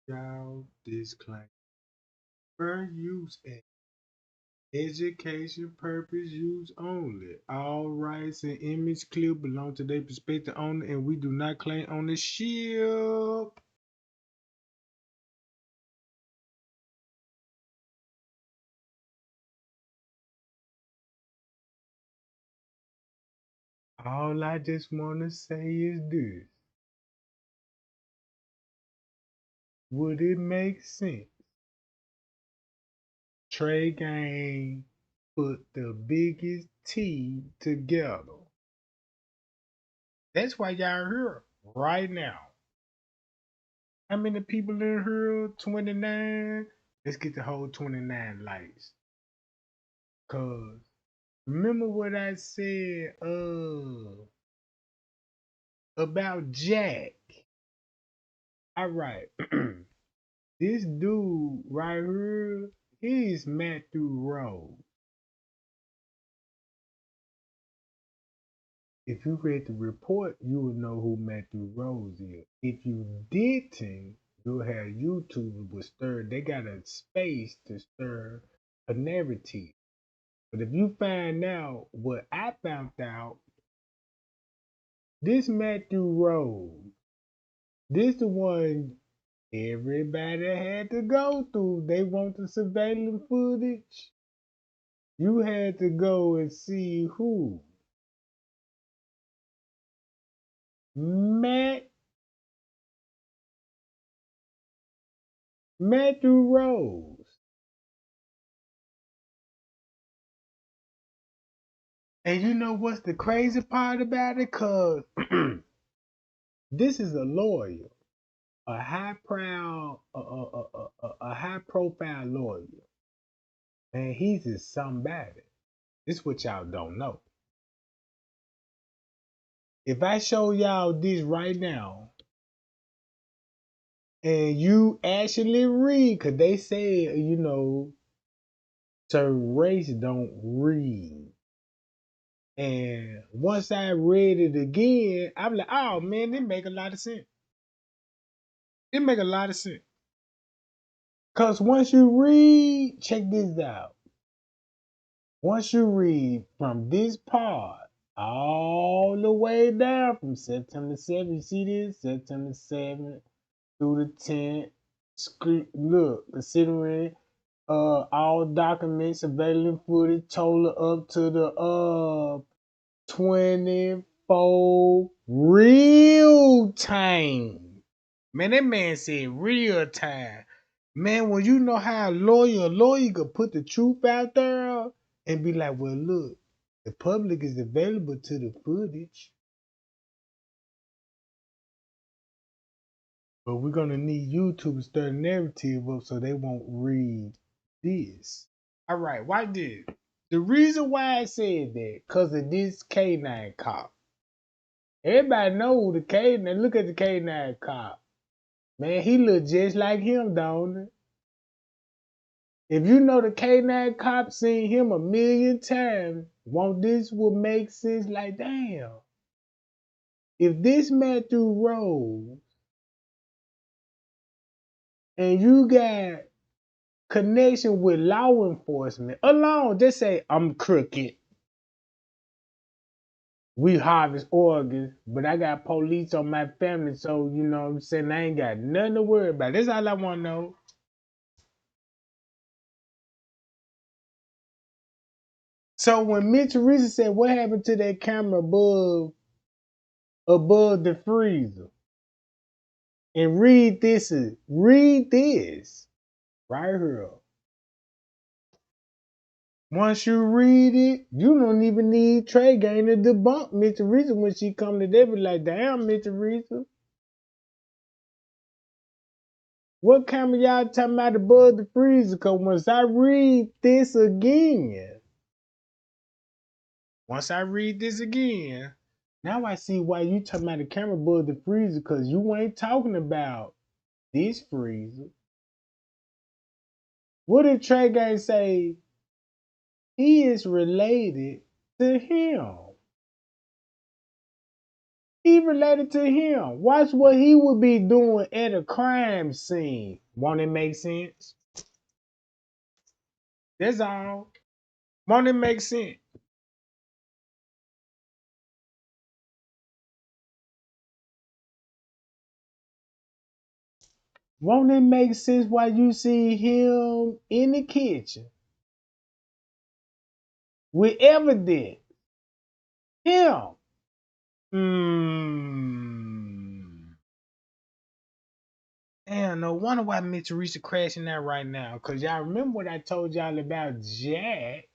Y'all disclaimer. Fair use and education purpose use only. All rights and image clip belong to their prospective owner and we do not claim ownership. All I just wanna say is this. Would it make sense? Trey Gang put the biggest T together. That's why y'all here right now. How many people in here? 29. Let's get the whole 29 likes. Cause remember what I said about Jack. Alright. This dude right here, he's Matthew Rose. If you read the report, you would know who Matthew Rose is. If you didn't, you'll have YouTube will stir. They got a space to stir a narrative. But if you find out what I found out, this Matthew Rose, this the one everybody had to go through. They want the surveillance footage. You had to go and see who? Matt Matthew Rose. And you know what's the crazy part about it? Cause this is a lawyer, a high profile lawyer, and he's just somebody. This is what y'all don't know. If I show y'all this right now, and you actually read, cause they say certain race don't read. And once I read it again, I'm like, oh man, it make a lot of sense. It make a lot of sense. Cause once you read, check this out. Once you read from this part all the way down from September 7th, you see this? September 7th through the 10th. Look, considering all documents, surveillance footage, total up to the 24 real time. Man, that man said real time. Man, when you know how a lawyer could put the truth out there and be like, well, look, the public is available to the footage, but we're gonna need YouTube to start a narrative up so they won't read this. All right, why this? The reason why I said that, cause of this K9 cop. Everybody know the K9. Look at the K9 cop. Man, he look just like him, don't it? If you know the K9 cop seen him a million times, won't this would make sense? Like, damn. If this Matthew Rose and you got connection with law enforcement alone, just say I'm crooked. We harvest organs, but I got police on my family, so you know what I'm saying, I ain't got nothing to worry about. That's all I want to know. So when Mitch Teresa said, "What happened to that camera above the freezer?" And read this right here. Once you read it, you don't even need Trey Gang to debunk Mitch Teresa when she come to them. Be like, damn, Mitch Teresa, what camera y'all talking about above the freezer? Cause once I read this again, now I see why you talking about the camera above the freezer, cause you ain't talking about this freezer. What did Trey Gang say? He is related to him. He related to him. Watch what he would be doing at a crime scene. Won't it make sense? That's all. Won't it make sense? Won't it make sense why you see him in the kitchen with evidence? Him. Hmm. Damn, no wonder why Mitch Teresa crashing out right now. Cause y'all remember what I told y'all about Jack?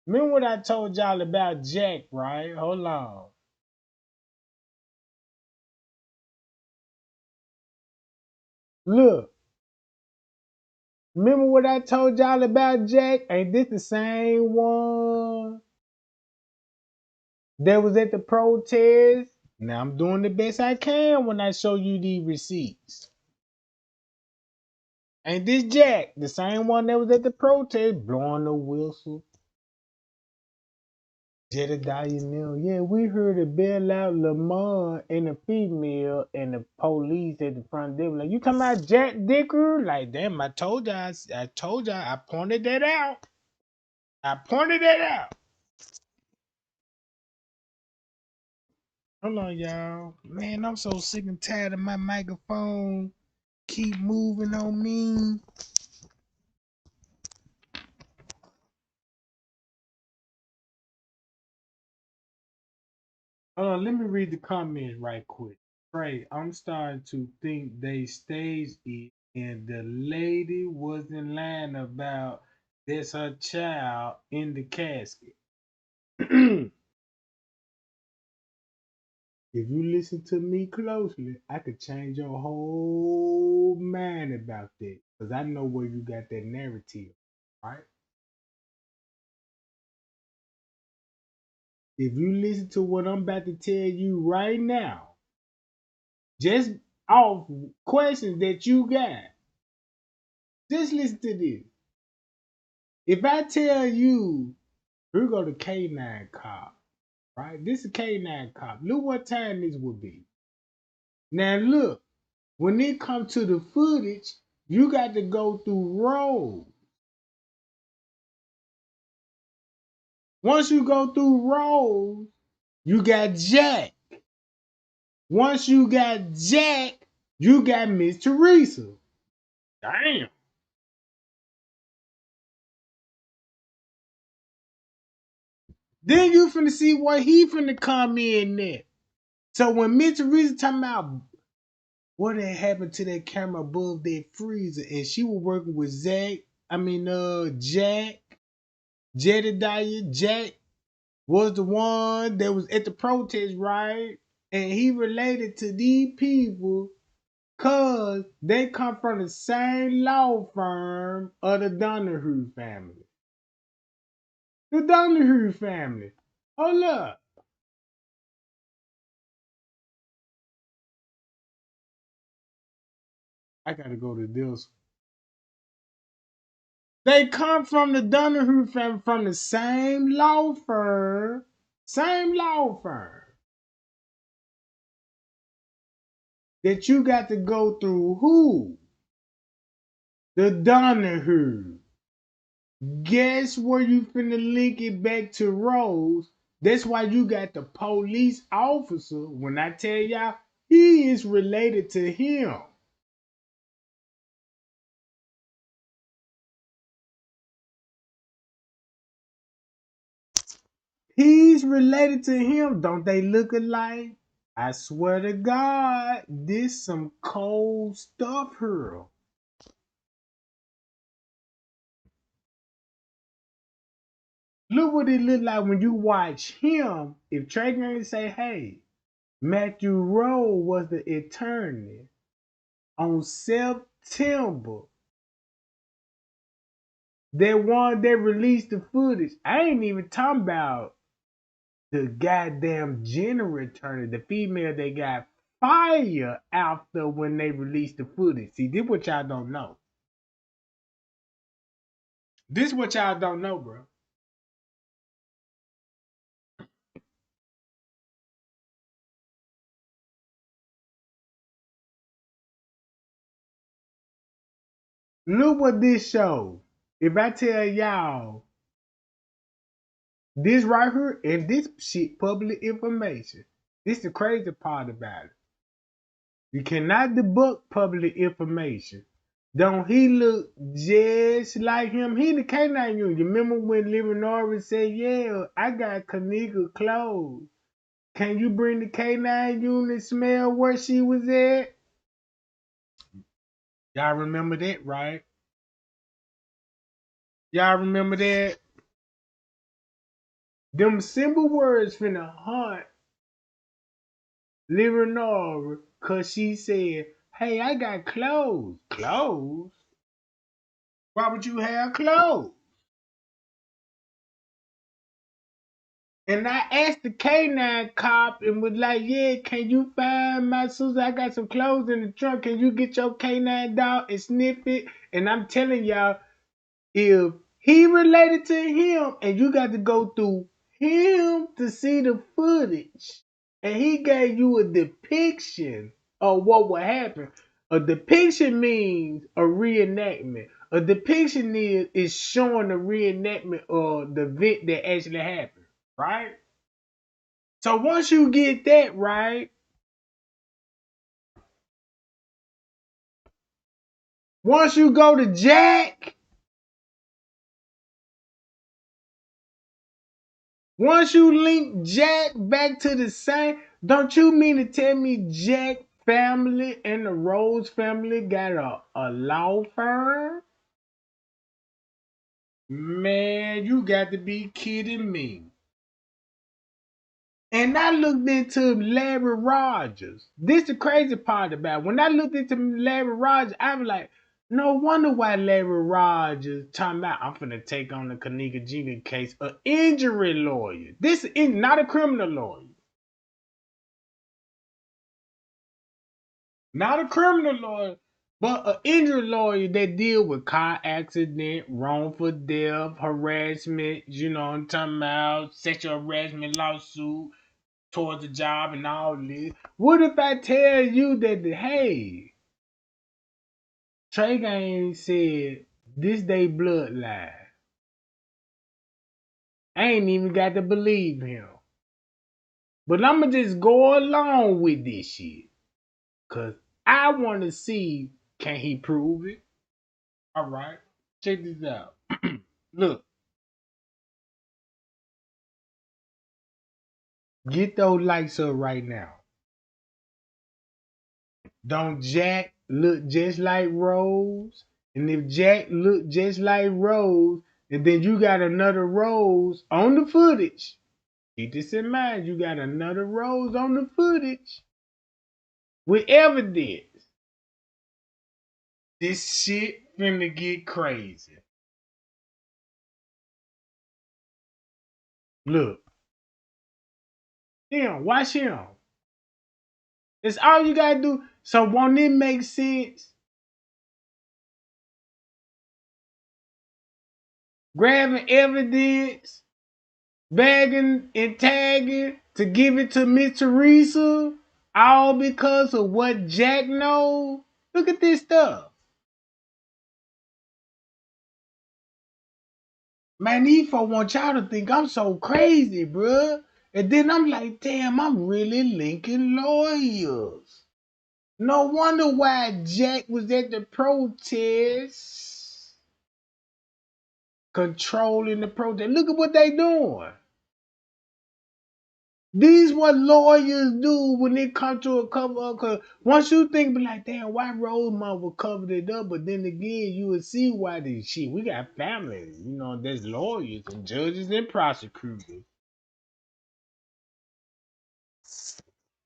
Remember what I told y'all about Jack, right? Hold on. Look, remember what I told y'all about Jack? Ain't this the same one that was at the protest? Now I'm doing the best I can when I show you the receipts. Ain't this Jack, the same one that was at the protest, blowing the whistle? Jedediah Neal. Yeah, we heard a bail out Lamont and a female and the police at the front. They were like, you talking about Jack Dicker? Like, damn, I told y'all, I pointed that out. I pointed that out. Hold on, y'all. Man, I'm so sick and tired of my microphone. Keep moving on me. Let me read the comments right quick. Right, I'm starting to think they staged it and the lady wasn't lying about there's her child in the casket. If you listen to me closely, I could change your whole mind about that. Because I know where you got that narrative, right? If you listen to what I'm about to tell you right now, just off questions that you got, just listen to this. If I tell you, here go the K9 cop, right? This is K9 cop. Look what time this would be. Now look, when it comes to the footage, you got to go through rows. Once you go through rows, you got Jack. Once you got Jack, you got Miss Teresa. Damn. Then you finna see what he finna come in there. So when Miss Teresa talking about what had happened to that camera above that freezer, and she was working with Jack, Jedediah. Jack was the one that was at the protest, right? And he related to these people because they come from the same law firm of the Donahue family. The Donahue family. Hold up. I gotta go to this. They come from the Donahue family, from the same law firm. Same law firm. That you got to go through who? The Donahue. Guess where you finna link it back to Rose? That's why you got the police officer. When I tell y'all, he is related to him. He's related to him. Don't they look alike? I swear to God, this some cold stuff here. Look what it look like when you watch him. If Trey Green say, hey, Matthew Rowe was the attorney on September, that one that released the footage. I ain't even talking about the goddamn general attorney, the female that got fired after when they released the footage. See, this what y'all don't know. This what y'all don't know, bro. Look what this shows. If I tell y'all this right here and this shit public information, this the crazy part about it. You cannot debunk public information. Don't he look just like him? He the K9 unit. You remember when Leonora said, yeah, I got Kenneka clothes. Can you bring the K9 unit smell where she was at? Y'all remember that, right? Y'all remember that? Them simple words finna haunt Leonora cause she said, hey, I got clothes. Clothes? Why would you have clothes? And I asked the K9 cop and was like, yeah, can you find my sister? I got some clothes in the trunk. Can you get your K9 dog and sniff it? And I'm telling y'all, if he related to him and you got to go through him to see the footage and he gave you a depiction of what would happen. A depiction means a reenactment. A depiction is showing a reenactment of the event that actually happened, right? So once you get that right, once you go to Jack, once you link Jack back to the same, don't you mean to tell me Jack family and the Rose family got a law firm? Man, you got to be kidding me. And I looked into Larry Rogers. This the crazy part about it. When I looked into Larry Rogers, I was like, no wonder why Larry Rogers talking about I'm finna take on the Kenneka Jenkins case, an injury lawyer. This is not a criminal lawyer. Not a criminal lawyer, but an injury lawyer that deal with car accident, wrongful death, harassment, you know what I'm talking about, sexual harassment lawsuit towards the job and all this. What if I tell you that, hey, Trey Gang said this day bloodline? I ain't even got to believe him. But I'ma just go along with this shit. Cause I wanna see, can he prove it? Alright, check this out. Look, get those likes up right now. Don't Jack look just like Rose? And if Jack look just like Rose, and then you got another Rose on the footage, keep this in mind, you got another Rose on the footage with evidence. This shit finna get crazy. Look, him, watch him. It's all you gotta do. So won't it make sense? Grabbing evidence, bagging and tagging to give it to Miss Teresa, all because of what Jack knows. Look at this stuff. Man, these folks want y'all to think I'm so crazy, bruh. And then I'm like, damn, I'm really linking lawyers. No wonder why Jack was at the protest, controlling the protest. Look at what they doing. These what lawyers do when it comes to a cover up. Cause once you think, be like, damn, why Rose Mother covered it up? But then again, you will see why this shit. We got families, you know. There's lawyers and judges and prosecutors.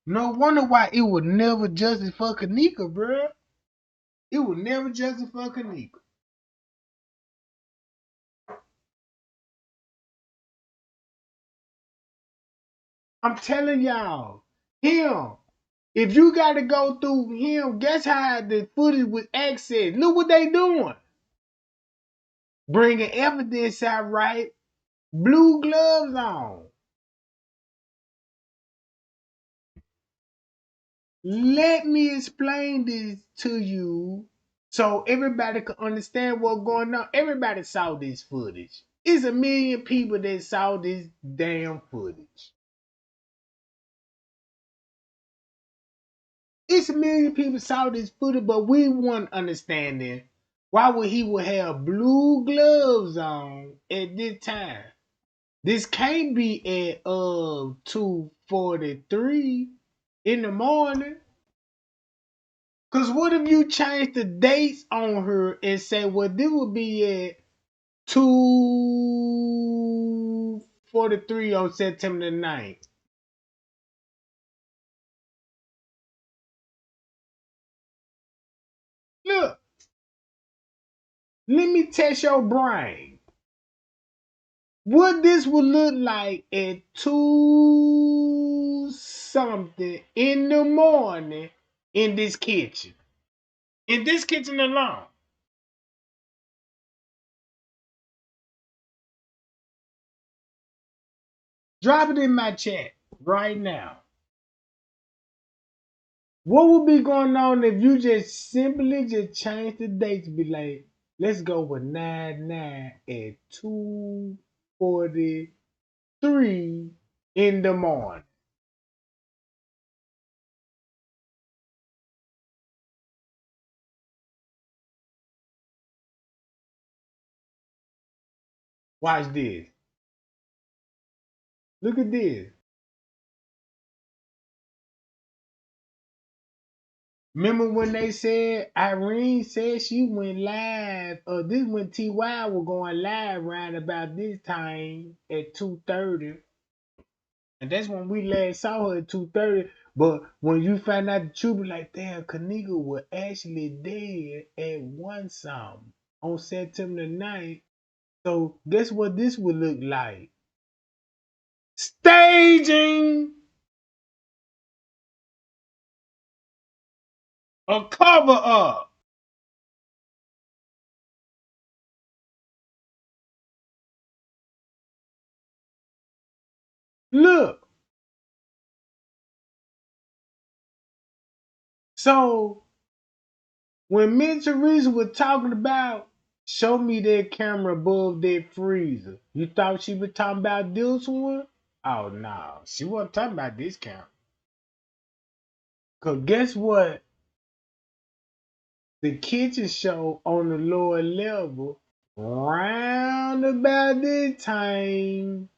No wonder why it would never justice for Kenneka, bruh. It would never justice for Kenneka. I'm telling y'all, him. If you got to go through him, guess how the footage was accessed? Look what they doing. Bringing evidence out right. Blue gloves on. Let me explain this to you So everybody could understand what's going on. Everybody saw this footage. It's a million people that saw this damn footage. It's a million people saw this footage, but we weren't understanding why would he would have blue gloves on at this time. This can't be at 2:43 in the morning. Cause what if you change the dates on her and say, well, this would be at 2:43 on September the 9th. Look, let me test your brain. What this would look like at 2 something in the morning in this kitchen. In this kitchen alone. Drop it in my chat right now. What would be going on if you just simply just change the date to be like, let's go with 9/9 at 2:43 in the morning. Watch this. Look at this. Remember when they said Irene said she went live, this when TY was going live around about this time at 2:30. And that's when we last saw her at 2:30. But when you find out the truth, be like, damn, Kenneka was actually dead at one something on September 9th. So guess what this would look like? Staging a cover up. Look. So when me and Teresa were talking about show me that camera above that freezer, you thought she was talking about this one? Oh no, she wasn't talking about this camera. Cause guess what? The kitchen show on the lower level round about this time.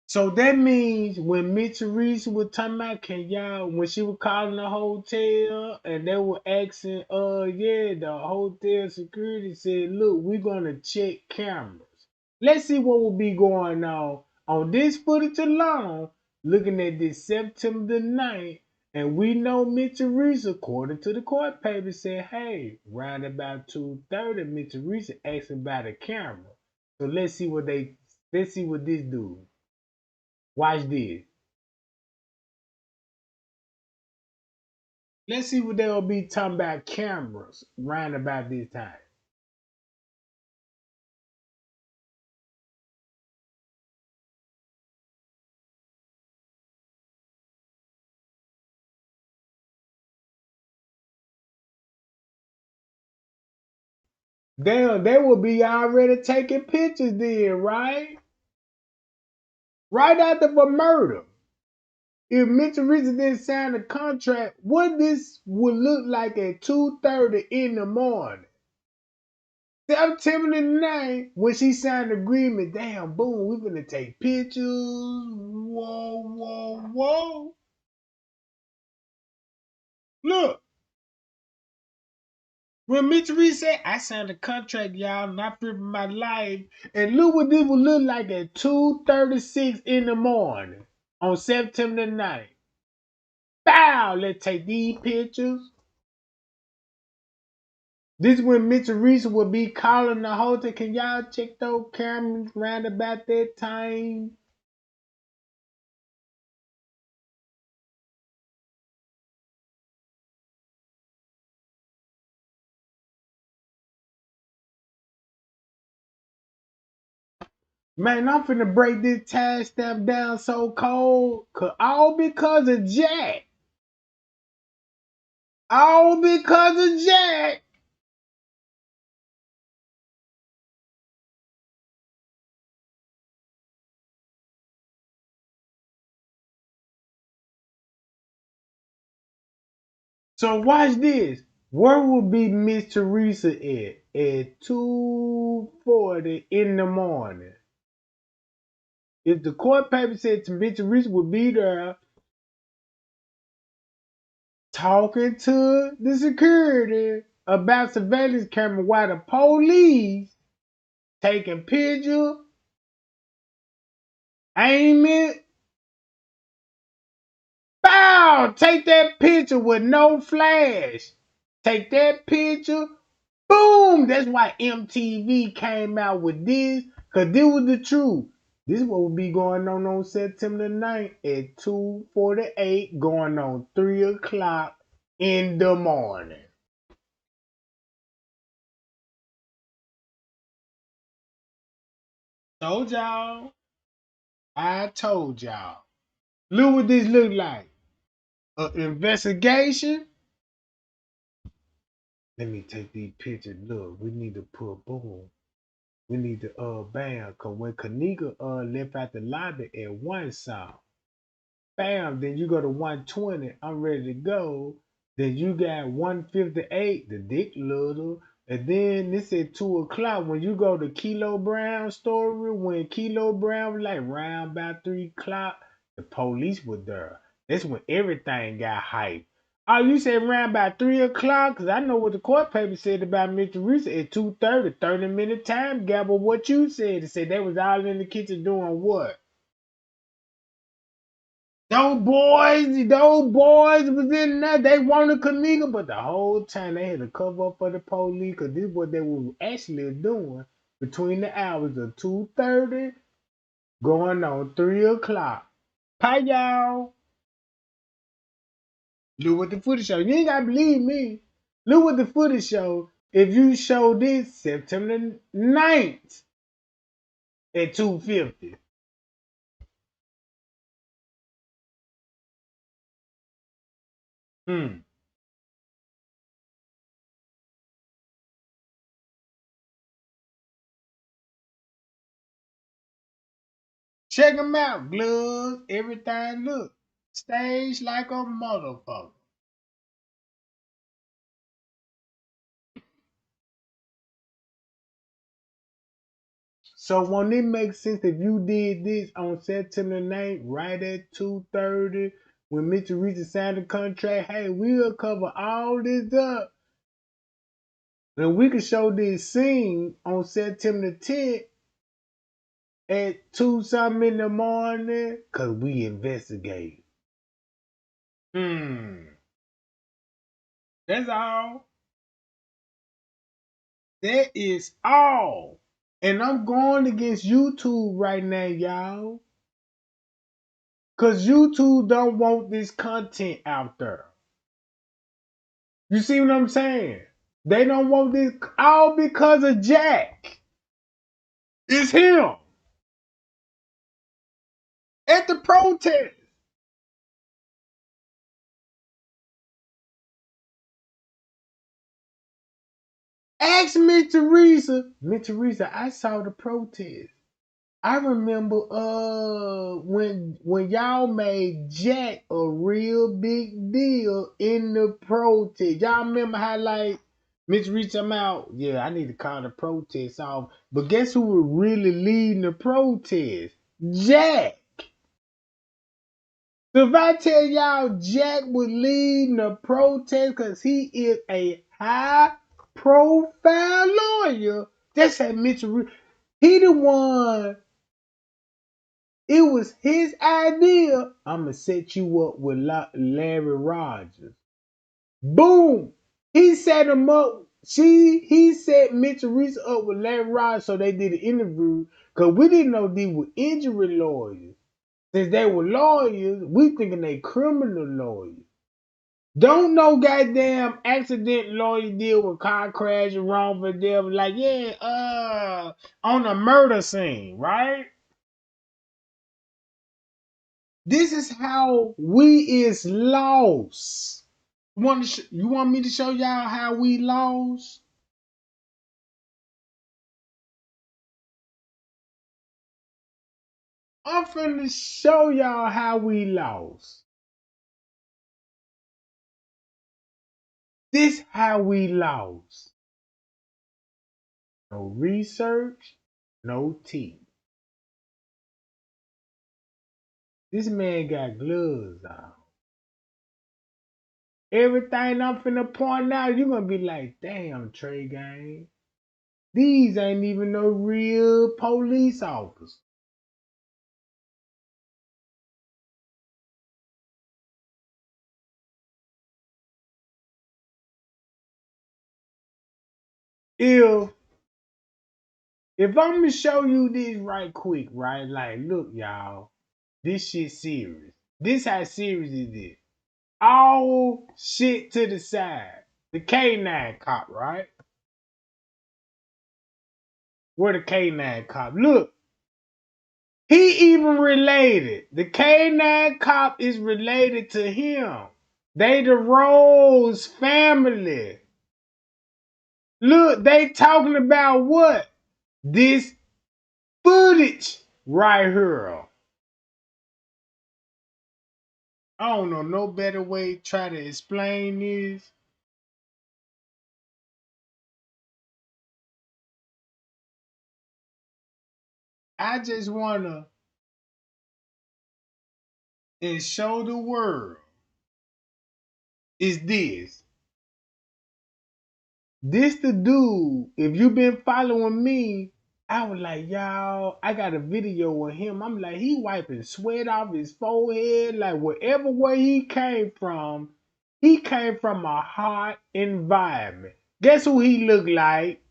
So that means when Miss Teresa was talking about can y'all when she was calling the hotel and they were asking, yeah, the hotel security said, look, we're gonna check cameras. Let's see what will be going on this footage alone, looking at this September the 9th, and we know Miss Teresa, according to the court paper, said, hey, round about 2:30, Miss Teresa asked about a camera. So let's see what this do. Watch this. Let's see what they'll be talking about cameras round about this time. Damn, they will be already taking pictures then, right? Right after the murder. If Mitchell Richards didn't sign the contract, what this would look like at 2:30 in the morning. September the 9th, when she signed the agreement, damn, boom, we're gonna take pictures. Whoa, whoa, whoa. Look, when Mitch Reed said, I signed a contract, y'all, and I fear for my life. And look what this would look like at 2:36 in the morning on September the 9th. Bow, let's take these pictures. This is when Mitchell Reese would be calling the hotel. Can y'all check those cameras round about that time? Man, I'm finna break this time stamp down so cold. All because of Jack. All because of Jack. So watch this. Where would be Miss Teresa at 2:40 in the morning? If the court paper said Miss Teresa would be there talking to the security about surveillance camera while the police taking picture, aiming, bow, take that picture with no flash. Take that picture. Boom! That's why MTV came out with this, because this was the truth. This is what will be going on September 9th at 2:48, going on 3 o'clock in the morning. Told y'all. I told y'all. Look what this look like. An investigation. Let me take these pictures. Look, we need to put boom. We need to bam. Cause when Kenneka left out the lobby at one song. Bam, then you go to 120, I'm ready to go. Then you got 158, the dick little. And then this at 2 o'clock, when you go to Kilo Brown story, when Kilo Brown was like round about 3 o'clock, the police were there. That's when everything got hyped. Oh, you said round about 3 o'clock? Because I know what the court paper said about Mr. Reese at 2:30, 30-minute time gap of what you said. It said they was all in the kitchen doing what? Those boys was in there. They wanted Kenneka, but the whole time they had to cover up for the police because this is what they were actually doing between the hours of 2:30 going on 3 o'clock. Hi, y'all. Look what the footage show. You ain't got to believe me. Look what the footage show. If you show this September 9th at 2:50. Hmm. Check them out. Gloves, everything. Look. Stage like a motherfucker. So won't it make sense if you did this on September 9th, right at 2:30, when Mr. Reese signed the contract? Hey, we'll cover all this up. And we could show this scene on September 10th at 2 something in the morning, cause we investigate. Hmm. That's all. That is all. And I'm going against YouTube right now, y'all. Cause YouTube don't want this content out there. You see what I'm saying? They don't want this all because of Jack. It's him at the protest. Ask Miss Teresa. Miss Teresa, I saw the protest. I remember when y'all made Jack a real big deal in the protest. Y'all remember how like Miss Teresa come out? Yeah, I need to call the protest off. But guess who was really leading the protest? Jack. So if I tell y'all Jack was leading the protest because he is a high profile lawyer, that's how Mitchell. He the one. It was his idea. I'ma set you up with Larry Rogers. Boom. He set him up. He set Mitchell Reese up with Larry Rogers so they did an interview because we didn't know these were injury lawyers. Since they were lawyers, we thinking they criminal lawyers. Don't no goddamn accident lawyer deal with car crash and wrongful death. Like, yeah, on a murder scene, right? This is how we is lost. You want me to show y'all how we lost? I'm finna show y'all how we lost. This how we lost. No research, no tea. This man got gloves on. Everything I'm finna point out, you gonna be like, damn, Trey Gang. These ain't even no real police officers. If if I'm gonna show you this right quick, right? Like, look, y'all, this shit serious. This how serious it is. All shit to the side. The K9 cop, right? Where the K9 cop? Look, he even related. The K9 cop is related to him. They the Rose family. Look, they talking about what? This footage right here. I don't know no better way to try to explain this. I just wanna and show the world is this. This the dude. If you been following me, I was like, y'all, I got a video of him. I'm like, he wiping sweat off his forehead. Like wherever where he came from a hot environment. Guess who he looked like?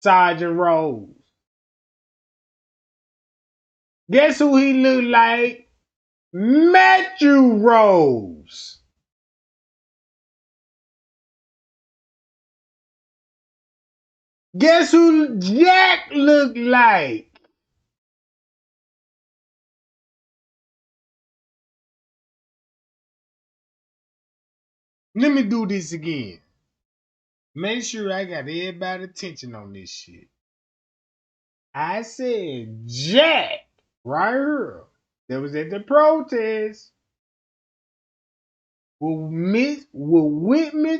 Sergeant Rose. Guess who he looked like? Matthew Rose. Guess who Jack looked like? Let me do this again. Make sure I got everybody's attention on this shit. I said Jack right here that was at the protest with Miss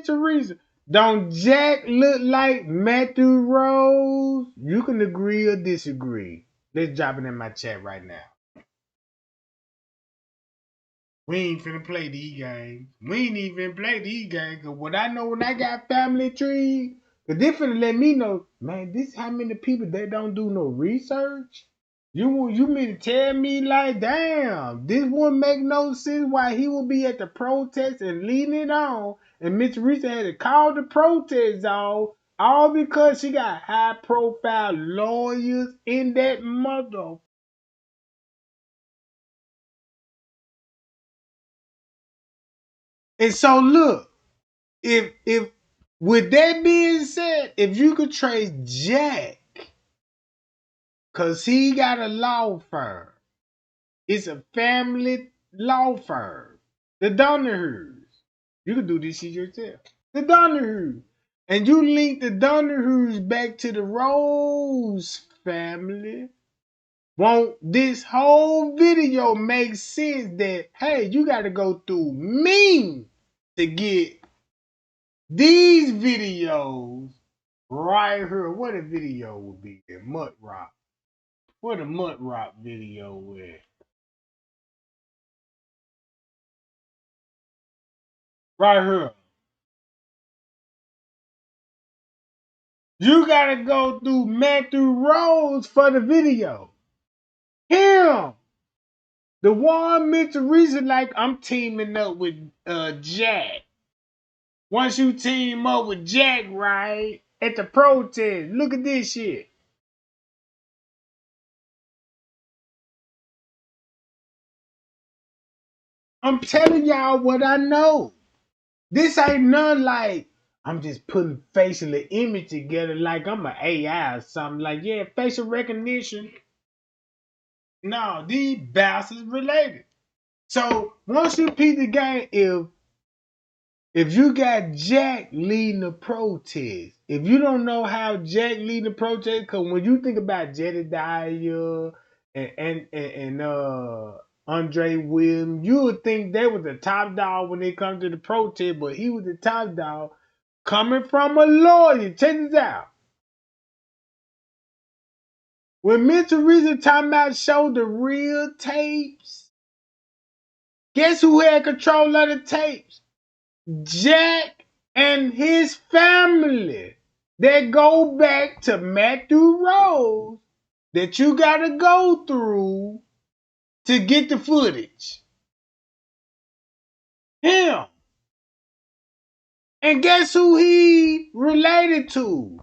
Teresa. Don't Jack look like Matthew Rose? You can agree or disagree. Let's drop it in my chat right now. We ain't finna play these games. We ain't even play these games. Cause what I know when I got family trees, cause they finna let me know, man, this how many people that don't do no research. You mean to tell me like, damn, this wouldn't make no sense why he would be at the protest and leading it on, and Miss Teresa had to call the protest off, all because she got high profile lawyers in that mother. And so look, if with that being said, if you could trace Jack, cause he got a law firm, it's a family law firm, the Donahues. You could do this shit yourself. The Donahues. And you link the Donahues back to the Rose family. Won't this whole video make sense that hey, you gotta go through me to get these videos right here? What a video would be there? Mud Rock. What a Mud Rock video with? Right here. You gotta go through Matthew Rose for the video. Him. The one meant to reason like I'm teaming up with Jack. Once you team up with Jack, right? At the protest. Look at this shit. I'm telling y'all what I know. This ain't none like I'm just putting facial image together like I'm an AI or something. Like, yeah, facial recognition. No, these bastards related. So once you peep the game, if if you got Jack leading the protest, if you don't know how Jack leading the protest, because when you think about Jedediah and Andre Williams, you would think they were the top dog when it comes to the protest, but he was the top dog coming from a lawyer. Check this out. When Mental Reason talking about show the real tapes, guess who had control of the tapes? Jack and his family. That go back to Matthew Rose that you gotta go through to get the footage. Him. And guess who he related to?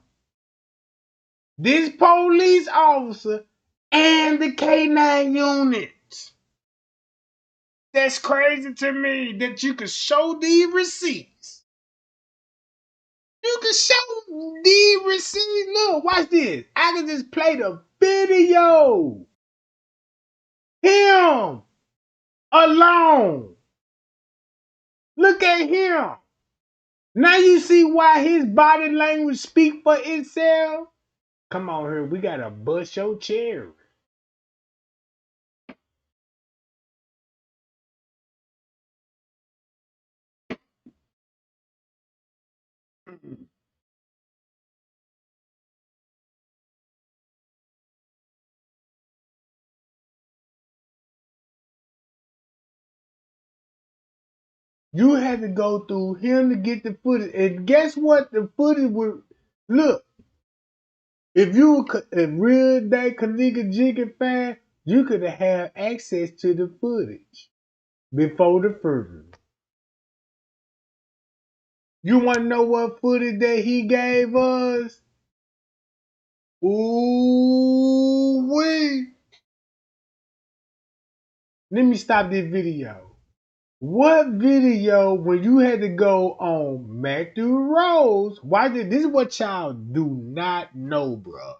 This police officer and the K9 unit. That's crazy to me that you can show these receipts. You can show these receipts. Look, watch this. I can just play the video. Him alone. Look at him. Now you see why his body language speak for itself. Come on here, we gotta bust your cherry. You had to go through him to get the footage. And guess what? The footage would look. If you were a real day Kenneka Jenkins fan, you could have had access to the footage before the footage. You want to know what footage that he gave us? Ooh wee! Let me stop this video. What video when you had to go on Matthew Rose? Why did this is what y'all do not know, bro?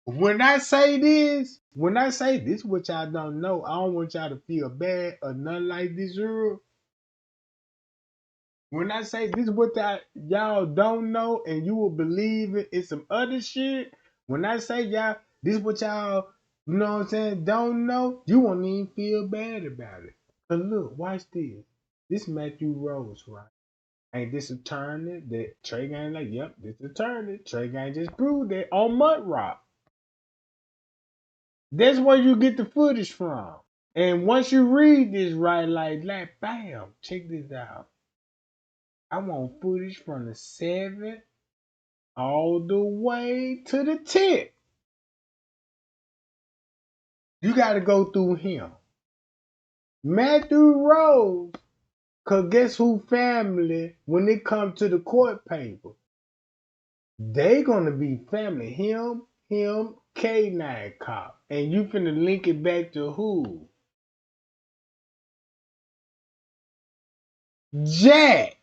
When I say this is what y'all don't know, I don't want y'all to feel bad or nothing like this, girl. When I say this is what y'all don't know and you will believe it, it's some other shit. When I say y'all, this is what y'all, you know what I'm saying, don't know, you won't even feel bad about it. Cause look, watch this. This Matthew Rose, right? Ain't this attorney that Trey Gang like, yep, this attorney. Trey Gang just proved that on Mud Rock. That's where you get the footage from. And once you read this right, like, bam, check this out. I want footage from the 7th all the way to the 10th. You got to go through him. Matthew Rose, because guess who family, when it comes to the court paper, they going to be family. Him, K9 cop. And you finna link it back to who? Jack.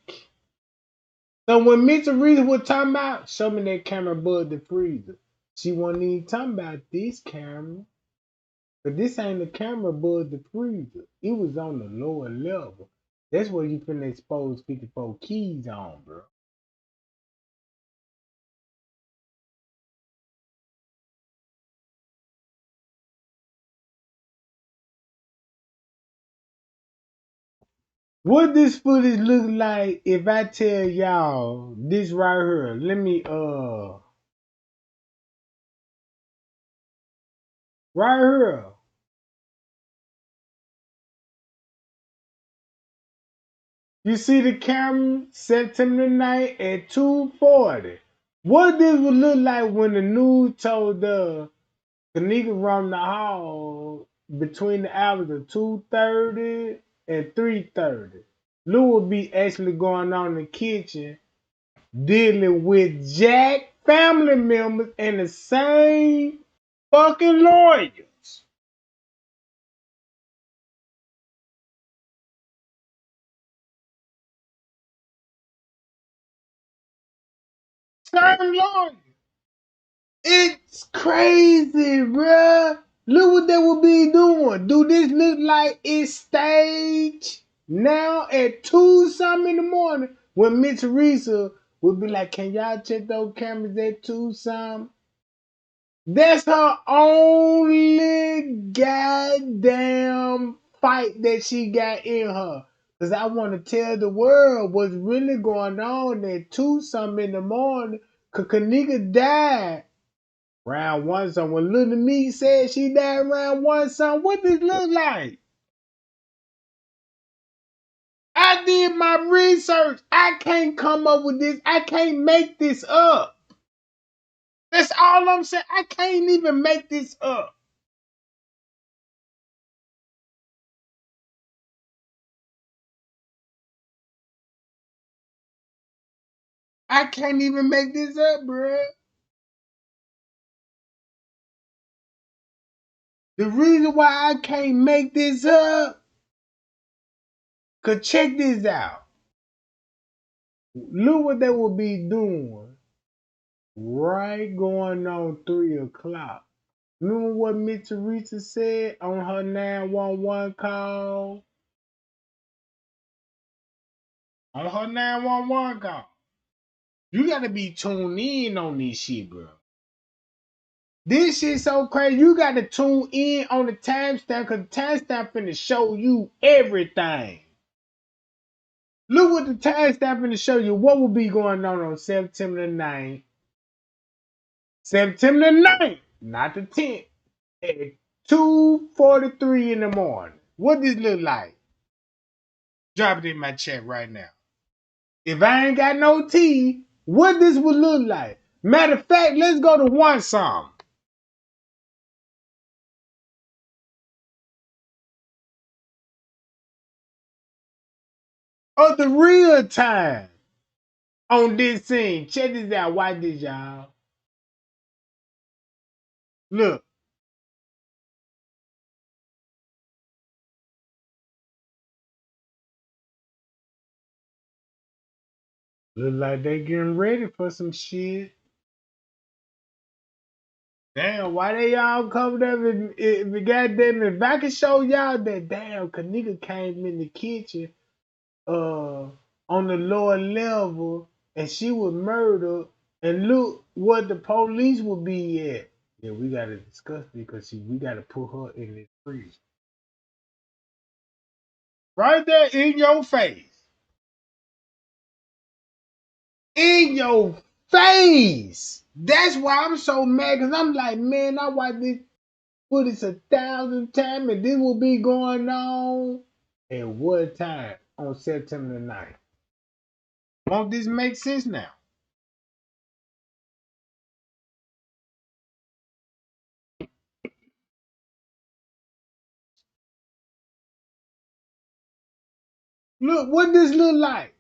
So when Mr. Reader was talking about, show me that camera above the freezer. She wasn't even talking about this camera. But this ain't the camera above the freezer. It was on the lower level. That's where you finna expose 54 keys on, bro. What this footage look like if I tell y'all this right here? Let me right here. You see the camera September night at 2:40. What this would look like when the news told the Kenneka roamed the hall between the hours of 2:30 and 3:30. Lou would be actually going on in the kitchen dealing with Jack family members and the same fucking lawyers. Same lawyers. It's crazy, bruh. Look what they would be doing. Do this look like it's staged? Now at 2 something in the morning, when Miss Teresa would be like, can y'all check those cameras at 2 something? That's her only goddamn fight that she got in her. Cause I want to tell the world what's really going on at 2 something in the morning. Cause Kenneka died round 1 something. When Little Me said she died round 1 something, what this look like? I did my research. I can't come up with this. I can't make this up. That's all I'm saying. I can't even make this up. I can't even make this up, bruh. The reason why I can't make this up, cause check this out. Look what they will be doing right going on 3 o'clock. Remember what Miss Teresa said on her 911 call? On her 911 call. You gotta be tuned in on this shit, bro. This shit so crazy. You gotta tune in on the timestamp, cause the timestamp finna show you everything. Look what the timestamp finna show you. What will be going on September the 9th? September the 9th, not the 10th, at 2:43 in the morning. What this look like? Drop it in my chat right now. If I ain't got no tea, what this would look like? Matter of fact, let's go to one song. Of the real time on this scene. Check this out. Watch this, y'all. Look. Look like they getting ready for some shit. Damn, why they all covered up if goddamn if I can show y'all that damn Kenneka came in the kitchen on the lower level and she was murdered and look what the police would be at. Yeah, we gotta discuss it because we gotta put her in this freeze. Right there in your face. In your face. That's why I'm so mad because I'm like, man, I watched this footage 1,000 times and this will be going on at what time? On September the 9th. Won't this make sense now? Look, what this look like?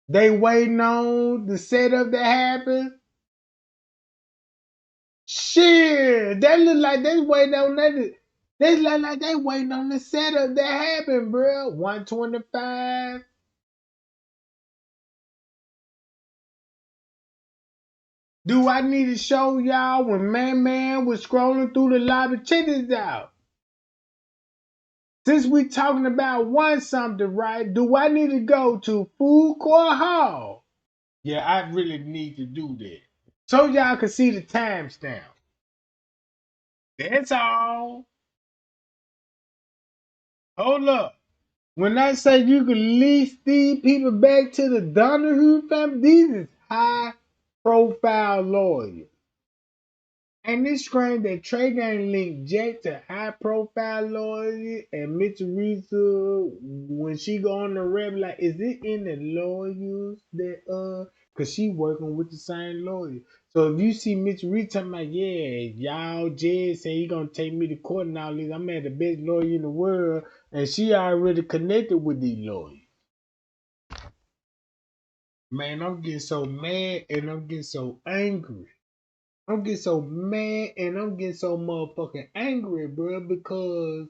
They waiting on the setup that happened. Shit, that look like they waiting on that. They look like they waiting on the setup that happened, bro. 125. Do I need to show y'all when Man was scrolling through the lobby? Check this out. Since we talking about one something, right? Do I need to go to Food Court Hall? Yeah, I really need to do that. So y'all can see the timestamp. That's all. Hold up. When I say you can lease these people back to the Donahue family, these is high profile lawyers. And this screen that Trey Gang linked Jack to high profile lawyers and Miss Teresa when she go on the rep, like, is it in the lawyers that cause she working with the same lawyer. So if you see Miss Teresa talking about, yeah, y'all Jed say he gonna take me to court and all this, I'm at the best lawyer in the world, and she already connected with these lawyers. Man, I'm getting so mad and I'm getting so angry. I'm getting so mad and I'm getting so motherfucking angry, bro, because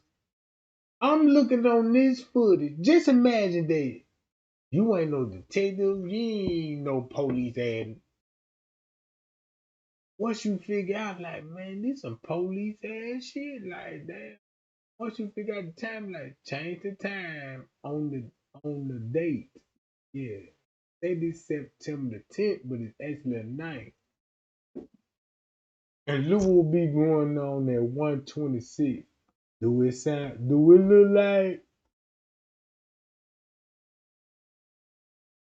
I'm looking on this footage. Just imagine that you ain't no detective, you ain't no police ass. Once you figure out, like, man, this some police ass shit, like that. Once you figure out the time, like, change the time on the date. Yeah. They did September the 10th, but it's actually the 9th. And look what will be going on at 126. Do it look like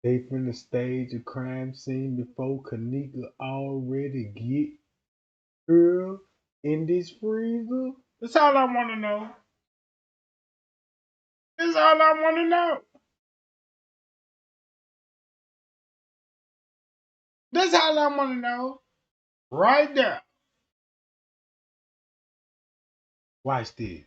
they finna stage a crime scene before Kenneka already get her in this freezer? That's all I wanna know. That's all I wanna know. That's all I wanna know. Right there. Watch this.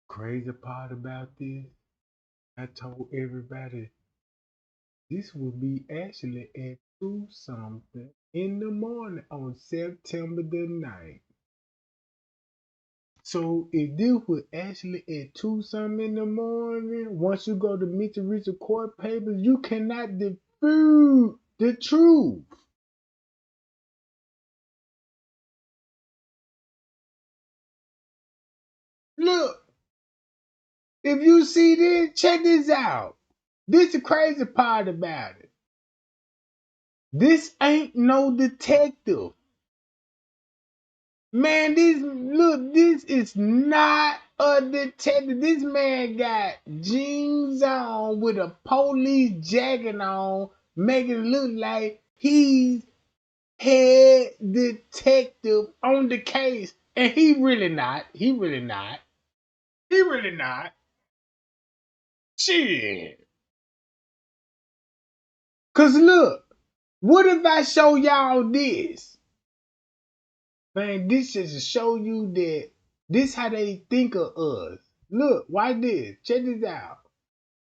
Crazy part about this, I told everybody this will be actually at 2 something in the morning on September the 9th. So if this was actually at 2 something in the morning, once you go to meet to reach the court papers, you cannot defute the truth. Look, if you see this, check this out. This the crazy part about it. This ain't no detective. Man, this is not a detective. This man got jeans on with a police jacket on, making it look like he's head detective on the case. And he really not. He really not. He really not. Shit. Cause look, what if I show y'all this? Man, this is to show you that this how they think of us. Look, watch this. Check this out.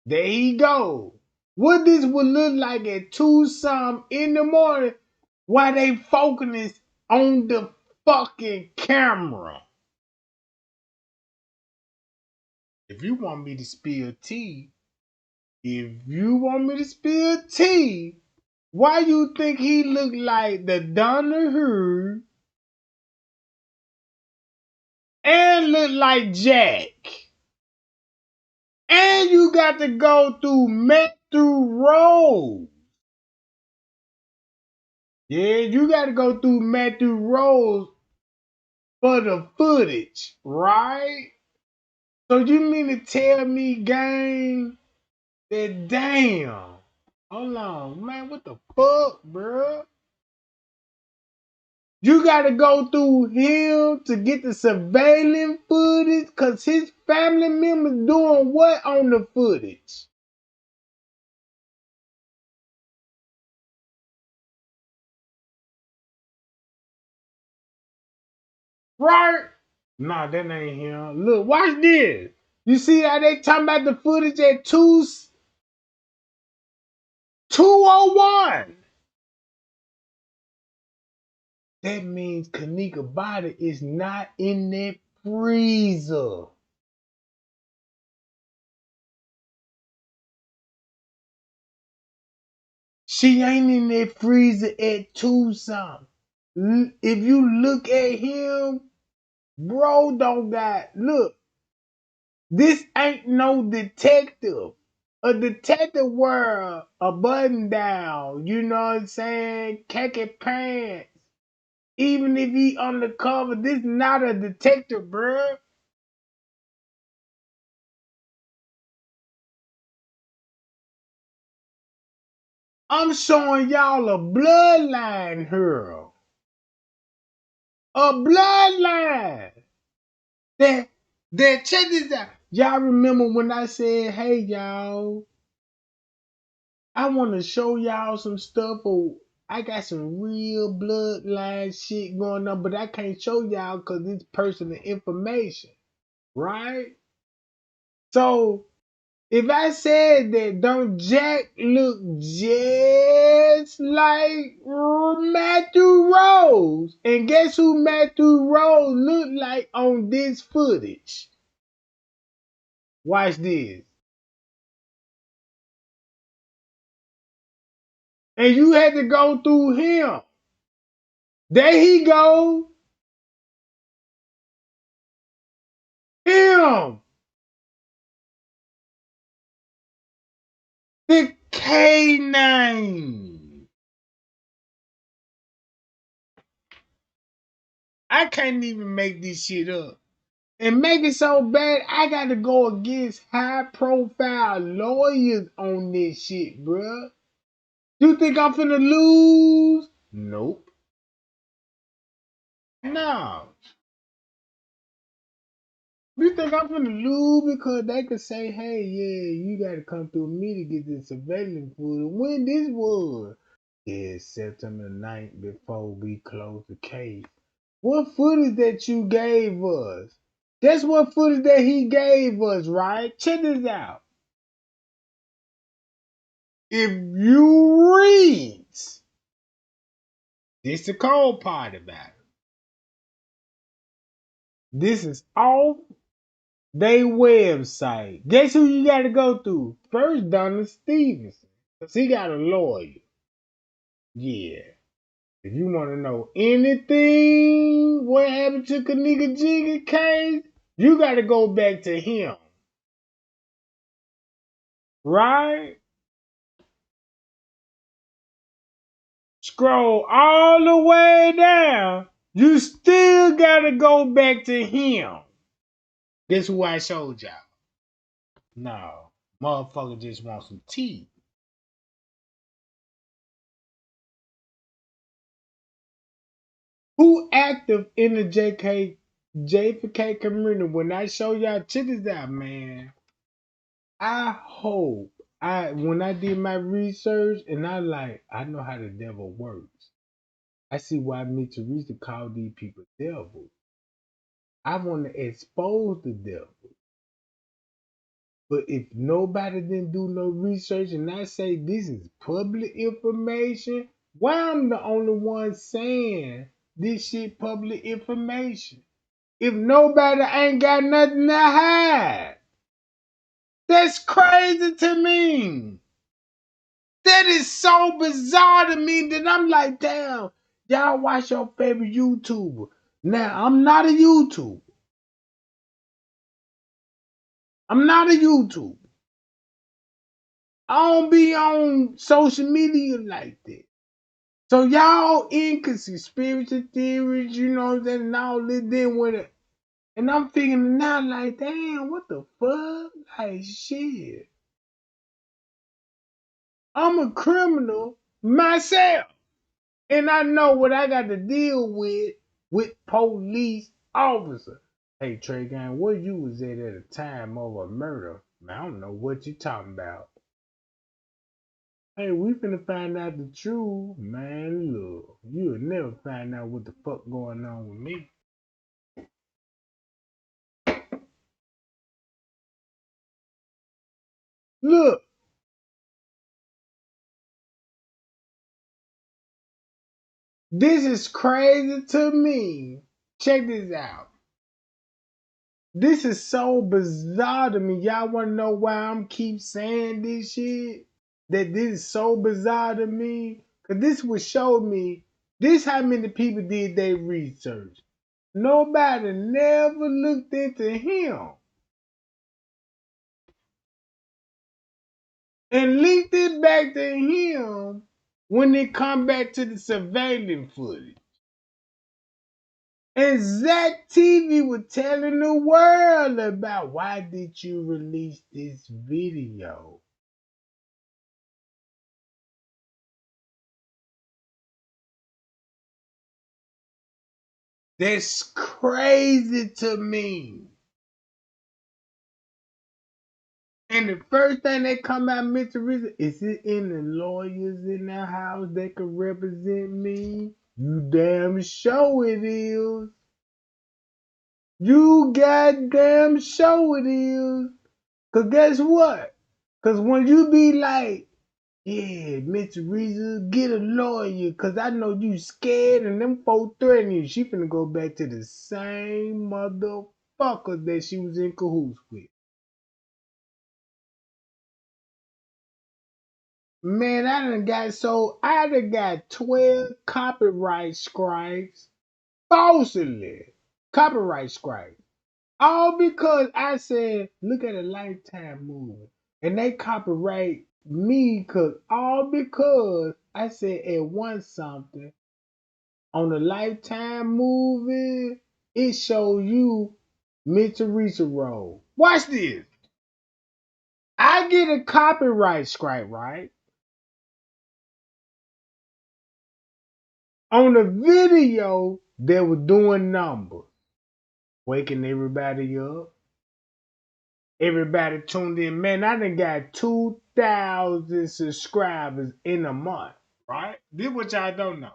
There he go. What this would look like at 2 some in the morning while they focusing on the fucking camera. If you want me to spill tea, why you think he look like the Donahue and look like Jack? And you got to go through Matthew Rose. Yeah, you got to go through Matthew Rose for the footage, right? So you mean to tell me, gang, that damn. Hold on, man, what the fuck, bro? You gotta go through him to get the surveillance footage, cause his family members doing what on the footage? Right? Nah, that ain't him. Look, watch this. You see how they talking about the footage at 201? That means Kenneka body is not in that freezer. She ain't in that freezer at 2 something. If you look at him, bro, don't got look. This ain't no detective. A detective wear a button down, you know what I'm saying? Khaki pants. Even if he undercover, this not a detective, bruh. I'm showing y'all a bloodline here. A bloodline. That check this out. Y'all remember when I said, hey y'all, I want to show y'all some stuff or I got some real bloodline shit going on, but I can't show y'all because it's personal information, right? So if I said that, don't Jack look just like Matthew Rose? And guess who Matthew Rose looked like on this footage? Watch this. And you had to go through him. There he go. Him. The K9. I can't even make this shit up. And make it so bad, I got to go against high profile lawyers on this shit, bruh. You think I'm finna lose? Nope. No. You think I'm finna lose because they could say, hey, yeah, you gotta come through me to get this surveillance footage. When this was? Yeah, September 9th before we close the case. What footage that you gave us? That's what footage that he gave us, right? Check this out. If you read, this the cold part about it. This is off they website. Guess who you got to go through? First, Donna Stevenson. Because he got a lawyer. Yeah. If you want to know anything, what happened to Kenneka Jenkins case, you got to go back to him. Right? Scroll all the way down. You still got to go back to him. Guess who I showed y'all? No. Motherfucker just want some tea. Who active in the JFK community? When I show y'all, check this out, man. I hope when I did my research and I know how the devil works. I see why me Teresa called these people devils. I want to expose the devil. But if nobody didn't do no research and I say this is public information, why I'm the only one saying this shit public information? If nobody ain't got nothing to hide. That's crazy to me. That is so bizarre to me that I'm like, damn, y'all watch your favorite YouTuber. Now, I'm not a YouTuber. I'm not a YouTuber. I don't be on social media like that. So y'all in conspiracy theories, you know what I'm saying, and all this then with it. And I'm figuring it out like, damn, what the fuck? Like, shit. I'm a criminal myself. And I know what I got to deal with police officer. Hey, Trey Gang, where you was at the time of a murder? Man, I don't know what you talking about. Hey, we finna find out the truth. Man, look, you'll never find out what the fuck going on with me. Look, this is crazy to me. Check this out. This is so bizarre to me. Y'all wanna know why I'm keep saying this shit? That this is so bizarre to me? Cause this would show me this how many people did their research. Nobody never looked into him and linked it back to him when they come back to the surveillance footage. And Zach TV was telling the world about why did you release this video? That's crazy to me. And the first thing that come out, Mr. Rizzo, is it in the lawyers in the house that can represent me? You damn sure it is. You goddamn sure it is. Cause guess what? Cause when you be like, yeah, Mr. Rizzo, get a lawyer, cause I know you scared and them folk threatening you. She finna go back to the same motherfucker that she was in cahoots with. Man, I done got 12 copyright strikes falsely. Copyright strikes. All because I said, look at a Lifetime movie. And they copyright me all because I said it won something on the Lifetime movie. It show you Mr. Teresa role. Watch this. I get a copyright strike, right? On the video, they were doing numbers, waking everybody up. Everybody tuned in. Man, I done got 2,000 subscribers in a month, right? This what y'all don't know.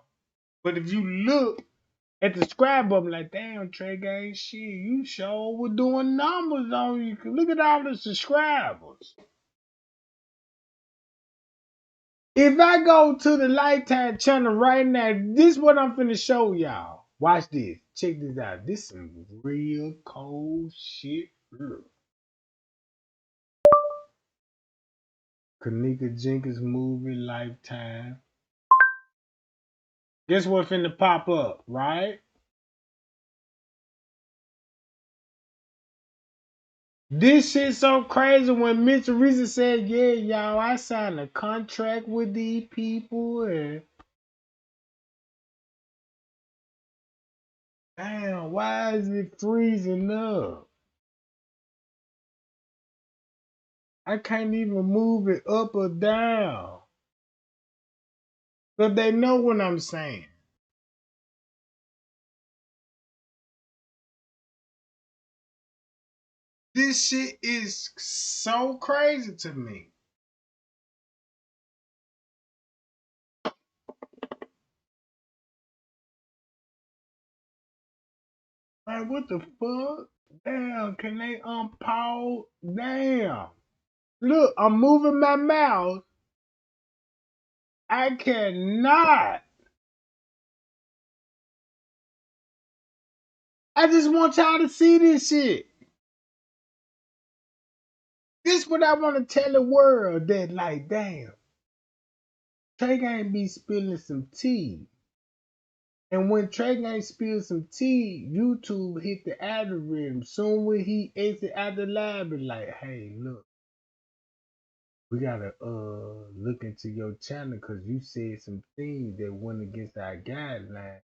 But if you look at the subscribe button, like, damn, Trey Gang, shit, you sure were doing numbers on you. Look at all the subscribers. If I go to the Lifetime channel right now, this is what I'm finna show y'all. Watch this. Check this out. This some real cold shit. Look. Kenneka Jenkins movie, Lifetime. Guess what finna pop up, right? This shit so crazy when Mr. Reason said, yeah, y'all, I signed a contract with these people and damn, why is it freezing up? I can't even move it up or down. But they know what I'm saying. This shit is so crazy to me. Like, what the fuck? Damn, can they unpause? Damn. Look, I'm moving my mouse. I cannot. I just want y'all to see this shit. This what I want to tell the world that, like, damn, Trey Gang be spilling some tea. And when Trey Gang spills some tea, YouTube hit the algorithm. Soon when he exit out the lab, and like, hey, look, we gotta look into your channel because you said some things that went against our guidelines,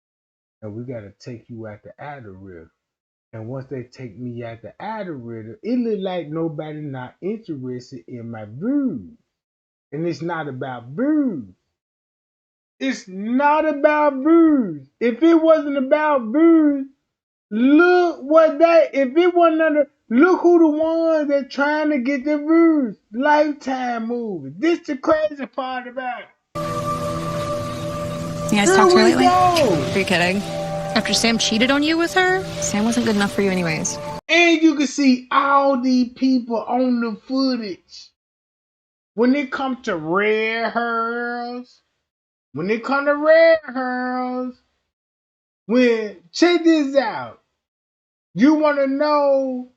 and we gotta take you out the algorithm. And once they take me out the algorithm, it look like nobody not interested in my views. And it's not about views. It's not about views. If it wasn't about views, look what they, if it wasn't under, look who the ones that trying to get the views. Lifetime movie. This the crazy part about it. You guys talked to her lately? Are you kidding? After Sam cheated on you with her? Sam wasn't good enough for you anyways. And you can see all these people on the footage. When it comes to red hairs, when check this out. You want to know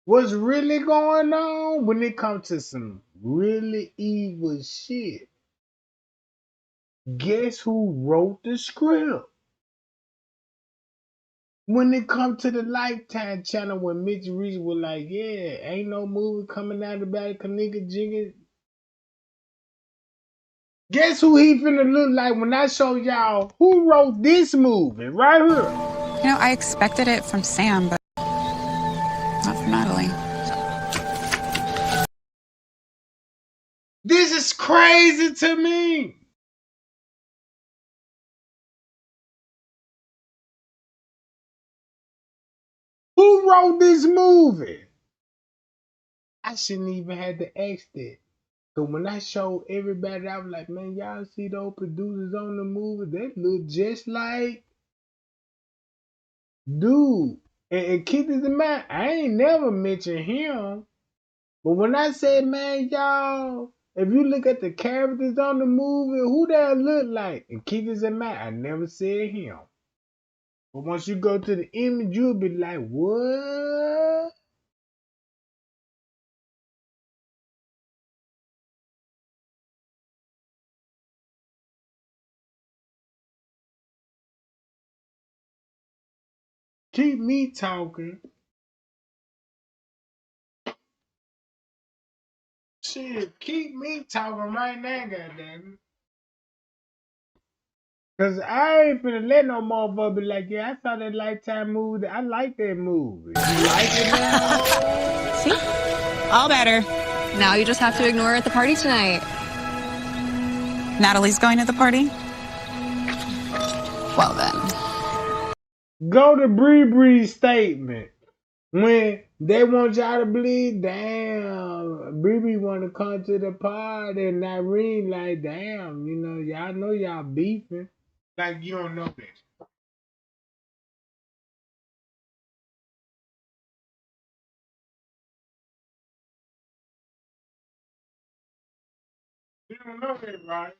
what's really going on when it comes to some really evil shit? Guess who wrote the script? When it comes to the Lifetime channel, when Mitch Reese was like, yeah, ain't no movie coming out about Kenneka Jenkins. Guess who he finna look like when I show y'all who wrote this movie right here? You know, I expected it from Sam, but not from Natalie. This is crazy to me. Who wrote this movie? I shouldn't even have to ask that. So when I showed everybody, I was like, man, y'all see those producers on the movie? They look just like dude. And keep this in mind, I ain't never mentioned him. But when I said, man, y'all, if you look at the characters on the movie, who they look like? And keep this in mind, I never said him. But once you go to the image, you'll be like, what? Keep me talking. Shit, keep me talking right now, goddammit. Cause I ain't finna let no motherfucker be like, yeah, I saw that Lifetime movie. I like that movie. You like it now? See? All better. Now you just have to ignore her at the party tonight. Natalie's going to the party? Well then. Go to Bree's statement. When they want y'all to believe, damn, Bree want to come to the party, and Irene like, damn, you know, y'all know y'all beefing. Like, you don't know that. You don't know that, right?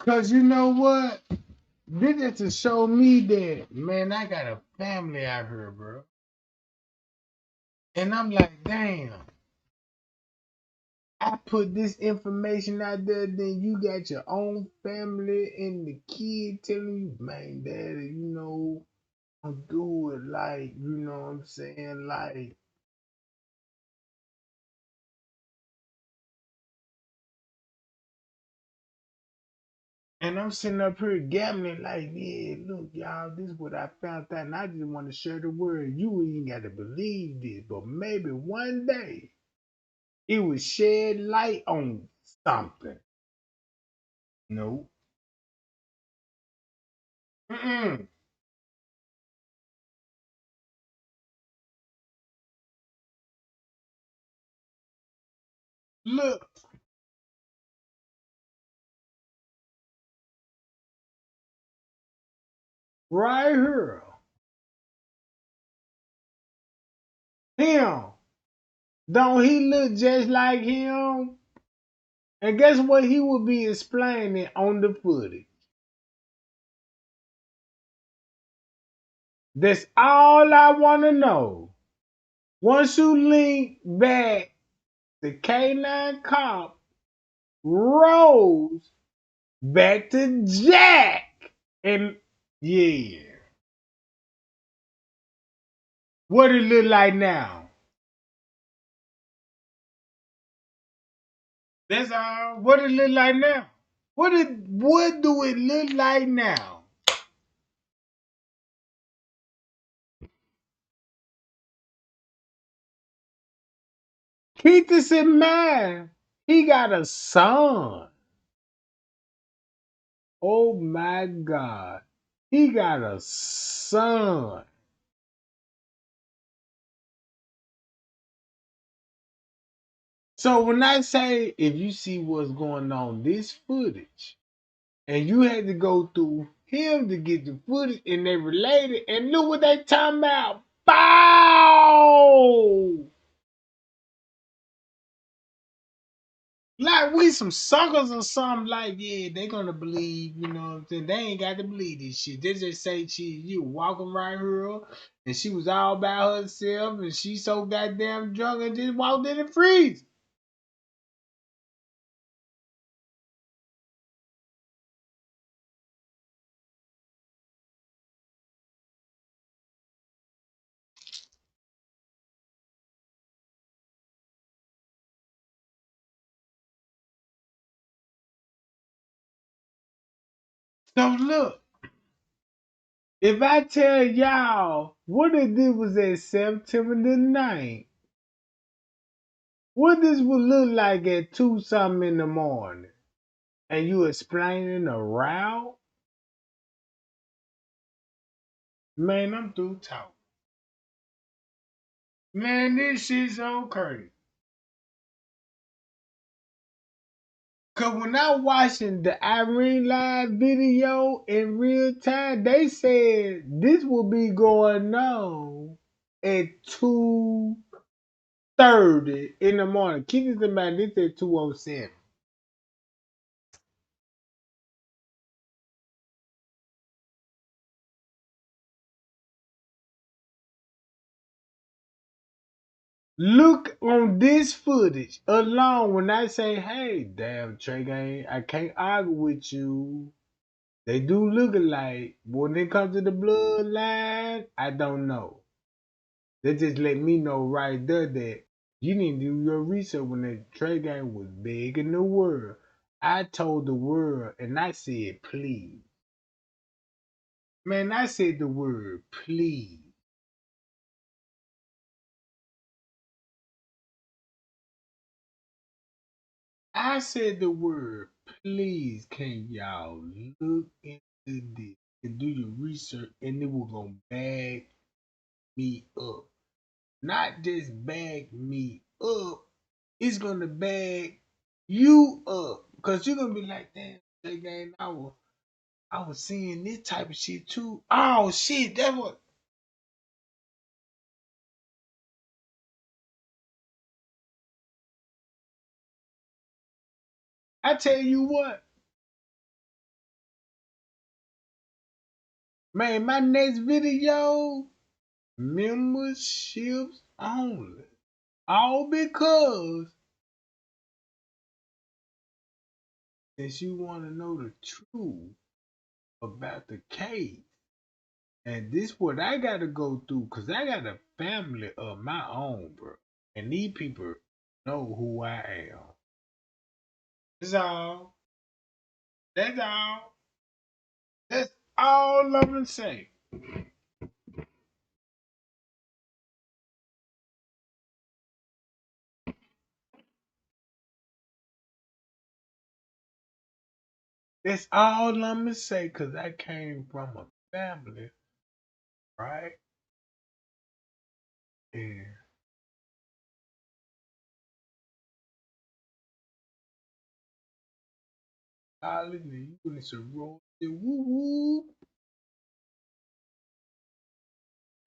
Cause you know what? This is to show me that, man, I got a family out here, bro. And I'm like, damn, I put this information out there, then you got your own family and the kid telling you, man, daddy, don't do it like, you know what I'm saying? Like, and I'm sitting up here gambling, like, yeah, look, y'all, this is what I found out, and I just want to share the word. You ain't got to believe this, but maybe one day it will shed light on something. No. Mm-mm. Look, right here. Him. Don't he look just like him? And guess what he will be explaining on the footage? That's all I want to know. Once you link back the K9 cop Rose back to Jack. And yeah, what it look like now? That's all. What it look like now? What do it look like now? Keep this in mind. He got a son. Oh my God. He got a son. So when I say if you see what's going on, this footage, and you had to go through him to get the footage, and they related, and look what they talking about. Bow! Like we some suckers or something. Like, yeah, they gonna believe, you know what I'm saying? They ain't got to believe this shit. They just say you walking right here, and she was all by herself, and she so goddamn drunk and just walked in the freeze. So look, if I tell y'all what it did was at September the 9th, what this would look like at 2 something in the morning, and you explaining a route, man, I'm through talking. Man, this shit's so crazy. Cause when I watching the Irene live video in real time, they said this will be going on at 2:30 in the morning. Keep this in mind, this at 2:07. Look on this footage alone when I say, hey, damn Trey Gang, I can't argue with you. They do look alike. When it comes to the bloodline, I don't know. They just let me know right there that you need to do your research when the Trey Gang was big in the world. I told the world and I said, please. Man, I said the word, please. I said the word, please, can y'all look into this and do your research and it will gonna bag me up. Not just bag me up, it's gonna bag you up. Cause you're gonna be like, damn, that game, I was seeing this type of shit too. Oh shit, that what I tell you what. Man, my next video, memberships only. All because since you want to know the truth about the case, and this what I gotta go through, cause I got a family of my own, bro. And these people know who I am. That's all. That's all. That's all I'm gonna say. That's all I'm gonna say, cause I came from a family, right? And college, and you in the sorority, woo woo.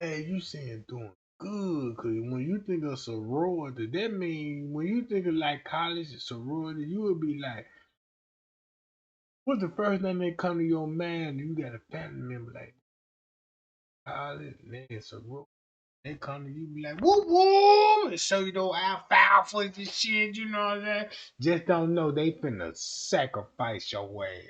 Hey, you saying doing good, cause when you think of sorority, that means when you think of like college and sorority, you would be like, what's the first name that come to your mind? You got a family member like college, and then sorority. They come to you be like, woo woo, and show you those alfalfa and shit, you know what I'm saying? Just don't know they finna sacrifice your ass.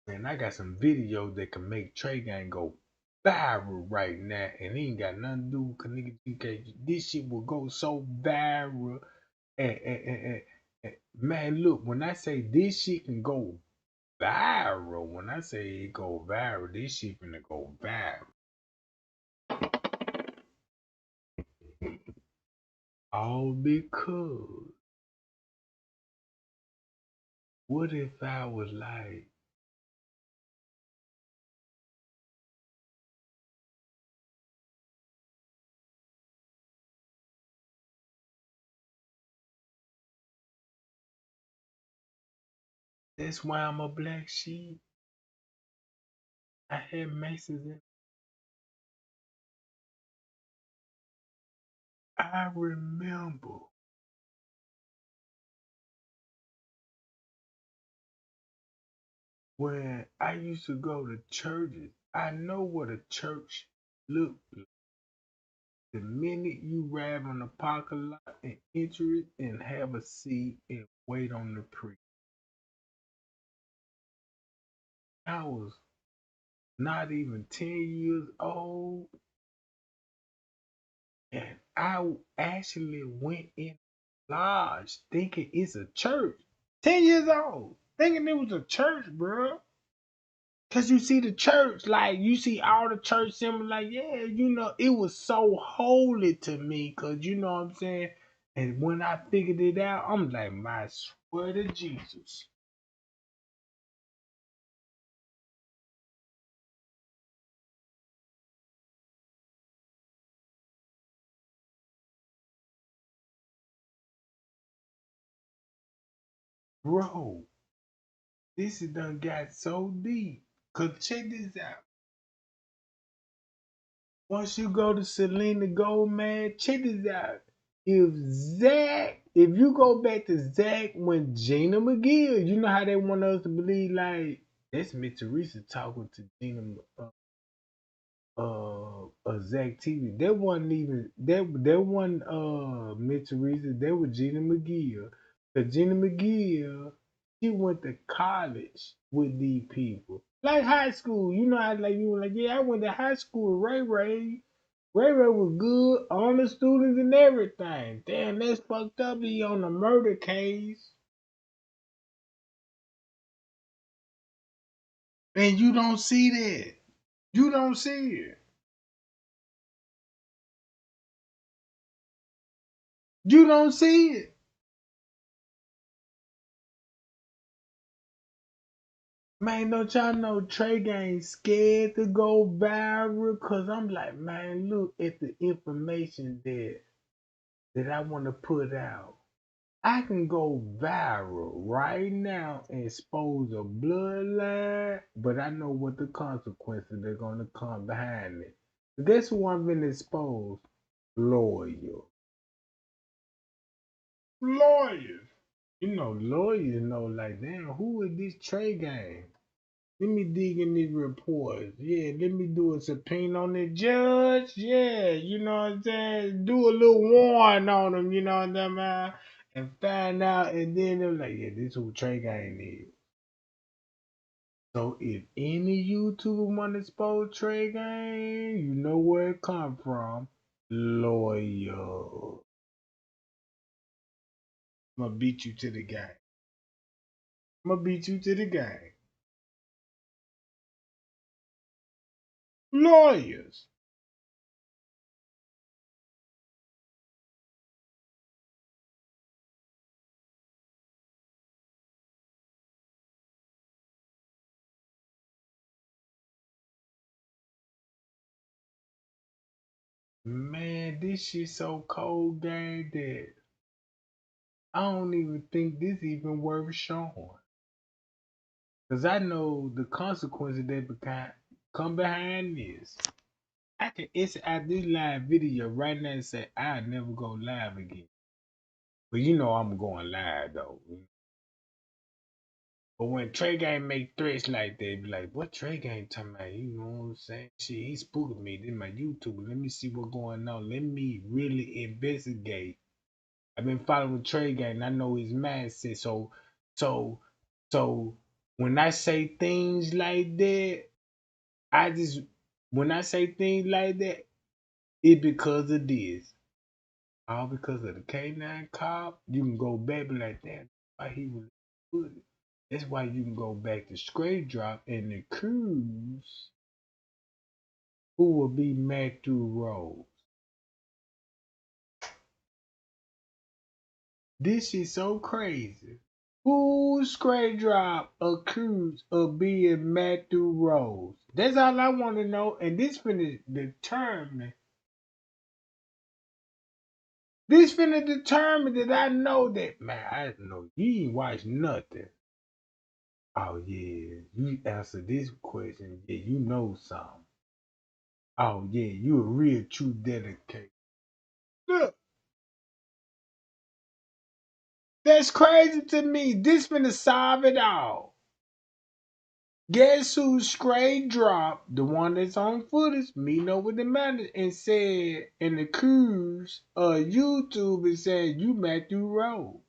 Man, I got some videos that can make Trey Gang go viral right now, and it ain't got nothing to do with Kenneka GK. This shit will go so viral. And man, look, when I say this shit can go viral, when I say it go viral, this shit finna go viral. All because what if I was like, that's why I'm a black sheep. I had Masons in. I remember when I used to go to churches. I know what a church looked like. The minute you arrive on the parking lot and enter it and have a seat and wait on the priest. I was not even 10 years old, and I actually went in lodge thinking it's a church. 10 years old, thinking it was a church, bro. Cause you see the church, like you see all the church symbols, like yeah, it was so holy to me, cause you know what I'm saying. And when I figured it out, I'm like, my swear to Jesus, bro, this is done got so deep. Cause check this out. Once you go to Selena Gomez, check this out. If you go back to Zach when Gina McGill, you know how they want us to believe like that's Miss Teresa talking to Gina Zach TV. That wasn't even that wasn't Miss Teresa, that was Gina McGill. Cause Gina McGill, she went to college with these people. Like high school. You know how like you were like, yeah, I went to high school with Ray Ray. Ray Ray was good, honor students and everything. Damn, that's fucked up. He on a murder case. And you don't see that. You don't see it. You don't see it. Man, don't y'all know Trey Gang scared to go viral? Cause I'm like, man, look at the information that I want to put out. I can go viral right now and expose a bloodline, but I know what the consequences are gonna come behind it. Guess who I'm gonna expose? Loyal. Lawyers. Lawyers know, like, damn, who is this Trey gang? Let me dig in these reports. Yeah, let me do a subpoena on the judge. Yeah, you know what I'm saying? Do a little warrant on them, you know what I'm saying? And find out, and then they're like, yeah, this is who Trey gang is. So if any YouTuber want to expose Trey gang, you know where it come from. Lawyer. I'm gonna beat you to the game. I'm gonna beat you to the game. Lawyers. Man, this shit so cold, gang, that I don't even think this even worth showing. Cause I know the consequences that come behind this. I can it's at this live video right now and say I'll never go live again. But I'm going live though. But when Trey Gang make threats like that, be like, what Trey Gang talking about? You know what I'm saying? Shit, he spooking me. This my YouTube. Let me see what's going on. Let me really investigate. I've been following Trey Gang. And I know his mindset. So, so when I say things like that, I just when I say things like that, it because of this. All because of the K9 cop. You can go back and be like, damn, why he was good. That's why you can go back to Straight Drop and the Cruise, who will be Matthew Rose. This is so crazy. Who's Straight Drop accused of being Matthew Rose? That's all I want to know. And this finna determine. This finna determine that I know that, man, I know you ain't watched nothing. Oh yeah, you answer this question. Yeah, you know something. Oh yeah, you a real true dedicated. Look, that's crazy to me. This finna solve it all. Guess who straight dropped the one that's on footage, meeting up with the manager, and said and accused YouTube and said you Matthew Rose.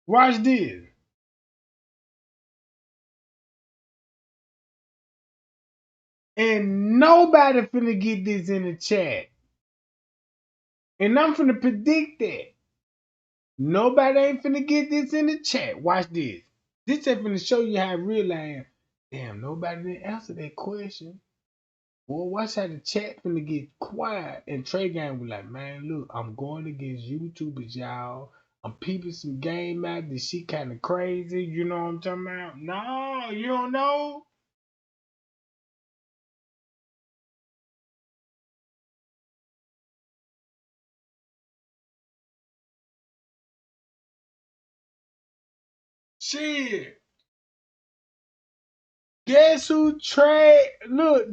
Watch this. And nobody finna get this in the chat. And I'm finna predict that. Nobody ain't finna get this in the chat. Watch this. This ain't finna show you how real I am. Damn, nobody didn't answer that question. Well, watch how the chat finna get quiet. And Trey Gang was like, man, look, I'm going against YouTubers, y'all. I'm peeping some game out. This shit kind of crazy. You know what I'm talking about? No, you don't know. Shit. Guess who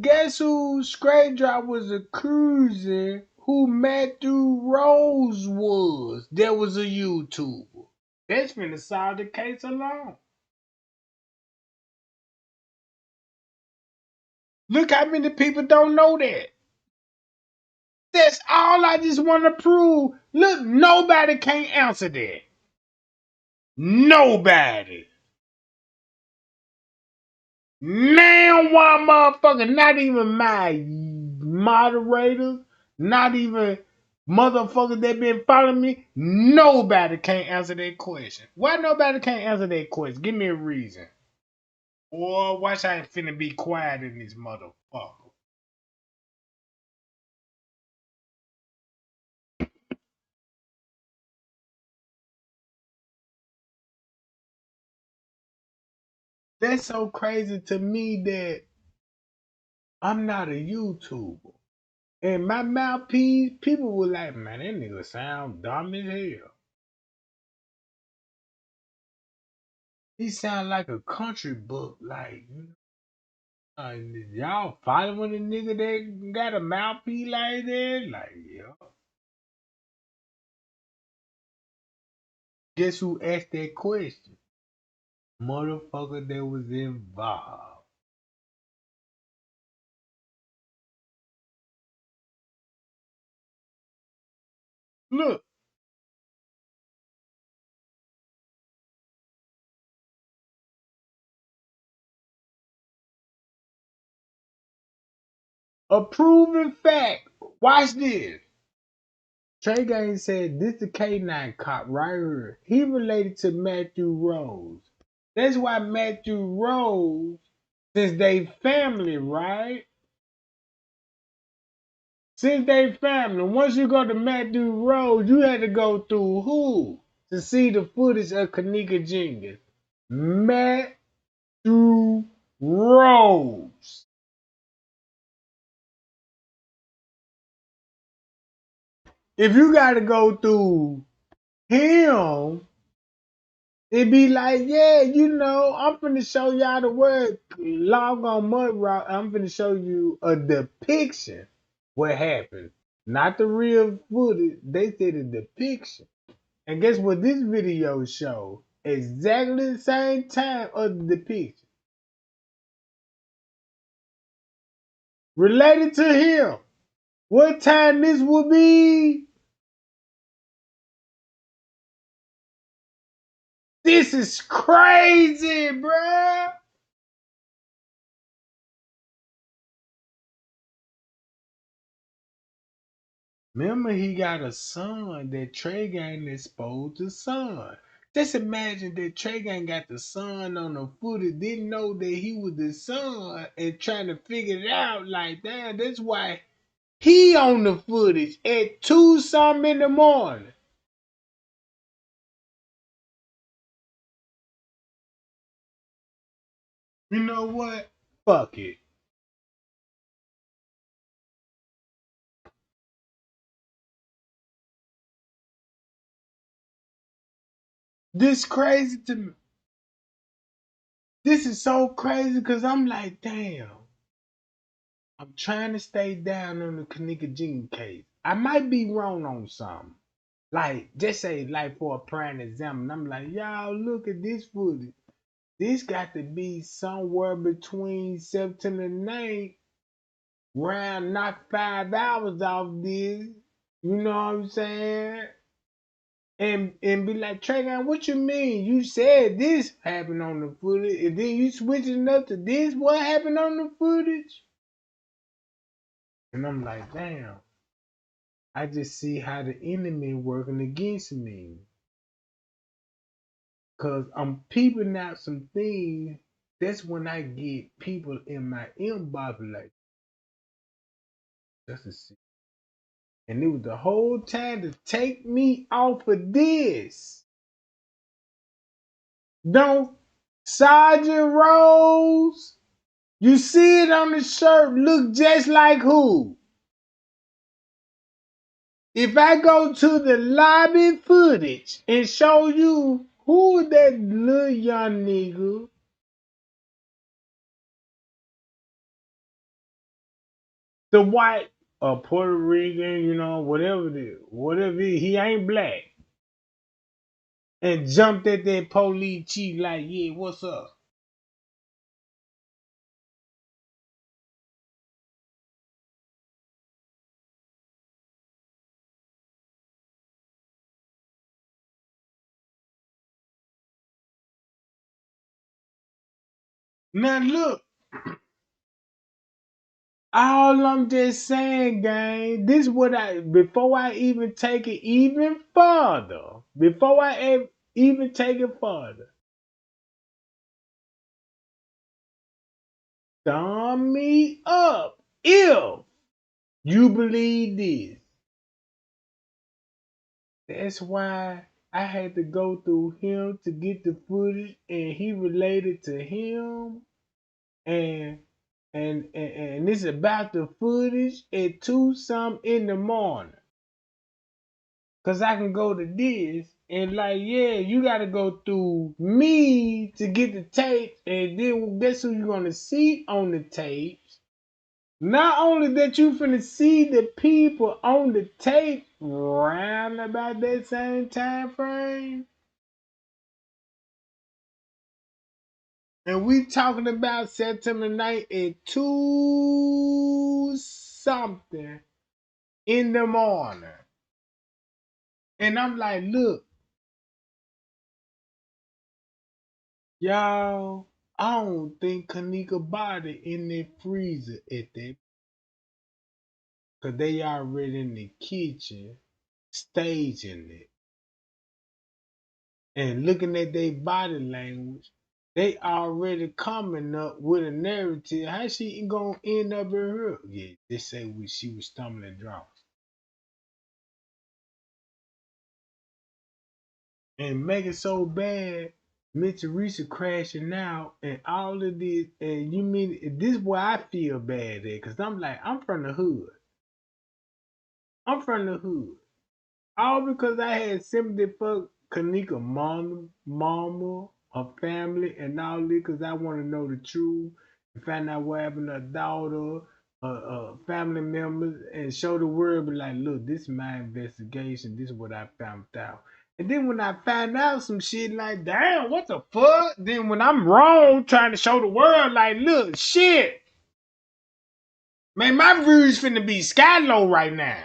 guess who Straight Drop was accusing who Matthew Rose was? There was a YouTuber. That's finna solve the case alone. Look how many people don't know that. That's all I just want to prove. Look, nobody can't answer that. Nobody. Now one motherfucker, not even my moderators, not even motherfuckers that been following me, nobody can't answer that question. Why nobody can't answer that question? Give me a reason. Or watch I ain't finna be quiet in this motherfucker. That's so crazy to me that I'm not a YouTuber. And my mouthpiece, people were like, man, that nigga sound dumb as hell. He sound like a country book, like, y'all following a nigga that got a mouthpiece like that? Like, yeah. Guess who asked that question? Motherfucker that was involved. Look, a proven fact. Watch this. Trey Gaines said this the K9 cop right here. He related to Matthew Rose. That's why Matthew Rose, since they family, right? Since they family, once you go to Matthew Rose, you had to go through who? To see the footage of Kenneka Jenkins. Matthew Rose. If you got to go through him, it be like, yeah, I'm finna show y'all the word log on mud rock. I'm finna show you a depiction what happened. Not the real footage. They said a depiction. And guess what this video show? Exactly the same time of the depiction. Related to him. What time this will be? This is crazy, bruh. Remember, he got a son that Trey Gang exposed the son. Just imagine that Trey Gang got the son on the footage, didn't know that he was the son, and trying to figure it out like that. That's why he on the footage at 2 something in the morning. You know what? Fuck it. This crazy to me. This is so crazy because I'm like, damn. I'm trying to stay down on the Kenneka Jenkins case. I might be wrong on something. Like, just say, like, for a prime example, I'm like, y'all look at this footage. This got to be somewhere between September 9th, round knock 5 hours off this. You know what I'm saying? And be like, Trayvon, what you mean? You said this happened on the footage, and then you switching up to this. What happened on the footage? And I'm like, damn. I just see how the enemy working against me. Cause I'm peeping out some things. That's when I get people in my inbox like, that's a see. And it was the whole time to take me off of this. Don't Sergeant Rose, you see it on the shirt, look just like who? If I go to the lobby footage and show you who that little young nigga, the white or Puerto Rican, whatever it is, he ain't black. And jumped at that police chief like, yeah, what's up? Now look, all I'm just saying, gang, this what before I even take it even further, before I even take it further, thumb me up if you believe this. That's why I had to go through him to get the footage, and he related to him, and and it's about the footage at 2 something in the morning. Cause I can go to this and like, yeah, you gotta go through me to get the tape, and then guess who you're gonna see on the tapes. Not only that you finna see the people on the tape round about that same time frame, And we talking about September 9th at 2 something in the morning. And I'm like, look, y'all, I don't think Kenneka body in the freezer at that. Because they already in the kitchen staging it. And looking at their body language, they already coming up with a narrative. How she gonna end up in her? Yeah, they say she was stumbling drunk. And make it so bad, Miss Teresa crashing out and all of this. And you mean this is where I feel bad at? Cause I'm like, I'm from the hood. I'm from the hood. All because I had sympathy for Kenneka mama, her family, and all this because I want to know the truth and find out what happened to her daughter, family members, and show the world, be like, look, this is my investigation. This is what I found out. And then when I find out some shit like, damn, what the fuck? Then when I'm wrong, trying to show the world, like, look, shit. Man, my views finna be sky low right now.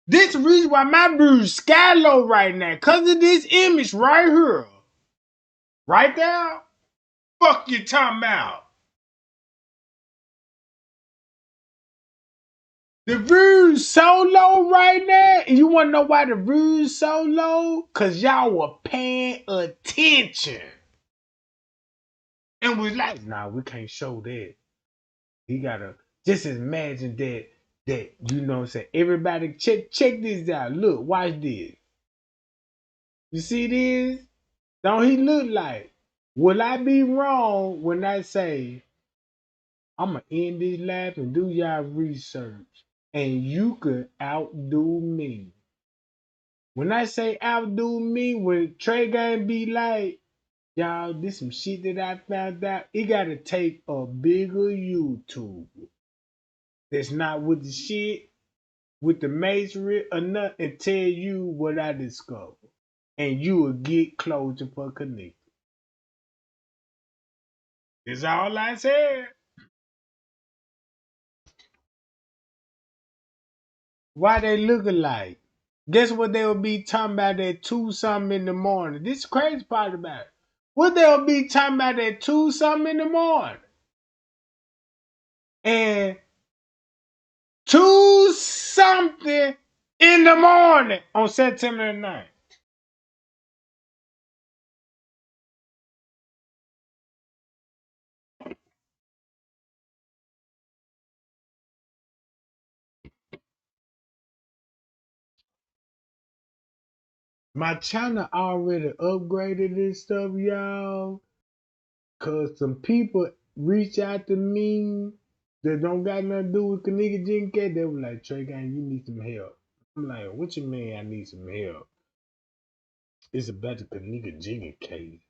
This the reason why my views sky low right now. Cause of this image right here. Right there? Fuck you talking about. The views so low right now. And you wanna know why the views so low? Cause y'all were paying attention. And was like, nah, we can't show that. He gotta just imagine that you know what I'm saying. Everybody check this out. Look, watch this. You see this? Don't he look like? Will I be wrong when I say I'm gonna end this live and do y'all research and you could outdo me? When I say outdo me, when Trey Gang be like, y'all, this some shit that I found out, it gotta take a bigger YouTube that's not with the shit, with the masonry or nothing, and tell you what I discovered. And you will get closure for Kenneka. That's all I said. Why they look alike? Guess what they'll be talking about at 2 something in the morning? This is the crazy part about it. What they'll be talking about at 2 something in the morning? And 2 something in the morning on September 9th. My channel already upgraded this stuff, y'all. Cause some people reach out to me that don't got nothing to do with Kenneka Jenkins. They were like, Trey Gang, you need some help. I'm like, what you mean I need some help? It's about the Kenneka Jenkins case.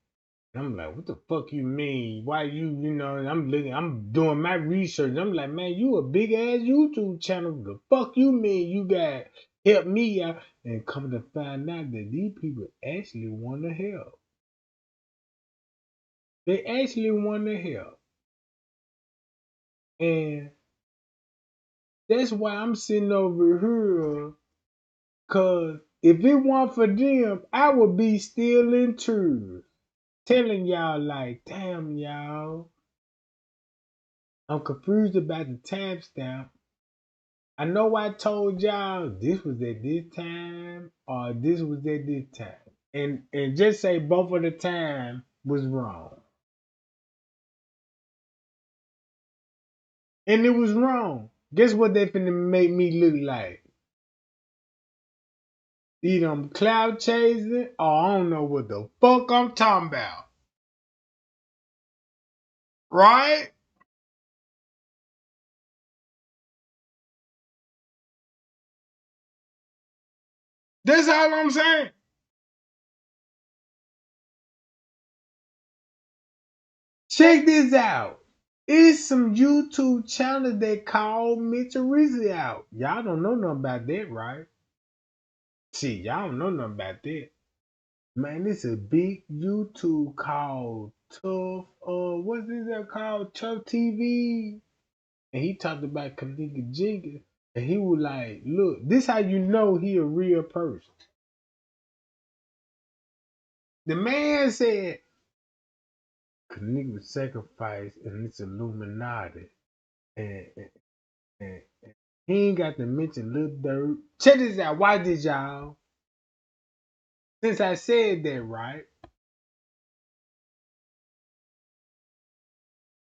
And I'm like, what the fuck you mean? Why you know, I'm doing my research. I'm like, man, you a big ass YouTube channel. The fuck you mean you got help me out? And come to find out that these people actually want to help. They actually want to help. And that's why I'm sitting over here. Cause if it weren't for them, I would be still in tears. Telling y'all like, damn y'all. I'm confused about the timestamp. I know I told y'all this was at this time or this was at this time. And just say both of the time was wrong. And it was wrong. Guess what they finna make me look like? Either I'm cloud chasing or I don't know what the fuck I'm talking about. Right? That's all I'm saying. Check this out. It's some YouTube channels that call Mitch Rizzi out. Y'all don't know nothing about that, right? See, y'all don't know nothing about that. Man, it's a big YouTube called Tough, what's this that called? Tough TV. And he talked about Kenneka Jenkins. And he was like, look, this how you know he a real person. The man said, Kenneka was sacrificed and it's Illuminati. And, and, and he ain't got to mention Lil Dirt. Check this out. Why did y'all? Since I said that, right?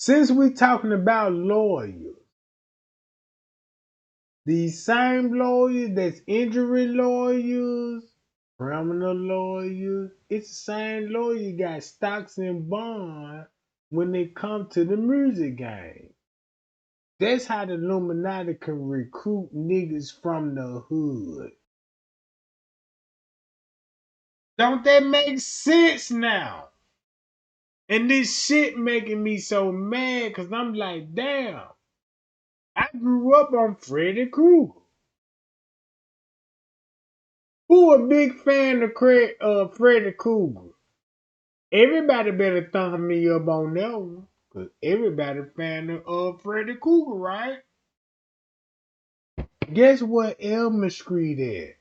Since we talking about lawyers, these same lawyers that's injury lawyers, criminal lawyers, it's the same lawyer got stocks and bonds when they come to the music game. That's how the Illuminati can recruit niggas from the hood. Don't that make sense now? And this shit making me so mad because I'm like, damn, I grew up on Freddy Krueger. Who a big fan of Freddy Krueger? Everybody better thumb me up on that one. Because everybody fan of Freddy Krueger, right? Guess what Elmer Street at?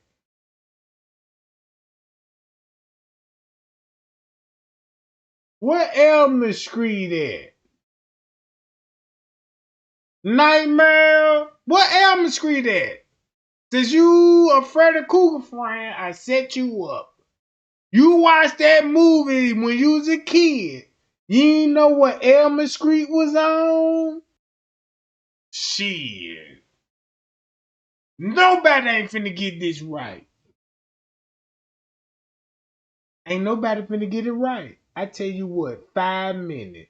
What Elmer Street at? Nightmare? What Elmer Street at? Since you a Freddy Krueger friend, I set you up. You watched that movie when you was a kid. You ain't know what Elmer Street was on? Shit. Nobody ain't finna get this right. Ain't nobody finna get it right. I tell you what, 5 minutes.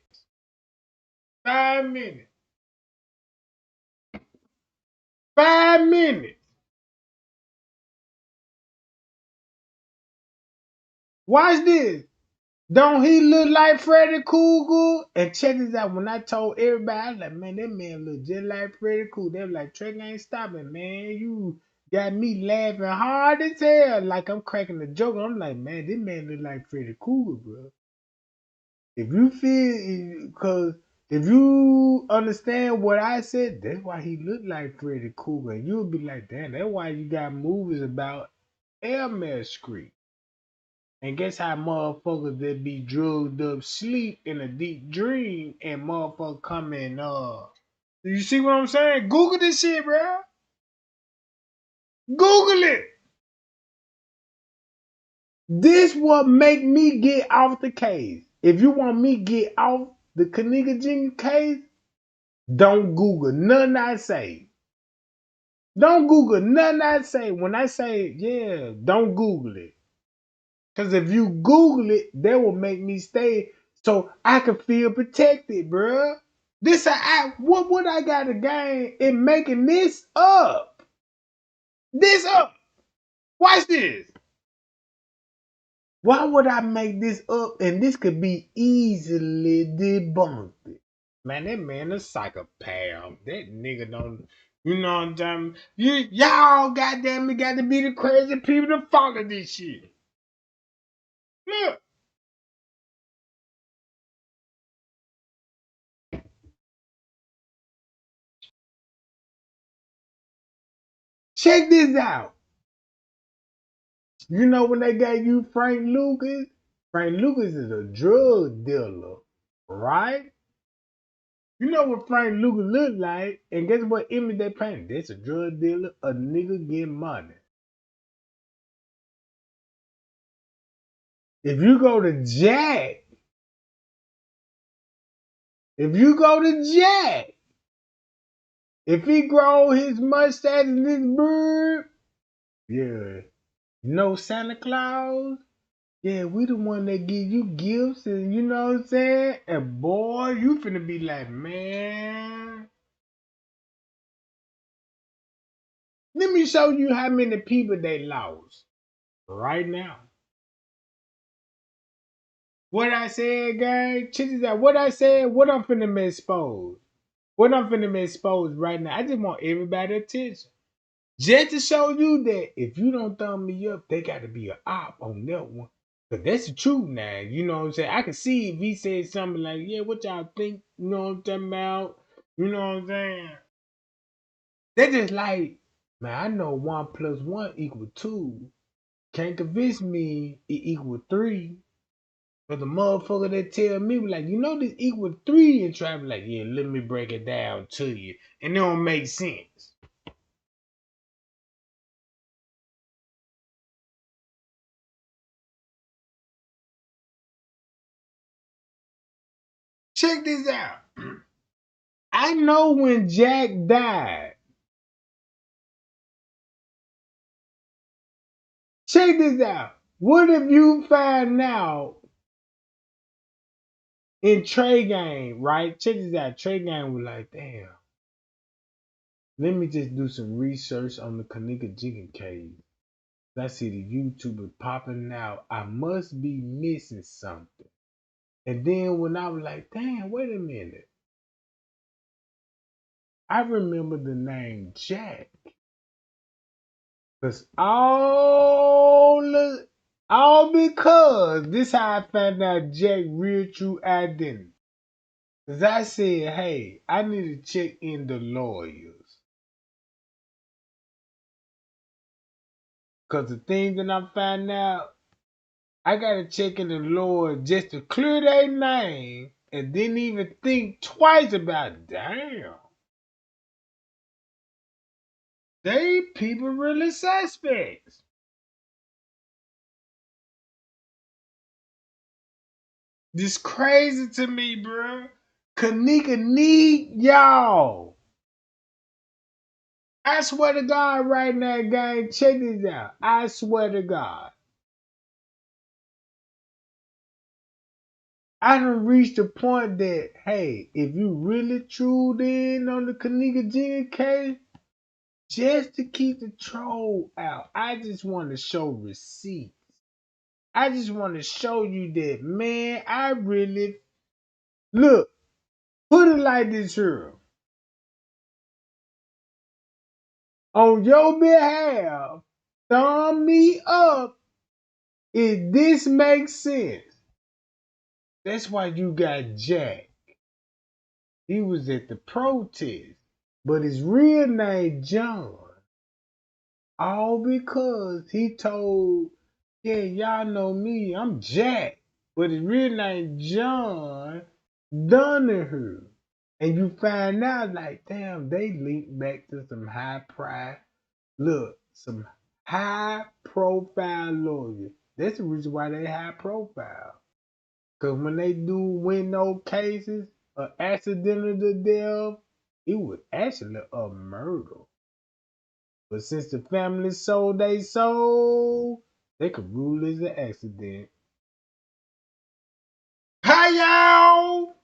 5 minutes. 5 minutes. Watch this. Don't he look like Freddy Krueger? And check this out. When I told everybody, I was like, man, that man look just like Freddy Krueger. They were like, Trek ain't stopping, man. You got me laughing hard as hell. Like I'm cracking the joke. I'm like, man, this man look like Freddy Krueger, bro. If you feel, because if you understand what I said, that's why he looked like Freddy Krueger. And you'll be like, damn, that's why you got movies about Elmer Street. And guess how motherfuckers that be drugged up sleep in a deep dream and motherfuckers come in, you see what I'm saying? Google this shit, bro. Google it. This what make me get off the case. If you want me get off the Kenneka Jenkins case, don't Google nothing I say. Don't Google nothing I say. When I say, yeah, don't Google it. Because if you Google it, that will make me stay so I can feel protected, bruh. What would I got to gain in making this up? This up. Watch this. Why would I make this up and this could be easily debunked? Man, that man a psychopath. That nigga don't, you know what I'm saying? Y'all goddamn it got to be the crazy people to follow this shit. Look, check this out. You know when they got you Frank Lucas? Frank Lucas is a drug dealer, right? You know what Frank Lucas look like, and guess what image they paint? That's a drug dealer, a nigga getting money. If you go to Jack, if you go to Jack, if he grow his mustache and his beard, yeah, no Santa Claus, yeah, we the one that give you gifts and you know what I'm saying? And boy, you finna be like, man, let me show you how many people they lost right now. What I said, guys, check this out. What I said, what I'm finna be exposed. What I'm finna be exposed right now. I just want everybody attention. Just to show you that if you don't thumb me up, they gotta be an op on that one. But that's the truth now. You know what I'm saying? I can see if he said something like, yeah, what y'all think? You know what I'm talking about? You know what I'm saying? They just like, man, I know 1+1 = 2. Can't convince me it equal 3. But the motherfucker that tell me, like, you know this equal 3, and try to be like, yeah, let me break it down to you. And it don't make sense. Check this out. I know when Jack died. Check this out. What if you find out in Trey Game, right? Check this out. Trey Game was like, damn, let me just do some research on the Kenneka Jenkins case. I see the YouTuber popping out. I must be missing something. And then when I was like, damn, wait a minute. I remember the name Jack. Cause all because this how I found out Jack real true identity. Cause I said, hey, I need to check in the lawyers. Cause the thing that I'm finding out, I gotta check in the lawyers just to clear their name and didn't even think twice about it. Damn. They people really suspects. This crazy to me, bro. Kenneka need y'all. I swear to God right now, gang, check this out. I swear to God. I done reached the point that, hey, if you really tuned in on the Kenneka Jenkins case, just to keep the troll out, I just want to show receipts. I just want to show you that, man, I really, look, put it like this here. On your behalf, thumb me up if this makes sense. That's why you got Jack. He was at the protest, but his real name John. All because he told, yeah, y'all know me, I'm Jack. But his real name John Donahue. And you find out like, damn, they linked back to some high pride. Look, some high profile lawyers. That's the reason why they high profile. Cause when they do win those cases of accidental death, it was actually a murder. But since the family sold they soul, they could rule it as an accident. Hi y'all!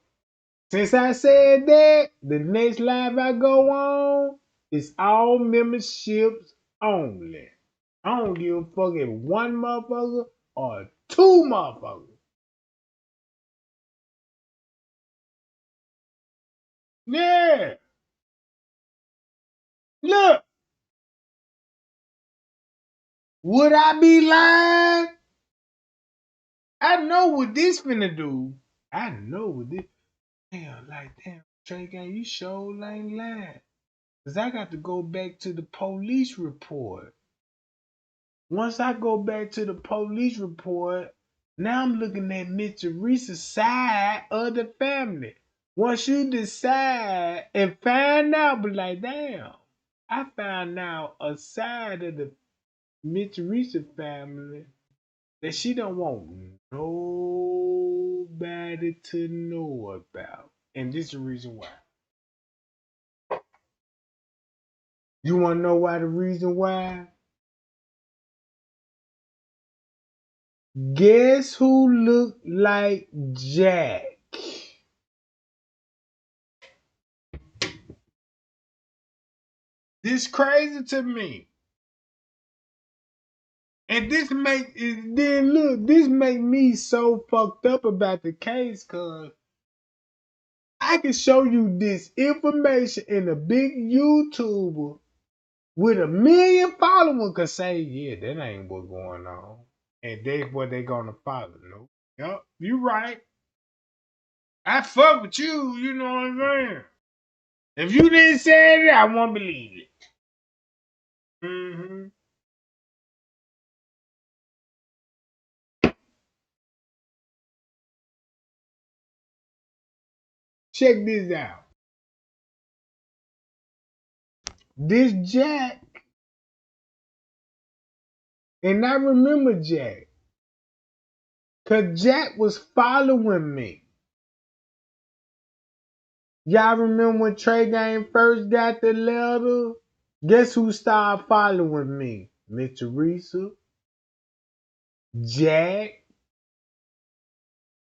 Since I said that, the next live I go on is all memberships only. I don't give a fuck if one motherfucker or two motherfuckers. Yeah. Look, would I be lying? I know what this finna do. I know what this. Damn, like, damn, Trey Gang, you sure ain't lying. Cause I got to go back to the police report. Once I go back to the police report, now I'm looking at Miss Teresa's side of the family. Once you decide and find out, but like, damn, I found out a side of the Miss Teresa family that she don't want nobody to know about. And this is the reason why. You want to know why the reason why? Guess who looked like Jack? This crazy to me. And this make me so fucked up about the case, cause I can show you this information in a big YouTuber with 1 million followers could say, yeah, that ain't what's going on. And that's what they gonna follow. No. Yup, you right. I fuck with you, you know what I'm saying? If you didn't say it, I won't believe it. Mm-hmm. Check this out. This Jack, and I remember Jack, cause Jack was following me. Y'all remember when Trey Game first got the letter? Guess who started following me? Miss Teresa, Jack,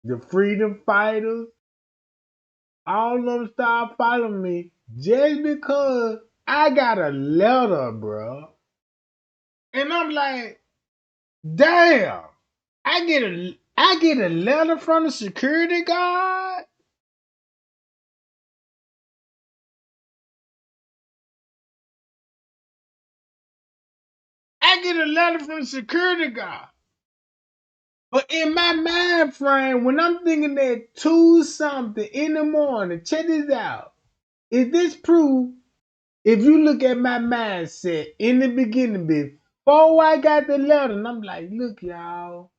the Freedom Fighters, all of them started following me just because I got a letter, bro. And I'm like, damn, I get a letter from the security guard. I get a letter from the security guard. But in my mind frame, when I'm thinking that 2 something in the morning, check this out. Is this proof? If you look at my mindset in the beginning, before I got the letter, and I'm like, look, y'all,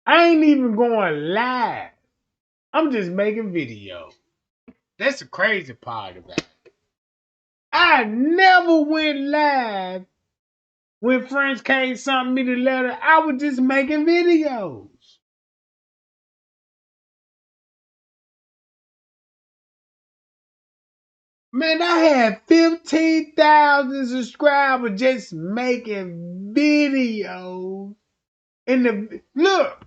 I ain't even going live. I'm just making video. That's the crazy part about it. I never went live when friends came sent me the letter. I was just making videos. Man, I had 15,000 subscribers just making videos. And look,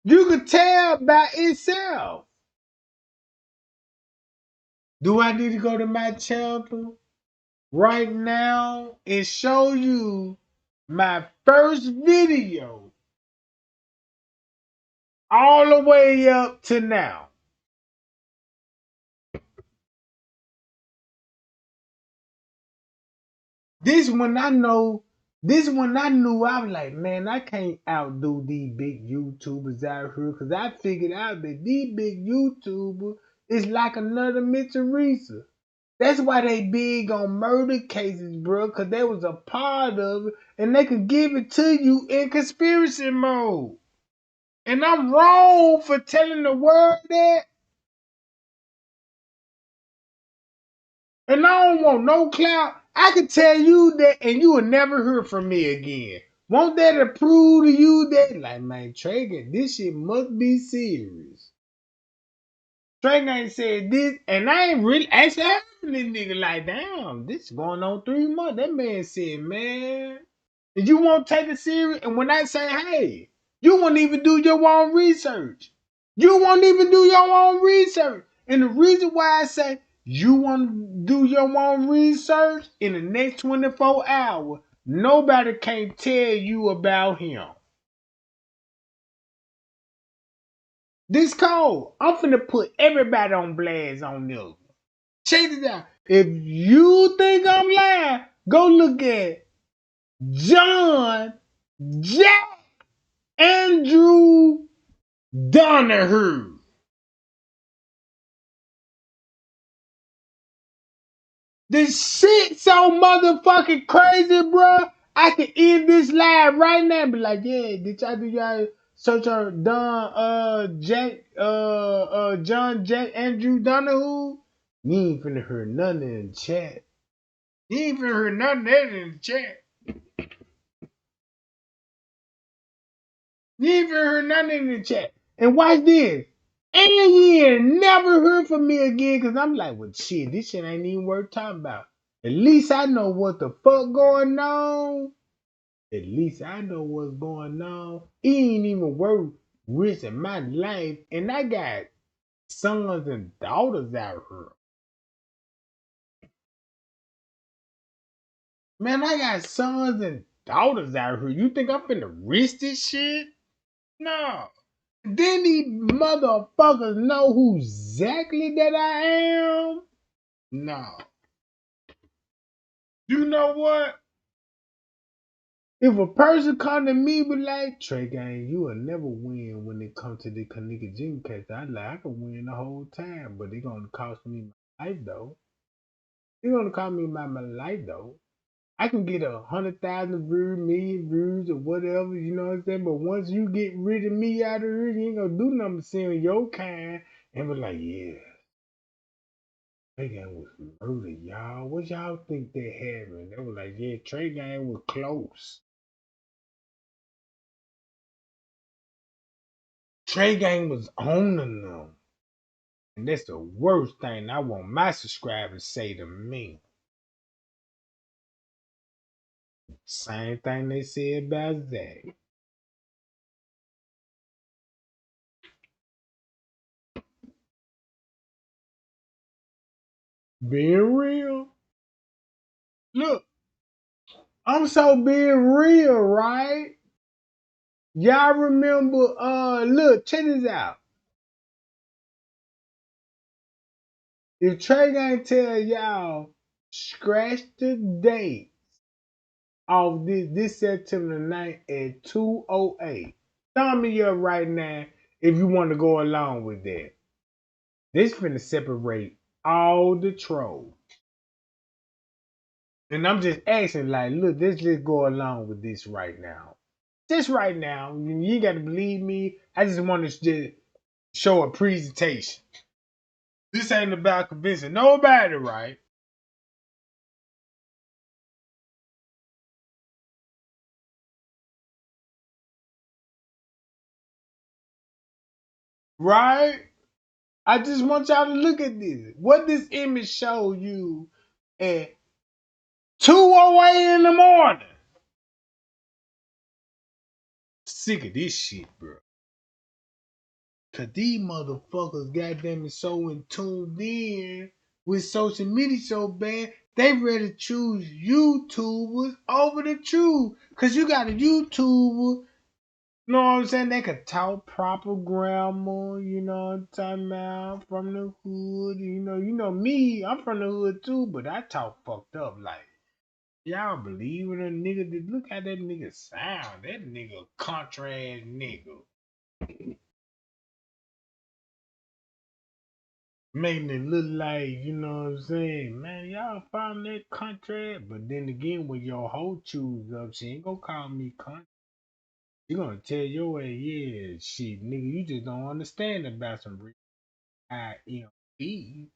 you could tell by itself. Do I need to go to my channel right now and show you my first video all the way up to now? This one I know, this one I knew I was like, man, I can't outdo these big YouTubers out here because I figured out that these big YouTubers is like another Miss Teresa. That's why they big on murder cases, bro, because they was a part of it and they could give it to you in conspiracy mode. And I'm wrong for telling the world that. And I don't want no clout. I can tell you that and you will never hear from me again. Want that to prove to you that, like, man, Traeger, this shit must be serious. Traeger ain't said this, and I ain't really, actually, I heard this nigga like, damn, this going on 3 months. That man said, man, if you won't take it serious, and when I say, hey, you won't even do your own research. You won't even do your own research. And the reason why I say you want to do your own research in the next 24 hours, nobody can tell you about him. This code, I'm finna put everybody on blast on this. Check this out. If you think I'm lying, go look at John Jack Andrew Donahue. This shit so motherfucking crazy, bro. I can end this live right now and be like, yeah, did y'all do y'all search on John Jack Andrew Donahue? You ain't finna hear nothing in the chat. You ain't finna hear nothing in the chat. You ain't finna hear nothing in the chat. And watch this. And you ain't never heard from me again because I'm like, well, shit, this shit ain't even worth talking about. At least I know what the fuck going on. At least I know what's going on. It ain't even worth risking my life. And I got sons and daughters out here. Man, I got sons and daughters out here. You think I'm finna risk this shit? No. Then these motherfuckers know who exactly that I am? No. You know what? If a person come to me be like, Trey Gang, you will never win when it comes to the Kenneka Jenkins case, I can win the whole time, but it's gonna cost me my life though. It's gonna cost me my life though. I can get 100,000 views, million views, or whatever, you know what I'm saying? But once you get rid of me out of here, you ain't gonna do nothing but seeing your kind and be like, yeah, Trey Gang was murdered, y'all. What y'all think that happened? They were like, yeah, Trey Gang was close. Trey Gang was owning them. And that's the worst thing I want my subscribers to say to me. Same thing they said about Zach. Being real. Look, I'm so being real, right? Y'all remember, look, check this out. If Trey Gang tell y'all, scratch the date of this September 9th at 2:08. Tell me up right now if you want to go along with that. This finna separate all the trolls. And I'm just asking, like, look, let's just go along with this right now. Just right now. You ain't got to believe me. I just want to just show a presentation. This ain't about convincing nobody, right? Right? I just want y'all to look at this. What this image show you at 2:08 in the morning? Sick of this shit, bro. Cause these motherfuckers, goddamn it, so in tuned in with social media so bad, they ready to choose YouTubers over the truth. Cause you got a YouTuber, you know what I'm saying? They could talk proper grammar, you know what I'm talking about, from the hood. You know me, I'm from the hood too, but I talk fucked up like. Y'all believe in a nigga? Look how that nigga sound. That nigga country ass nigga. Making it look like, you know what I'm saying? Man, y'all found that country. But then again, when your hoe chews up, she ain't gonna call me country. She gonna tell your ass, yeah, shit, nigga, you just don't understand about some real IMB.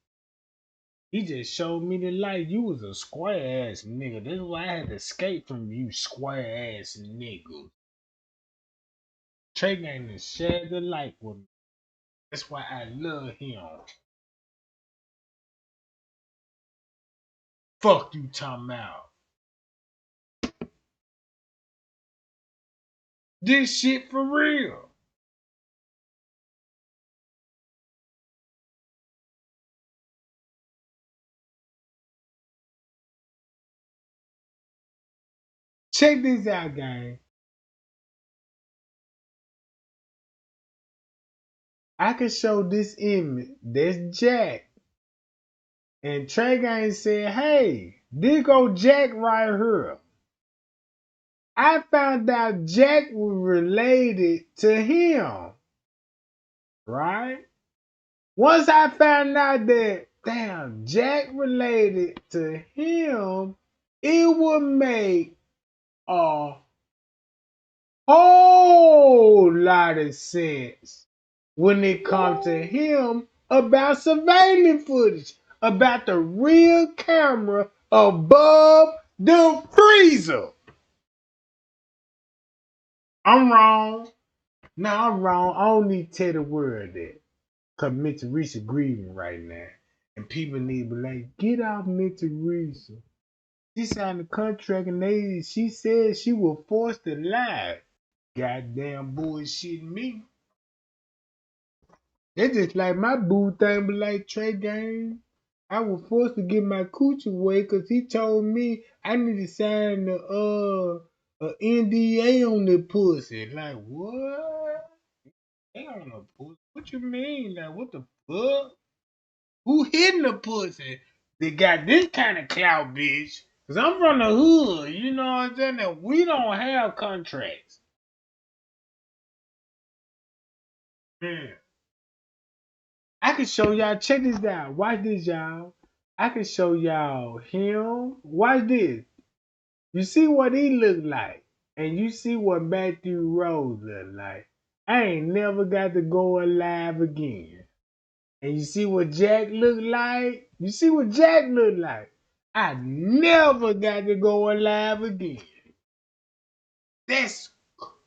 He just showed me the light. You was a square ass nigga. That's why I had to escape from you, square ass nigga. Trey Gang to share the light with me. That's why I love him. Fuck you talking about. This shit for real. Check this out, gang. I can show this image. That's Jack. And Trey Gang said, hey, this go Jack right here. I found out Jack was related to him. Right? Once I found out that, damn, Jack related to him, it would make a whole lot of sense when it comes to him about surveillance footage, about the real camera above the freezer. I'm wrong. No, I'm wrong. I don't need to tell the world that. Because Mental Teresa grieving right now. And people need to be like, get out Mental Teresa. She signed a contract and she said she was forced to lie. Goddamn bullshit me. It's just like my boo thing, but like Trey Gang. I was forced to get my coochie away because he told me I need to sign the NDA on the pussy. Like what? Ain't on the pussy. What you mean? Like what the fuck? Who hitting the pussy? They got this kind of clout, bitch. Cause I'm from the hood, you know what I'm saying? And we don't have contracts. Man, I can show y'all. Check this out. Watch this, y'all. I can show y'all him. Watch this. You see what he look like, and you see what Matthew Rose look like. I ain't never got to go alive again. And you see what Jack look like? You see what Jack look like? I never got to go alive again. That's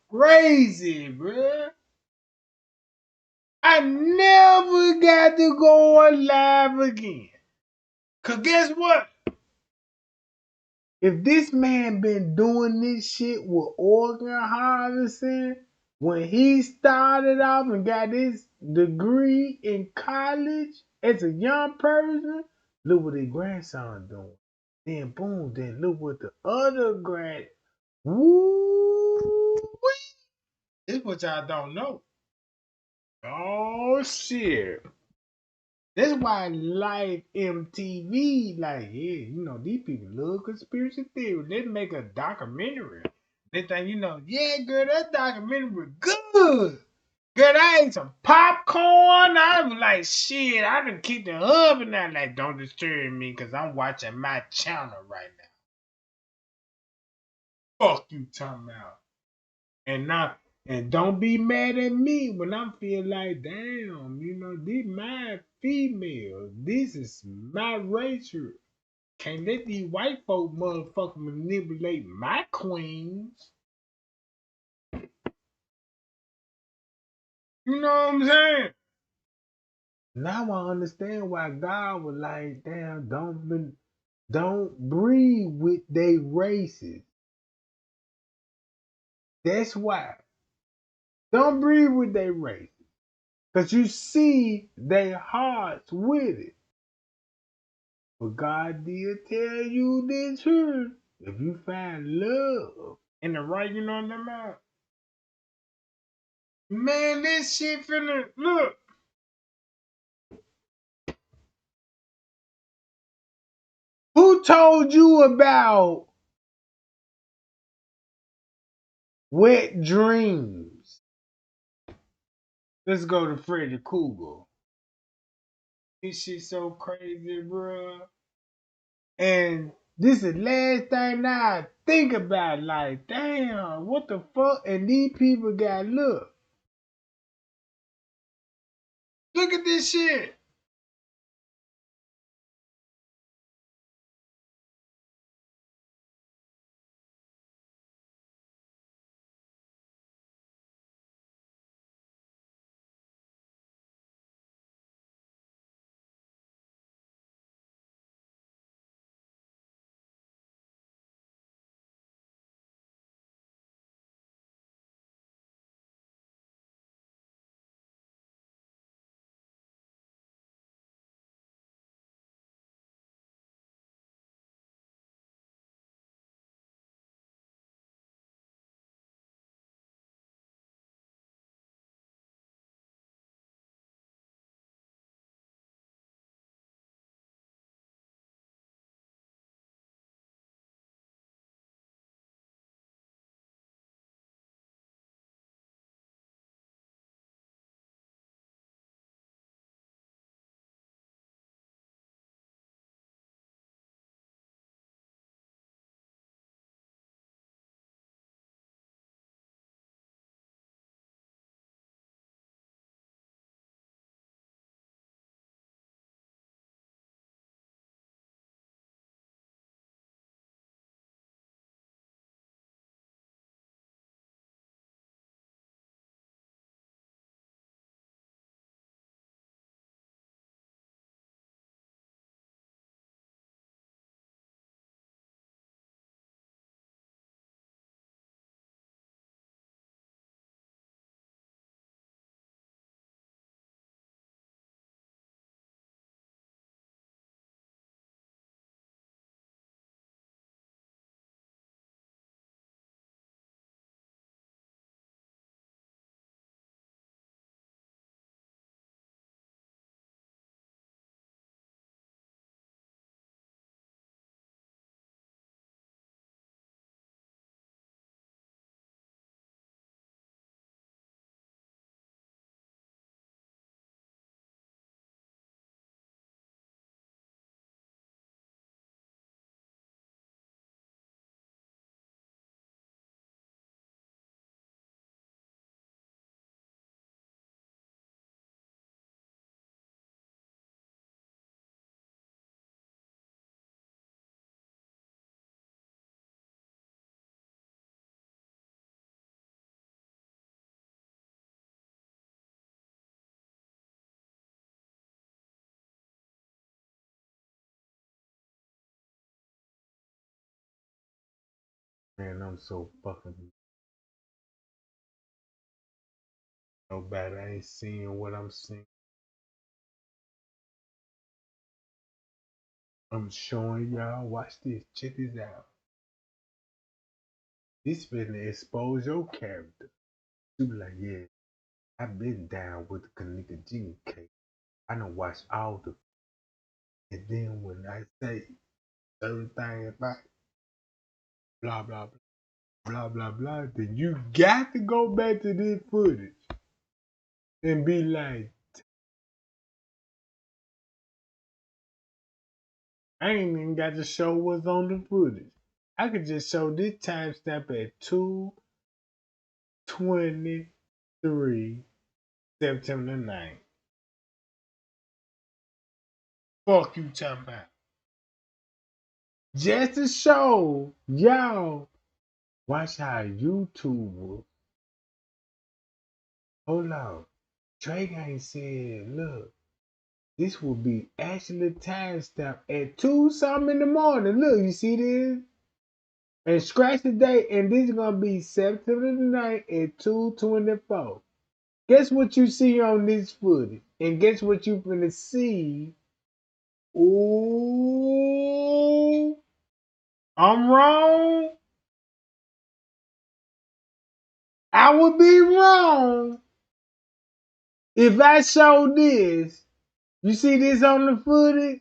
crazy, bruh. I never got to go alive again. Cause guess what? If this man been doing this shit with organ harvesting, when he started off and got his degree in college as a young person, look what his grandson doing. Then boom, then look what the other grad. Woo! This is what y'all don't know. Oh shit. That's why Live MTV, like, yeah, you know, these people love conspiracy theory. They make a documentary. They think, you know, yeah, girl, that documentary good. Girl, I ate some popcorn. I was like, shit, I done keep the hub and that. Like, don't disturb me because I'm watching my channel right now. Fuck you talking about. And not, and don't be mad at me when I feel like, damn, you know, this my female. This is my racial. Can't let these white folk motherfucker manipulate my queens. You know what I'm saying? Now I understand why God was like, damn, don't breed with they races. That's why. Don't breed with they races. Cause you see their hearts with it. But God did tell you this here. If you find love in the right, you know what I'm about. Man, this shit finna look. Who told you about wet dreams? Let's go to Freddy Krueger. This shit so crazy, bro. And this is the last thing now I think about. Like, damn, what the fuck? And these people got look. Look at this shit. Man, I'm so fucking nobody. I ain't seeing what I'm seeing. I'm showing y'all. Watch this. Check this out. This finna expose your character. You be like, yeah, I've been down with the Kenneka Jenkins case. I done watched all the. And then when I say certain things about blah blah blah blah blah, then you got to go back to this footage and be like, I ain't even got to show what's on the footage. I could just show this timestamp at 2:23 September 9th. Fuck you talking about. Just to show y'all, watch how YouTubers. Hold on. Drake ain't said, look, this will be actually timestamp at 2 something in the morning. Look, you see this? And scratch the date, and this is gonna be September the 9th at 2:24. Guess what you see on this footage? And guess what you finna see? Ooh, I'm wrong. I would be wrong if I show this. You see this on the footage?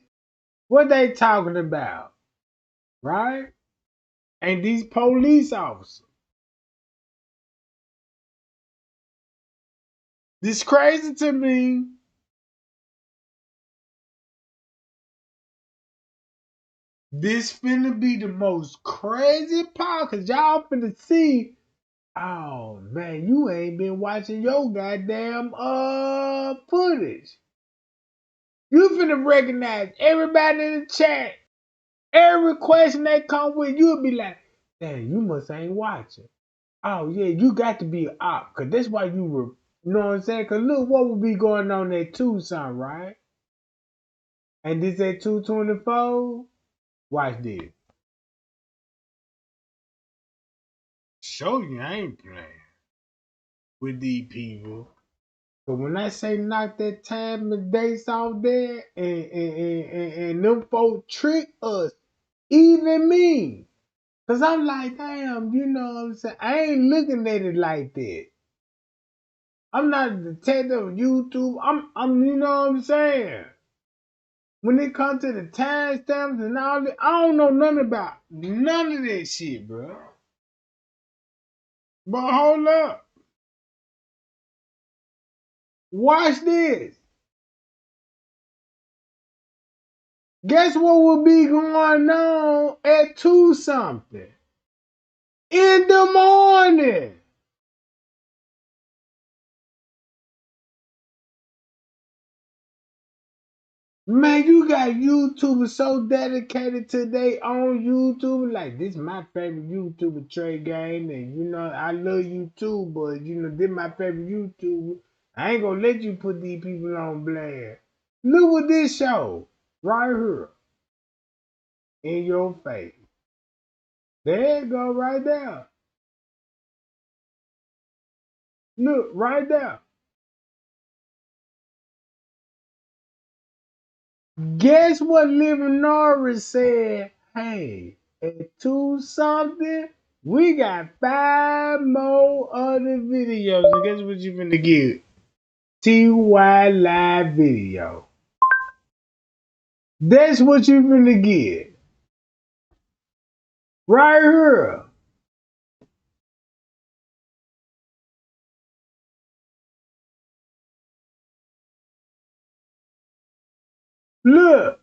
What they talking about, right? And these police officers. This crazy to me. This finna be the most crazy part, cause y'all finna see. Oh man, you ain't been watching your goddamn footage. You finna recognize everybody in the chat. Every question they come with, you'll be like, damn, you must ain't watching. Oh yeah, you got to be up, cause that's why you were. You know what I'm saying? Cause look what would be going on at Tucson, right? And this at 2:24. Watch this. Show you I ain't playing with these people. But when I say knock that time and dates off there, and them folks trick us, even me. Cause I'm like, damn, you know what I'm saying? I ain't looking at it like that. I'm not a detective of YouTube. I'm, you know what I'm saying? When it comes to the timestamps and all that, I don't know nothing about none of that shit, bro. But hold up. Watch this. Guess what will be going on at 2 something in the morning? Man, you got YouTubers so dedicated to their own YouTube. Like, this my favorite YouTuber, Trey Game. And, you know, I love you too, but, you know, this my favorite YouTuber. I ain't gonna let you put these people on blast. Look what this show right here in your face. There you go, right there. Look, right there. Guess what Living Norris said? Hey, at 2 something, we got 5 more other videos. And guess what you finna get? TY live video. That's what you finna get. Right here. Look,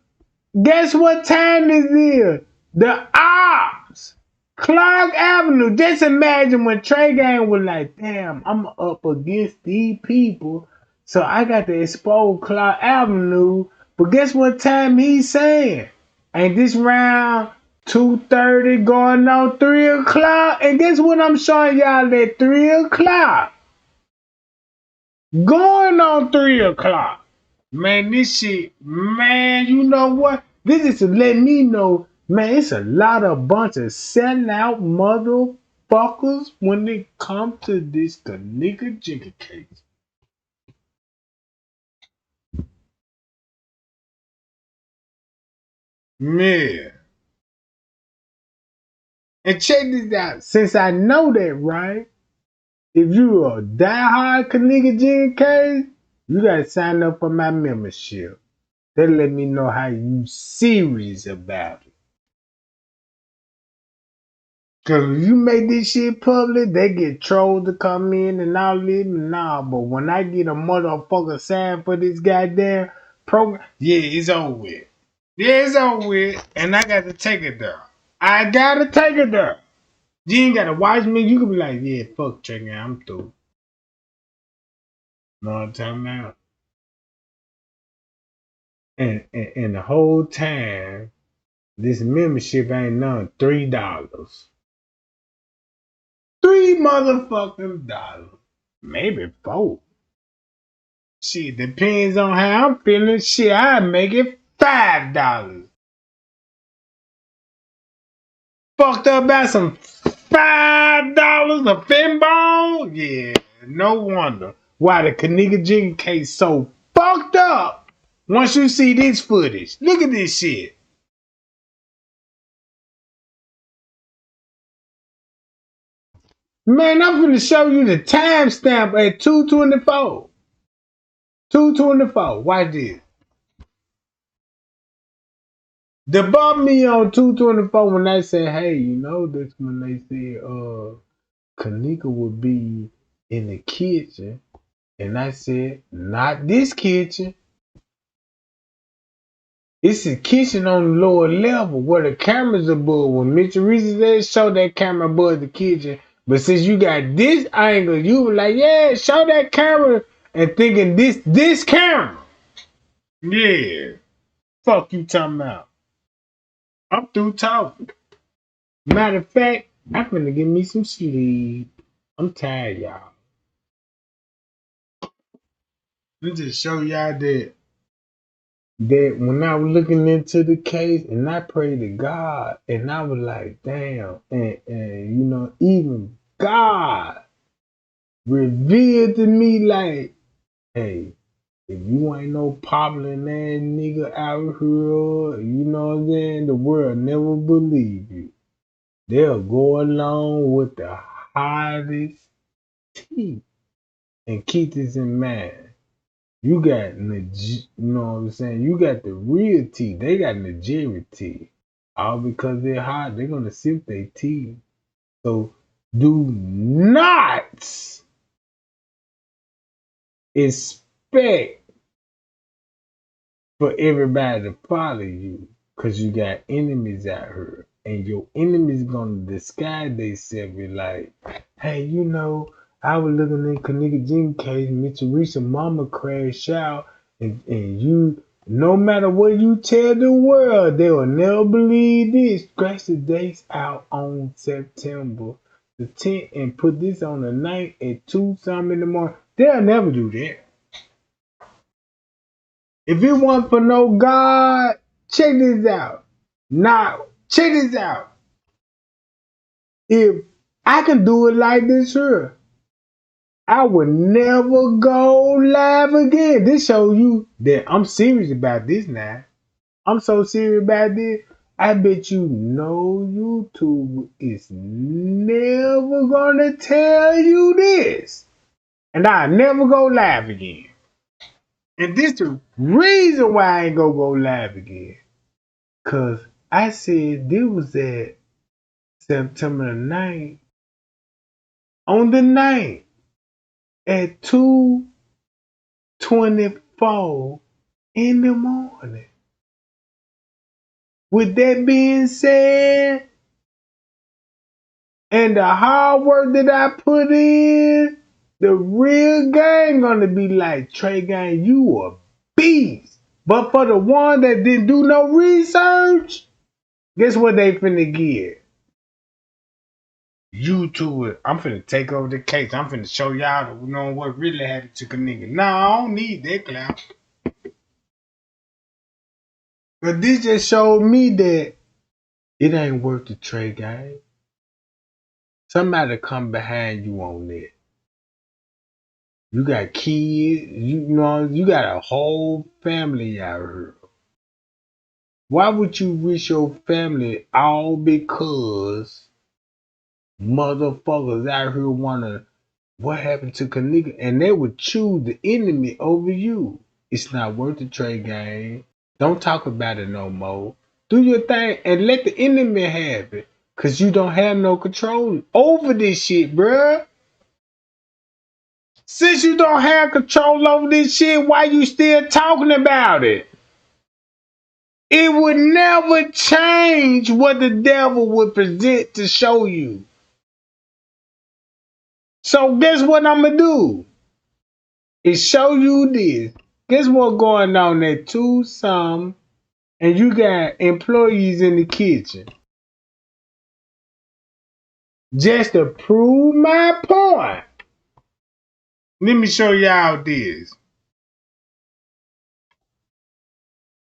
guess what time this is? The Ops. Clark Avenue. Just imagine when Trey Gang was like, damn, I'm up against these people. So I got to expose Clark Avenue. But guess what time he's saying? Ain't this round 2:30 going on 3 o'clock? And guess what I'm showing y'all at 3 o'clock? Going on 3 o'clock. Man, this shit, man, you know what? This is to let me know Man, it's a lot of bunch of selling out motherfuckers when it comes to this Kenneka Jenkins case. Man. And check this out. Since I know that, right? If you are a diehard Kenneka Jenkins case, you gotta sign up for my membership. They let me know how you serious about it. Cause if you make this shit public, they get trolls to come in and all this and all. But when I get a motherfucker signed for this goddamn program, yeah, it's over with. Yeah, it's over with. And I got to take it there. I gotta take it there. You ain't gotta watch me. You can be like, yeah, fuck checking. I'm through. Know what I'm talking about? And the whole time, this membership ain't none $3. $3 motherfucking dollars. Maybe 4. Shit, depends on how I'm feeling. Shit, I make it $5. Fucked up about some $5 a pinball? Yeah, no wonder why the Kenneka Jenkins case so fucked up. Once you see this footage, look at this shit. Man, I'm gonna show you the timestamp at 2:24. 2:24. Watch this. Debug me on 2:24 when they say, hey, you know, that's when they said Kenneka would be in the kitchen. And I said, not this kitchen. It's a kitchen on the lower level where the cameras above. When Mr. Reese said, show that camera above the kitchen. But since you got this angle, you were like, yeah, show that camera. And thinking this camera. Yeah. Fuck you talking about. I'm through talking. Matter of fact, I'm finna give me some sleep. I'm tired, y'all. Let me just show y'all that when I was looking into the case and I prayed to God and I was like, damn, and you know, even God revealed to me like, hey, if you ain't no popular ass nigga out here, you know what I'm saying, the world never believe you. They'll go along with the hottest tea. And keep this in mind. You got you know what I'm saying? You got the real tea. They got Nigerian tea. All because they're hot, they're gonna sip their tea. So do not expect for everybody to follow you because you got enemies out here. And your enemies gonna disguise themselves with like, hey, you know, I was looking at Kenneka Jenkins case, Mitsurisha mama crashed out, and you, no matter what you tell the world, they will never believe this. Scratch the dates out on September the 10th and put this on the night at 2 something in the morning. They'll never do that. If it wasn't for no God, check this out. Now, check this out. If I can do it like this here, I would never go live again. This shows you that I'm serious about this now. I'm so serious about this. I bet you no YouTube is never gonna tell you this. And I'll never go live again. And this the reason why I ain't gonna go live again. Cause I said this was at September the 9th. On the 9th at 2:24 in the morning. With that being said, and the hard work that I put in, the real gang gonna be like, Trey Gang, you a beast. But for the one that didn't do no research, guess what they finna get? YouTube, I'm finna take over the case. I'm finna show y'all, you know what really happened to Kenneka. No, I don't need that clout. But this just showed me that It ain't worth the trade game. Somebody come behind you on that. You got kids, you got a whole family out here. Why would you risk your family all because motherfuckers out here wanna what happened to Kenneka? And they would choose the enemy over you. It's not worth the trade game. Don't talk about it no more. Do your thing and let the enemy have it. Cause you don't have no control over this shit, bruh. Since you don't have control over this shit, why you still talking about it? It would never change what the devil would present to show you. So guess what I'm gonna do? Is show you this. Guess what going on at Tucson, and you got employees in the kitchen. Just to prove my point. Let me show y'all this.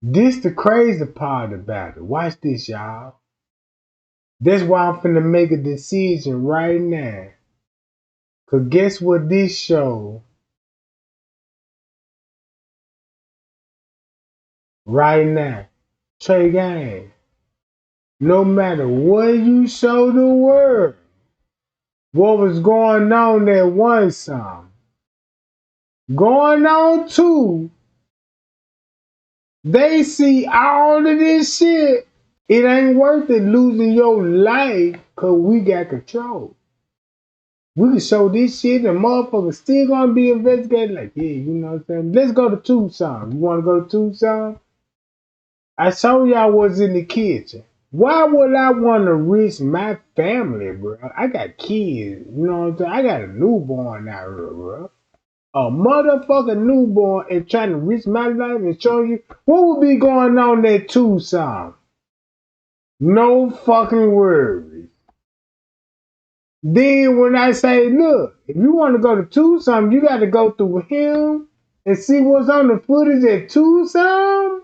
This the crazy part about it. Watch this, y'all. That's why I'm finna make a decision right now. Cause guess what this show right now? Trey Gang. No matter what you show the world, what was going on that one song, going on two, they see all of this shit. It ain't worth it losing your life cause we got control. We can show this shit and motherfuckers still gonna be investigated like, yeah, you know what I'm saying? Let's go to Tucson. You wanna go to Tucson? I saw y'all was in the kitchen. Why would I want to risk my family, bro? I got kids, you know what I'm saying? I got a newborn out here, bro. A motherfucking newborn and trying to risk my life and show you what would be going on at Tucson. No fucking worries. Then when I say, look, if you want to go to Tucson, you got to go through him and see what's on the footage at Tucson.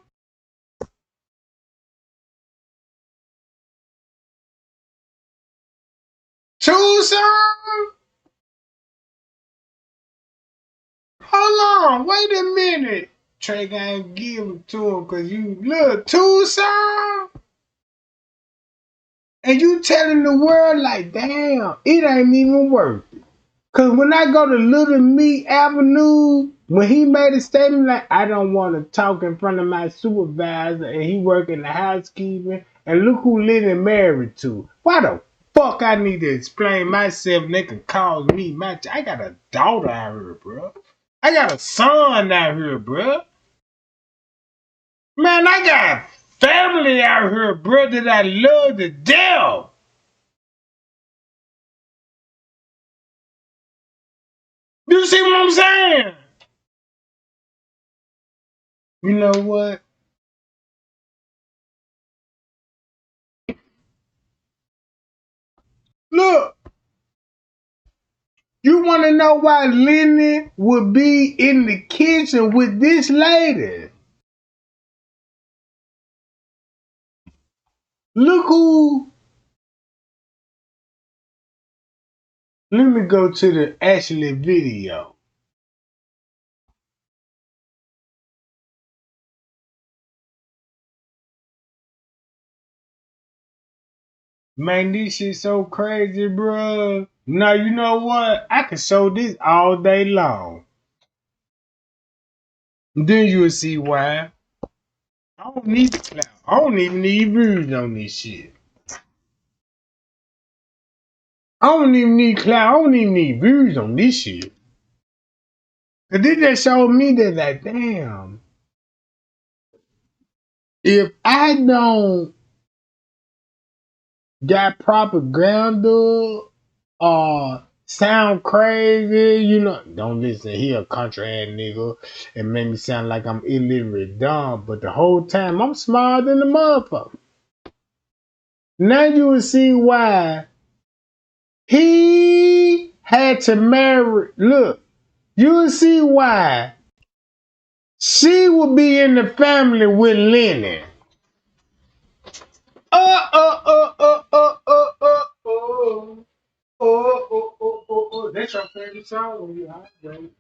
Tucson? Hold on, wait a minute. Trey ain't give it to him because you look Tucson and you telling the world like, damn, it ain't even worth it. Cause when I go to Little Meat Avenue, when he made a statement like, I don't want to talk in front of my supervisor and he work in the housekeeping and look who Lenny married to. Why the fuck I need to explain myself and they can call me I got a daughter out here, bro. I got a son out here, bro. Man, I got family out here, bro, that I love to death. You see what I'm saying? You know what? Look, you want to know why Lenny would be in the kitchen with this lady? Look who. Let me go to the actual video. Man, this shit so crazy, bro. Now, you know what? I can show this all day long. Then you'll see why. I don't need the clout. I don't even need views on this shit. I don't even need clout. I don't even need views on this shit. Cause this just showed me that, like, damn, if I don't got propaganda or sound crazy, you know, don't listen. He a country ass nigga and make me sound like I'm illiterate dumb, but the whole time I'm smarter than the motherfucker. Now you will see why he had to marry. Look, you will see why she would be in the family with Lenny. Oh, oh, oh, oh, oh, oh, oh, oh. Oh, oh, oh, oh, oh. That's your favorite song. Yeah, bro.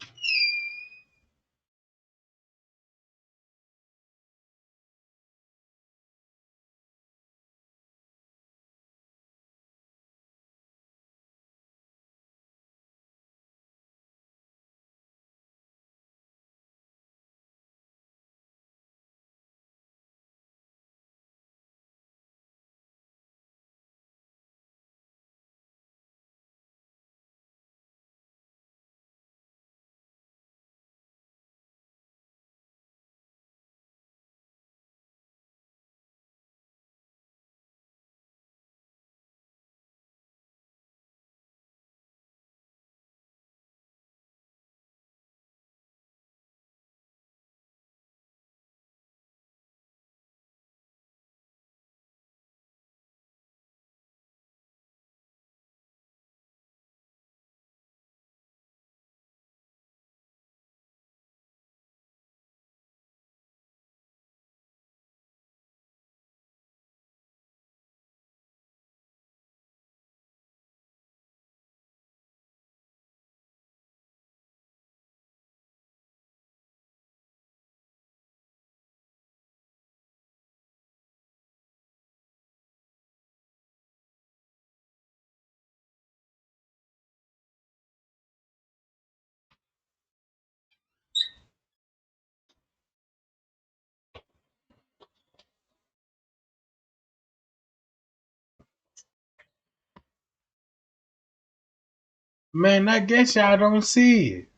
Man, I guess y'all don't see it.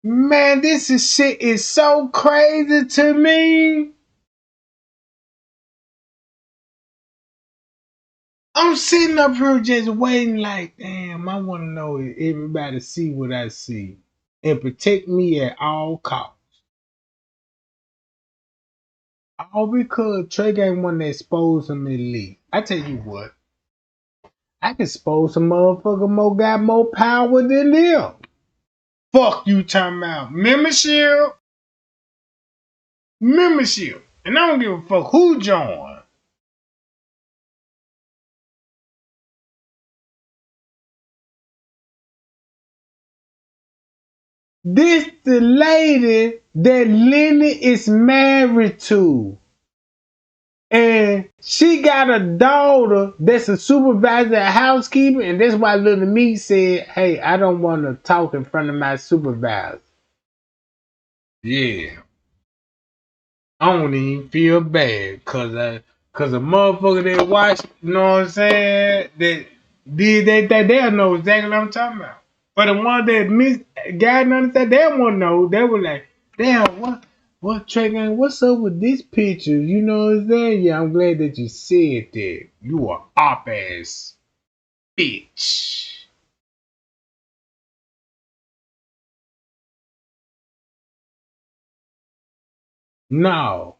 Man, shit is so crazy to me. I'm sitting up here just waiting like, damn, I want to know if everybody see what I see and protect me at all costs. All because Trey ain't one that exposed him in the league. I tell you what, I can expose some motherfucker more got more power than them. Fuck you talking about membership, membership. And I don't give a fuck who joined. This the lady that Lenny is married to. And she got a daughter that's a supervisor at housekeeping, and that's why Little Me said, hey, I don't want to talk in front of my supervisor. Yeah. I don't even feel bad cause a motherfucker that watched, you know what I'm saying, that did that they'll know exactly what I'm talking about. But the one that missed God understand, they don't want to know. They were like, damn, what Trey Gang, what's up with this picture? You know what I'm saying? Yeah, I'm glad that you said that. You are op ass bitch. No.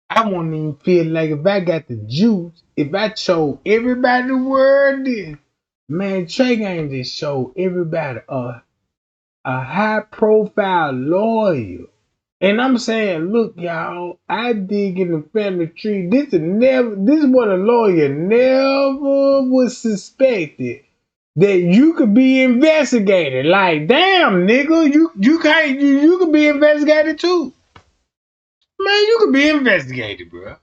I won't even feel like if I got the juice, if I showed everybody the world this, man, Trey Gang just showed everybody a high profile lawyer. And I'm saying, look, y'all, I dig in the family tree. This is what a lawyer never was suspected. That you could be investigated. Like, damn, nigga, you can't you could be investigated too. Man, you could be investigated, bro.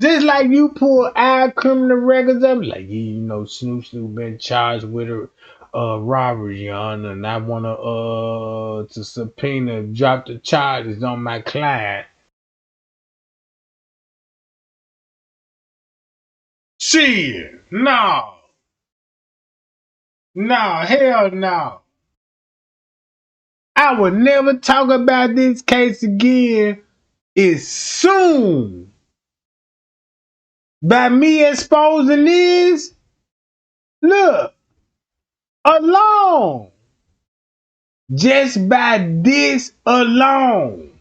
Just like you pull our criminal records up, like you know, Snoop been charged with a robbery on, and I wanna to subpoena, drop the charges on my client. Shit, no, no, hell no. I would never talk about this case again. As soon by me exposing this, look, alone, just by this alone.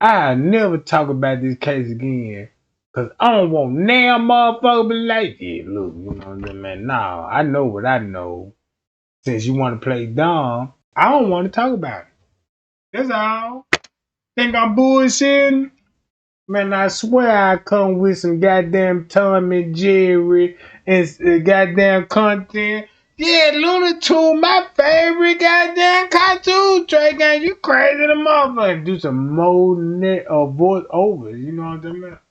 I never talk about this case again. Cause I don't want now motherfucker be like, yeah, look, you know what I mean, man. Nah, I know what I know. Since you want to play dumb, I don't want to talk about it. That's all. Think I'm bullshitting? Man, I swear I come with some goddamn Tom and Jerry and goddamn content. Yeah, Looney Tunes, my favorite goddamn cartoon. Trey Gang, you crazy the motherfucker. Do some more net or voice over. You know what I'm talking about?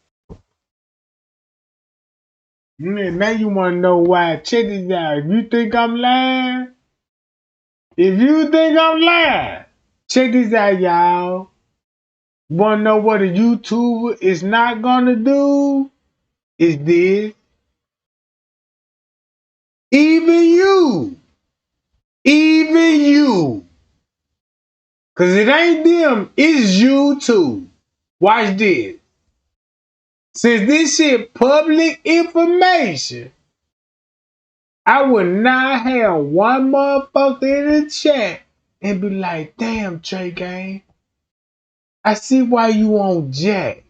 Now you want to know why. Check this out. If you think I'm lying, check this out, y'all. Want to know what a YouTuber is not going to do? Is this. Even you. Cause it ain't them, it's you too. Watch this. Since this shit public information, I would not have one motherfucker in the chat and be like, damn, Trey Gang, I see why you on Jack.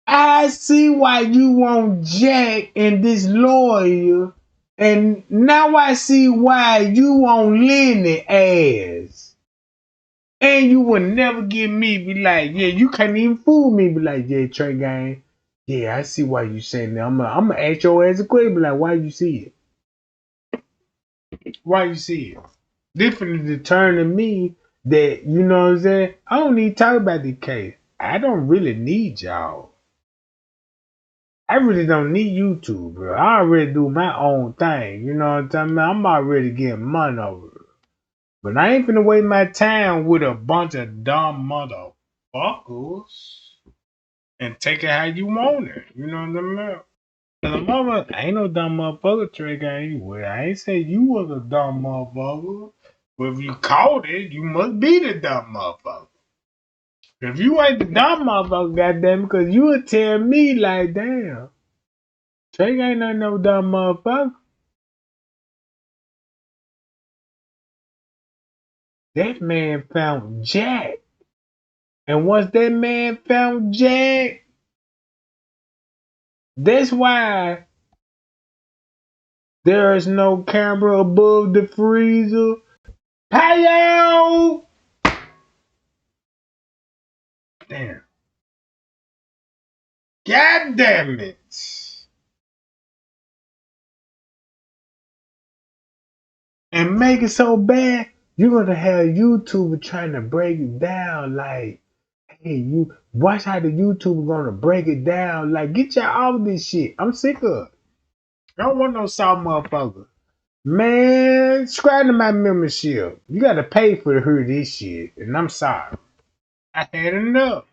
I see why you want Jack and this lawyer, and now I see why you want Lenny ass. And you would never get me be like, yeah, you can't even fool me. Be like, yeah, Trey Gang, yeah, I see why you saying that. I'm gonna ask your ass a question. Be like, why you see it? Why you see it? Different determine me that you know what I'm saying. I don't need to talk about the case. I don't really need y'all. I really don't need YouTube, bro. I already do my own thing. You know what I'm talking about? I'm already getting money over it. But I ain't finna waste my time with a bunch of dumb motherfuckers and take it how you want it. You know what I'm saying? The mother ain't no dumb motherfucker trick anyway. I ain't say you was a dumb motherfucker. But if you caught it, you must be the dumb motherfucker. If you ain't the dumb motherfucker, goddamn, because you would tell me like, damn, Trey ain't no dumb motherfucker. That man found Jack. And once that man found Jack, that's why there is no camera above the freezer. Hey, damn. God damn it. And make it so bad, you're gonna have YouTuber trying to break it down like, hey, you watch how the YouTuber gonna break it down. Like, get y'all off this shit. I'm sick of it. I don't want no soft motherfucker. Man, subscribe to my membership. You gotta pay for to hear this shit. And I'm sorry. I had enough.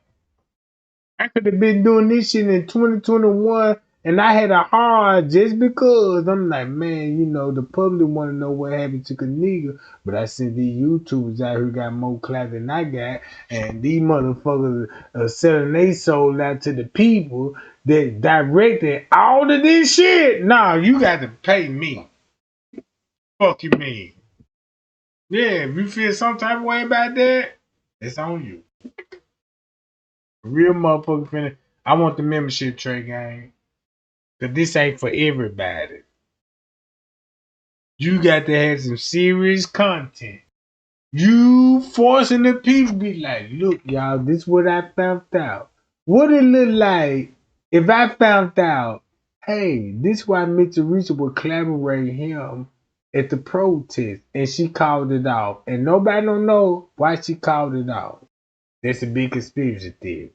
I could have been doing this shit in 2021 and I had a hard just because I'm like, man, you know, the public want to know what happened to Kenneka, but I seen these YouTubers out here got more clout than I got, and these motherfuckers are selling their soul out to the people that directed all of this shit. Nah, you got to pay me. Fuck you mean? Yeah, if you feel some type of way about that, it's on you. Real motherfucker finna. I want the membership Trey Gang. Cause this ain't for everybody. You got to have some serious content. You forcing the people be like, look, y'all, this is what I found out. What it look like if I found out, hey, this is why Mr. Risa would collaborate him at the protest and she called it off. And nobody don't know why she called it off. That's a big conspiracy theory.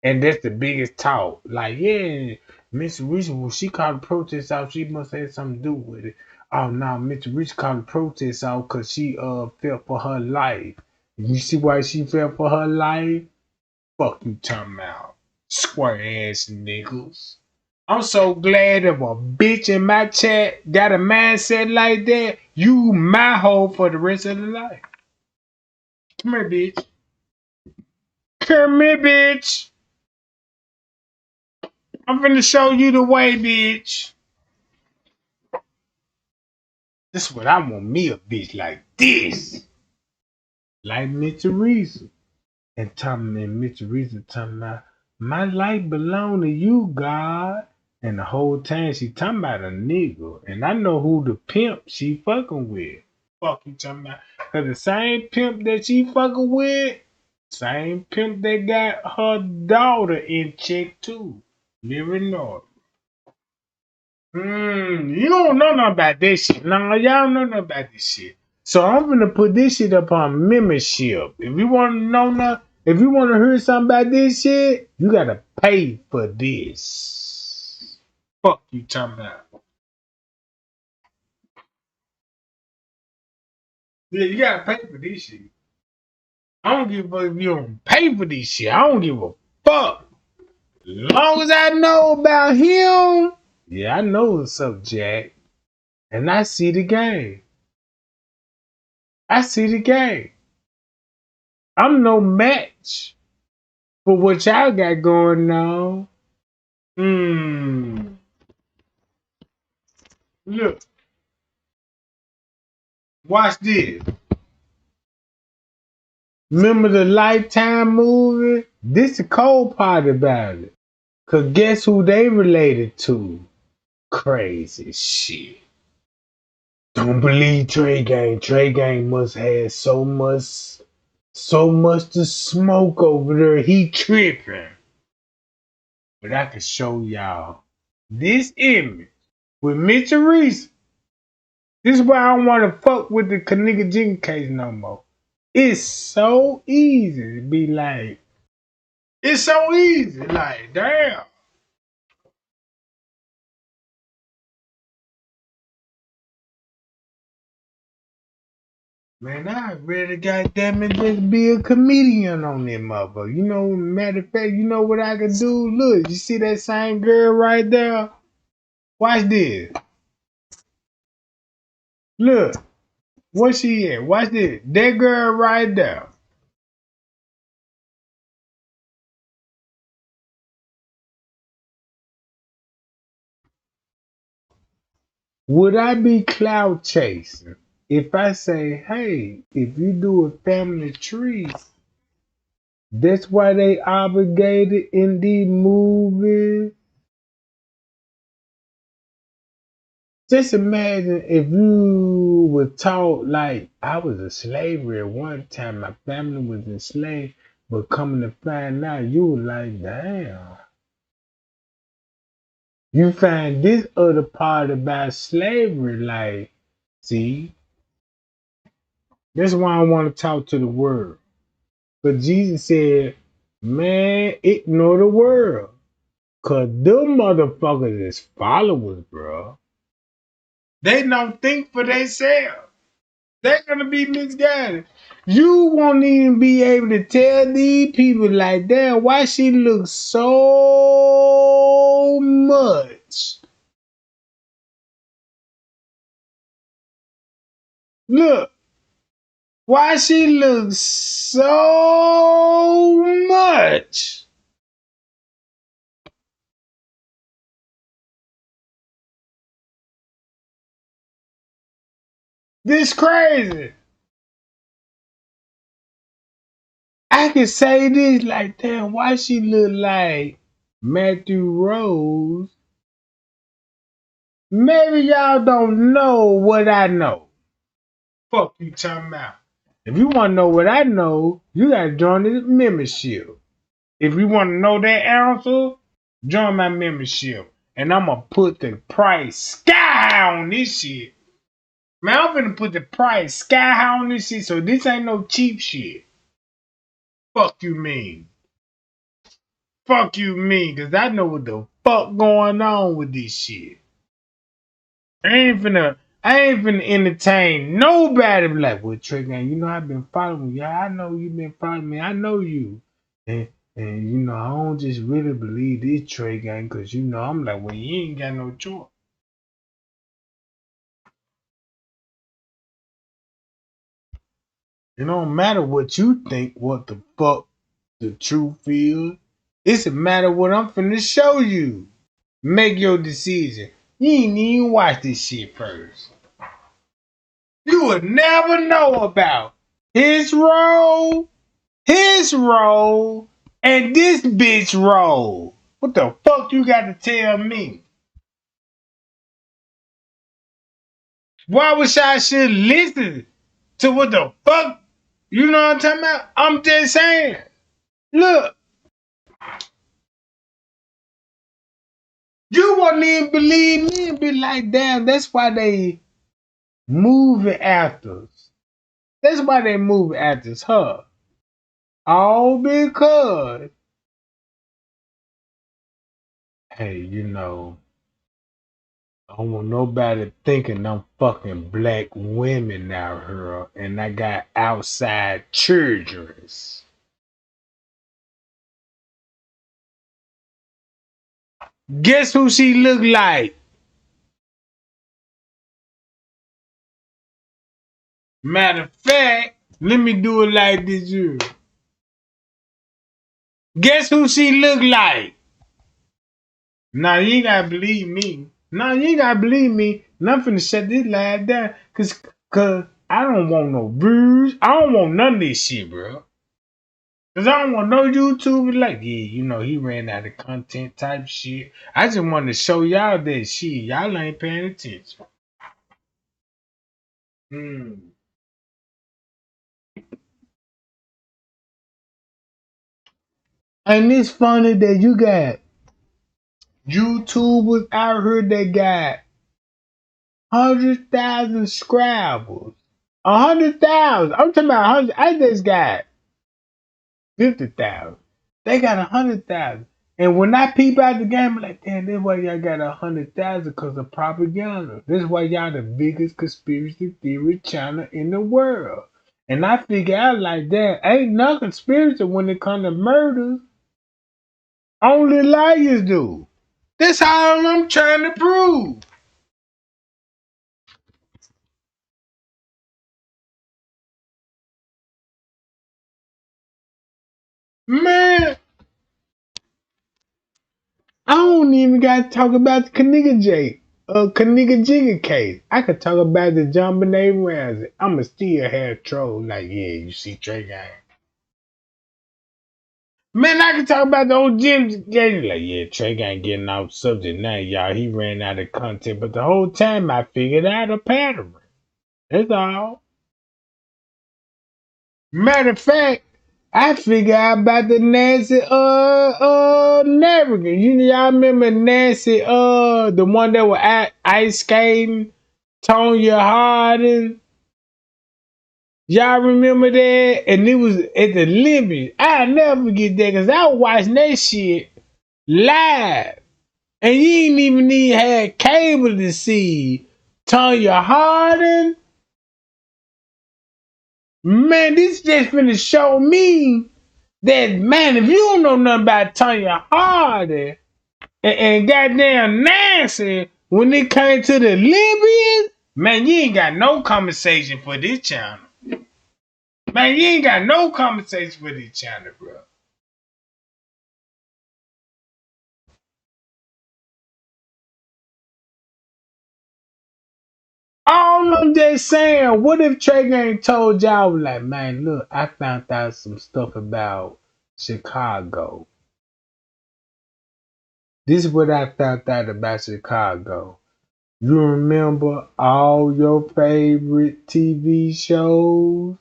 And that's the biggest talk. Like, yeah, Miss Rich, when she called the protest out, she must have something to do with it. Oh no, Mr. Rich called the protest out because she felt for her life. You see why she felt for her life? Fuck you talking about. Square ass niggas. I'm so glad if a bitch in my chat got a mindset like that, you my hoe for the rest of the life. Come here, bitch. Come here, bitch. I'm finna show you the way, bitch. This is what I want me a bitch like this. Like Miss Teresa. And Miss Teresa talking about my life belong to you, God. And the whole time she talking about a nigga. And I know who the pimp she fucking with. Fuck you talking about. Cause the same pimp that she fucking with, same pimp that got her daughter in check too. Living north. You don't know nothing about this shit. No, y'all know nothing about this shit. So I'm gonna put this shit up on membership. If you wanna know nothing, if you wanna hear something about this shit, you gotta pay for this. Fuck you talking about. Yeah, you gotta pay for this shit. I don't give a fuck if you don't pay for this shit. I don't give a fuck. As long as I know about him, yeah, I know what's up, Jack. And I see the game. I see the game. I'm no match for what y'all got going on. Look, watch this. Remember the Lifetime movie? This the cold part about it. Cause guess who they related to? Crazy shit. Don't believe Trey Gang. Trey Gang must have so much to smoke over there. He tripping. But I can show y'all this image with Mitchell Reese. This is why I don't want to fuck with the Kenneka Jenkins case no more. It's so easy to be like, it's so easy. Like, damn. Man, I really goddamn it just be a comedian on that motherfucker. You know, matter of fact, you know what I can do? Look, you see that same girl right there? Watch this. Look, where she at? Watch this. That girl right there. Would I be cloud chasing if I say, hey, if you do a family tree, that's why they obligated in these movies? Just imagine if you were taught like I was a slavery at one time, my family was enslaved, but coming to find out you were like, damn. You find this other part about slavery, like, see, that's why I want to talk to the world. But Jesus said, man, ignore the world. Cause them motherfuckers is followers, bro. They don't think for themselves. They're gonna be misguided. You won't even be able to tell these people like that why she looks so much. Look, why she looks so much. This crazy. I can say this like, damn, why she look like Matthew Rose? Maybe y'all don't know what I know. Fuck you talking about. If you want to know what I know, you gotta join the membership. If you want to know that answer, join my membership. And I'm gonna put the price sky high on this shit. Man, I'm gonna put the price sky high on this shit, so this ain't no cheap shit. Fuck you mean. Fuck you mean, cause I know what the fuck going on with this shit. I ain't finna entertain nobody like, well, Trey Gang, you know I've been following you. Yeah, I know you been following me. I know you. And you know, I don't just really believe this Trey Gang, cause you know I'm like, well, you ain't got no choice. It don't matter what you think, what the fuck the truth is. It's a matter what I'm finna show you. Make your decision. You ain't even watch this shit first. You would never know about his role, and this bitch role. What the fuck you got to tell me? Why wish I should listen So what the fuck? You know what I'm talking about? I'm just saying. Look, you won't even believe me and be like, damn, that's why they moving actors. That's why they moving actors, huh? All because, hey, I don't want nobody thinking I'm fucking black women out here and I got outside children. Guess who she look like? Matter of fact, let me do it like this here. Guess who she look like? Now you ain't gotta believe me. Now you ain't gotta believe me. And I'm finna shut this live down. Cause I don't want no views. I don't want none of this shit, bro. Cause I don't want no YouTuber like, yeah, he ran out of content type shit. I just wanted to show y'all that shit. Y'all ain't paying attention. Hmm. And it's funny that you got YouTubers out here that got 100,000 subscribers. 100,000. I'm talking about 100. I just got 50,000. They got 100,000. And when I peep out the game, I'm like, damn, that's why y'all got 100,000 because of propaganda. This is why y'all the biggest conspiracy theory channel in the world. And I figure out like that, ain't no conspiracy when it comes to murder. Only liars do. That's all I'm trying to prove. Man, I don't even got to talk about the Kenneka Jigga case. I could talk about the John Benet Ramsey. I'ma still have troll like, yeah, you see Trey Gang. Man, I can talk about the old Jim Gang. Like, yeah, Trey Gang getting off subject now, y'all. He ran out of content, but the whole time I figured out a pattern. That's all. Matter of fact, I figured out about the Nancy Navigan. Y'all remember Nancy the one that was at ice skating, Tonya Harding. Y'all remember that? And it was at the Olympics. I'll never forget that because I was watching that shit live. And you ain't even need had cable to see Tonya Harding. Man, this just finna show me that, man, if you don't know nothing about Tonya Harding and goddamn Nancy, when it came to the Olympians, man, you ain't got no conversation for this channel. Man, you ain't got no conversation for this channel, bro. All I'm just saying, what if Trey Gang told y'all, like, man, look, I found out some stuff about Chicago. This is what I found out about Chicago. You remember all your favorite TV shows?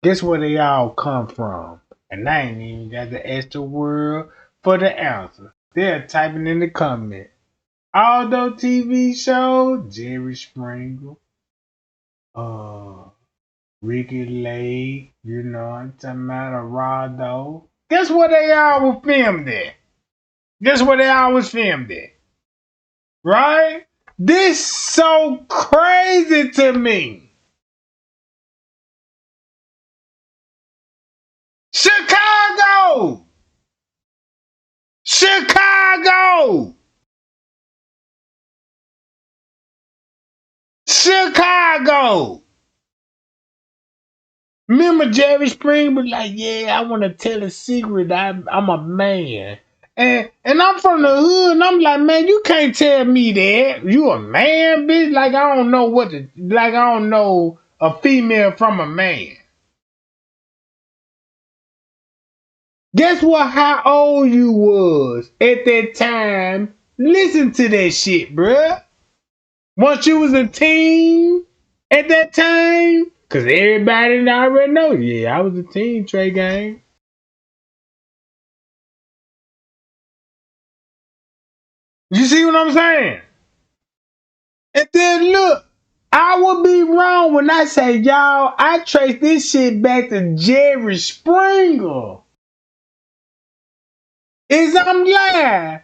Guess where they all come from? And I ain't even got to ask the world for the answer. They're typing in the comment. All those TV shows, Jerry Springer, uh, Ricky Lake, I'm talking about Arado. Guess where they all were filmed at? Guess where they all was filmed at? Right? This so crazy to me. Chicago! Chicago! Chicago! Remember Jerry Springer was like, yeah, I want to tell a secret. I'm a man. And I'm from the hood, and I'm like, man, you can't tell me that. You a man, bitch? Like, I don't know I don't know a female from a man. Guess what? How old you was at that time? Listen to that shit, bruh. Once you was a teen at that time, Cause everybody already know. Yeah, I was a team Trey gang. You see what I'm saying? And then look, I would be wrong when I say, y'all, I trace this shit back to Jerry Springer. Is I'm lying?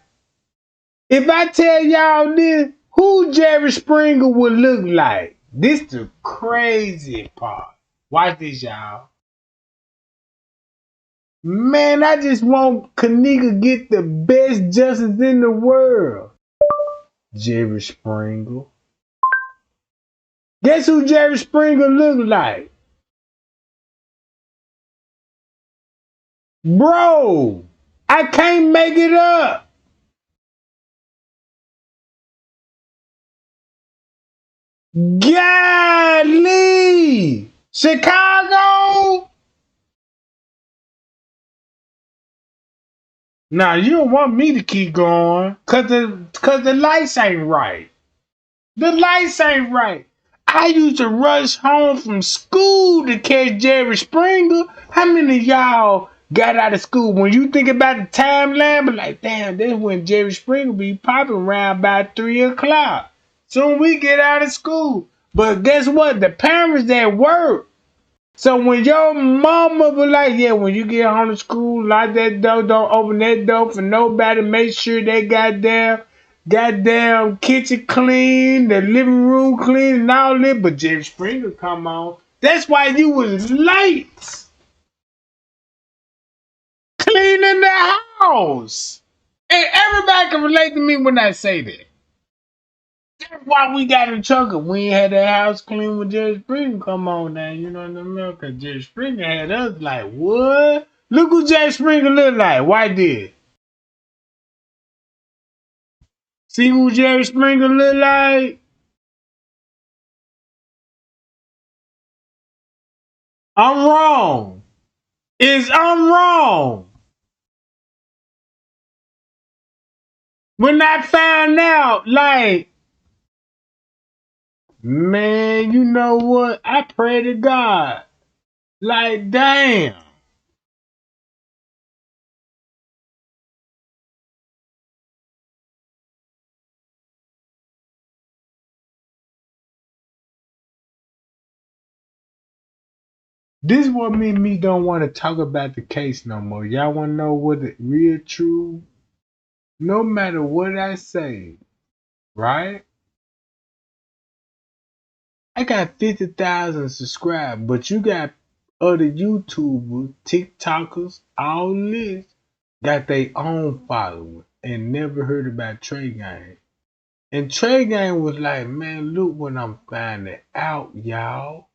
If I tell y'all this, who Jerry Springer would look like? This the crazy part. Watch this, y'all. Man, I just want Kenneka get the best justice in the world. Jerry Springer. Guess who Jerry Springer look like? Bro, I can't make it up. Golly! Chicago? Now you don't want me to keep going, cause the lights ain't right. The lights ain't right. I used to rush home from school to catch Jerry Springer. How many of y'all got out of school? When you think about the timeline, but like, damn, this when Jerry Springer be popping around about 3 o'clock. Soon we get out of school. But guess what? The parents at work. So when your mama be like, yeah, when you get home to school, lock that door, don't open that door for nobody, make sure they goddamn kitchen clean, the living room clean and all that, but Jerry Springer come on. That's why you was late cleaning the house. And everybody can relate to me when I say that. That's why we got in trouble. We ain't had that house clean with Jerry Springer come on now. You know what I mean? Because Jerry Springer had us like, what? Look who Jerry Springer look like. Why did? See who Jerry Springer look like? I'm wrong. I'm wrong. When I found out, like, man, you know what? I pray to God. Like, damn. This what made me don't want to talk about the case no more. Y'all want to know what the real true? No matter what I say, right? I got 50,000 subscribers, but you got other YouTubers, TikTokers, all this got their own following and never heard about Trey Gang. And Trey Gang was like, man, look what I'm finding out, y'all.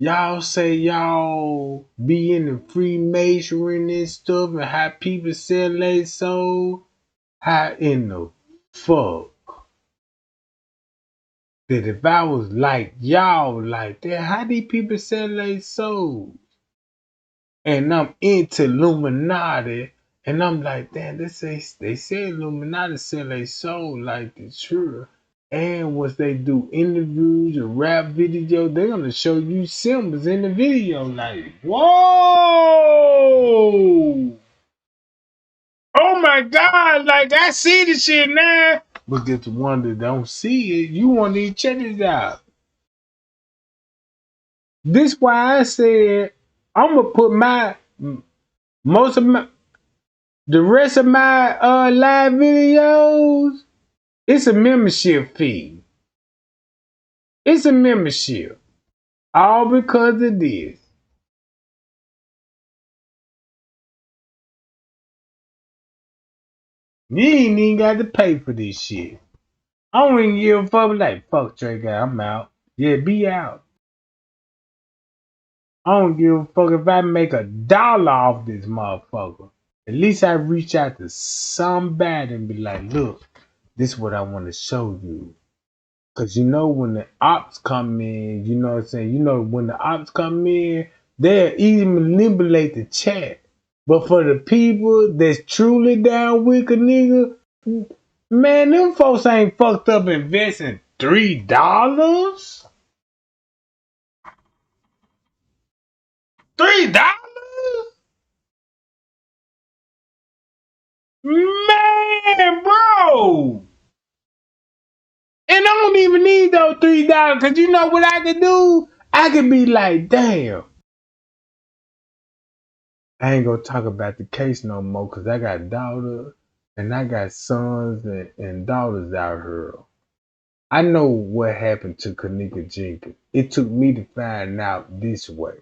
Y'all say y'all be in the Freemasonry and stuff and how people sell their soul. How in the fuck that if I was like y'all like that, how these people sell their souls? And I'm into Illuminati, and I'm like, damn, they say Illuminati sell their soul like the truth. And once they do interviews or rap videos, they're gonna show you symbols in the video. Like, whoa! Oh my God! Like I see the shit now. But get the one that don't see it, you want to check this out. This why I said I'm gonna put most of my the rest of my live videos. It's a membership fee. It's a membership. All because of this. You ain't even got to pay for this shit. I don't even give a fuck. Like, fuck Trey guy, I'm out. Yeah, be out. I don't give a fuck if I make $1 off this motherfucker. At least I reach out to somebody and be like, look, this is what I want to show you. Cause you know when the ops come in, you know what I'm saying? You know when the ops come in, they'll even manipulate the chat. But for the people that's truly down with a nigga, man, them folks ain't fucked up investing $3. $3? Man, bro. And I don't even need those $3 because you know what I could do? I could be like, damn. I ain't gonna talk about the case no more because I got daughters and I got sons and daughters out here. I know what happened to Kenneka Jenkins. It took me to find out this way.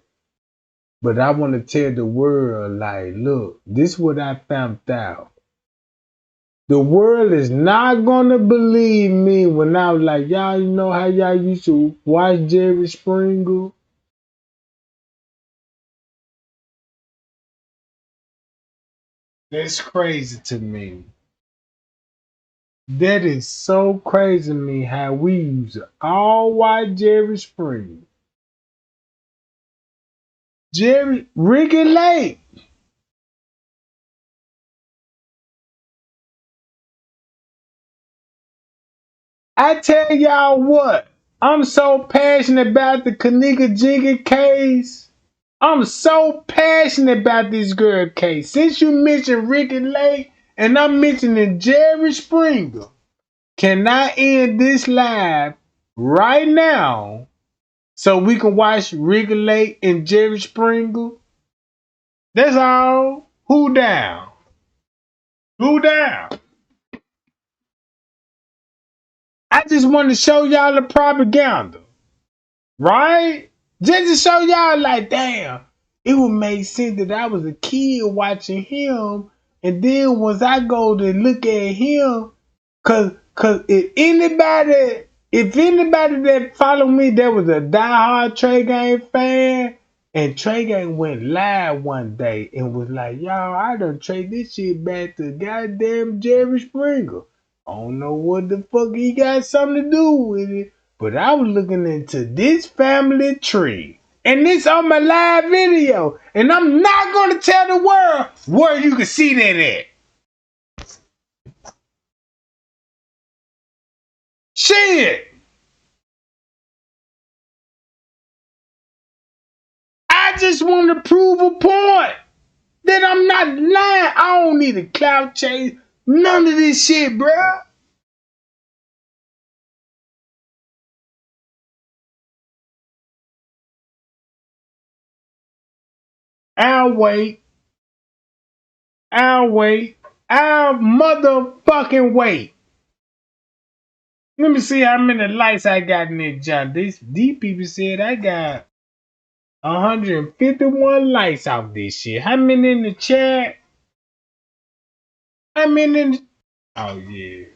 But I want to tell the world, like, look, this is what I found out. The world is not gonna believe me when I was like, y'all, you know how y'all used to watch Jerry Springer? That's crazy to me. That is so crazy to me how we used to all watch Jerry Springer. Ricky Lake. I tell y'all what, I'm so passionate about the Kenneka Jenkins case. I'm so passionate about this girl case. Since you mentioned Ricky Lake and I'm mentioning Jerry Springer, can I end this live right now so we can watch Ricky Lake and Jerry Springer? That's all. Who down? Who down? I just want to show y'all the propaganda, right? Just to show y'all, like, damn, it would make sense that I was a kid watching him, and then once I go to look at him, cause if anybody that follow me that was a diehard Trey Gang fan, and Trey Gang went live one day and was like, y'all, I done trade this shit back to goddamn Jerry Springer. I don't know what the fuck he got something to do with it, but I was looking into this family tree. And this on my live video. And I'm not gonna tell the world where you can see that at. Shit! I just want to prove a point that I'm not lying. I don't need a clout chase. None of this shit, bruh. I'll wait. I'll wait. I'll motherfucking wait. Let me see how many likes I got in this junk. These people said I got 151 likes off this shit. How many in the chat? How many in the... Oh, yeah.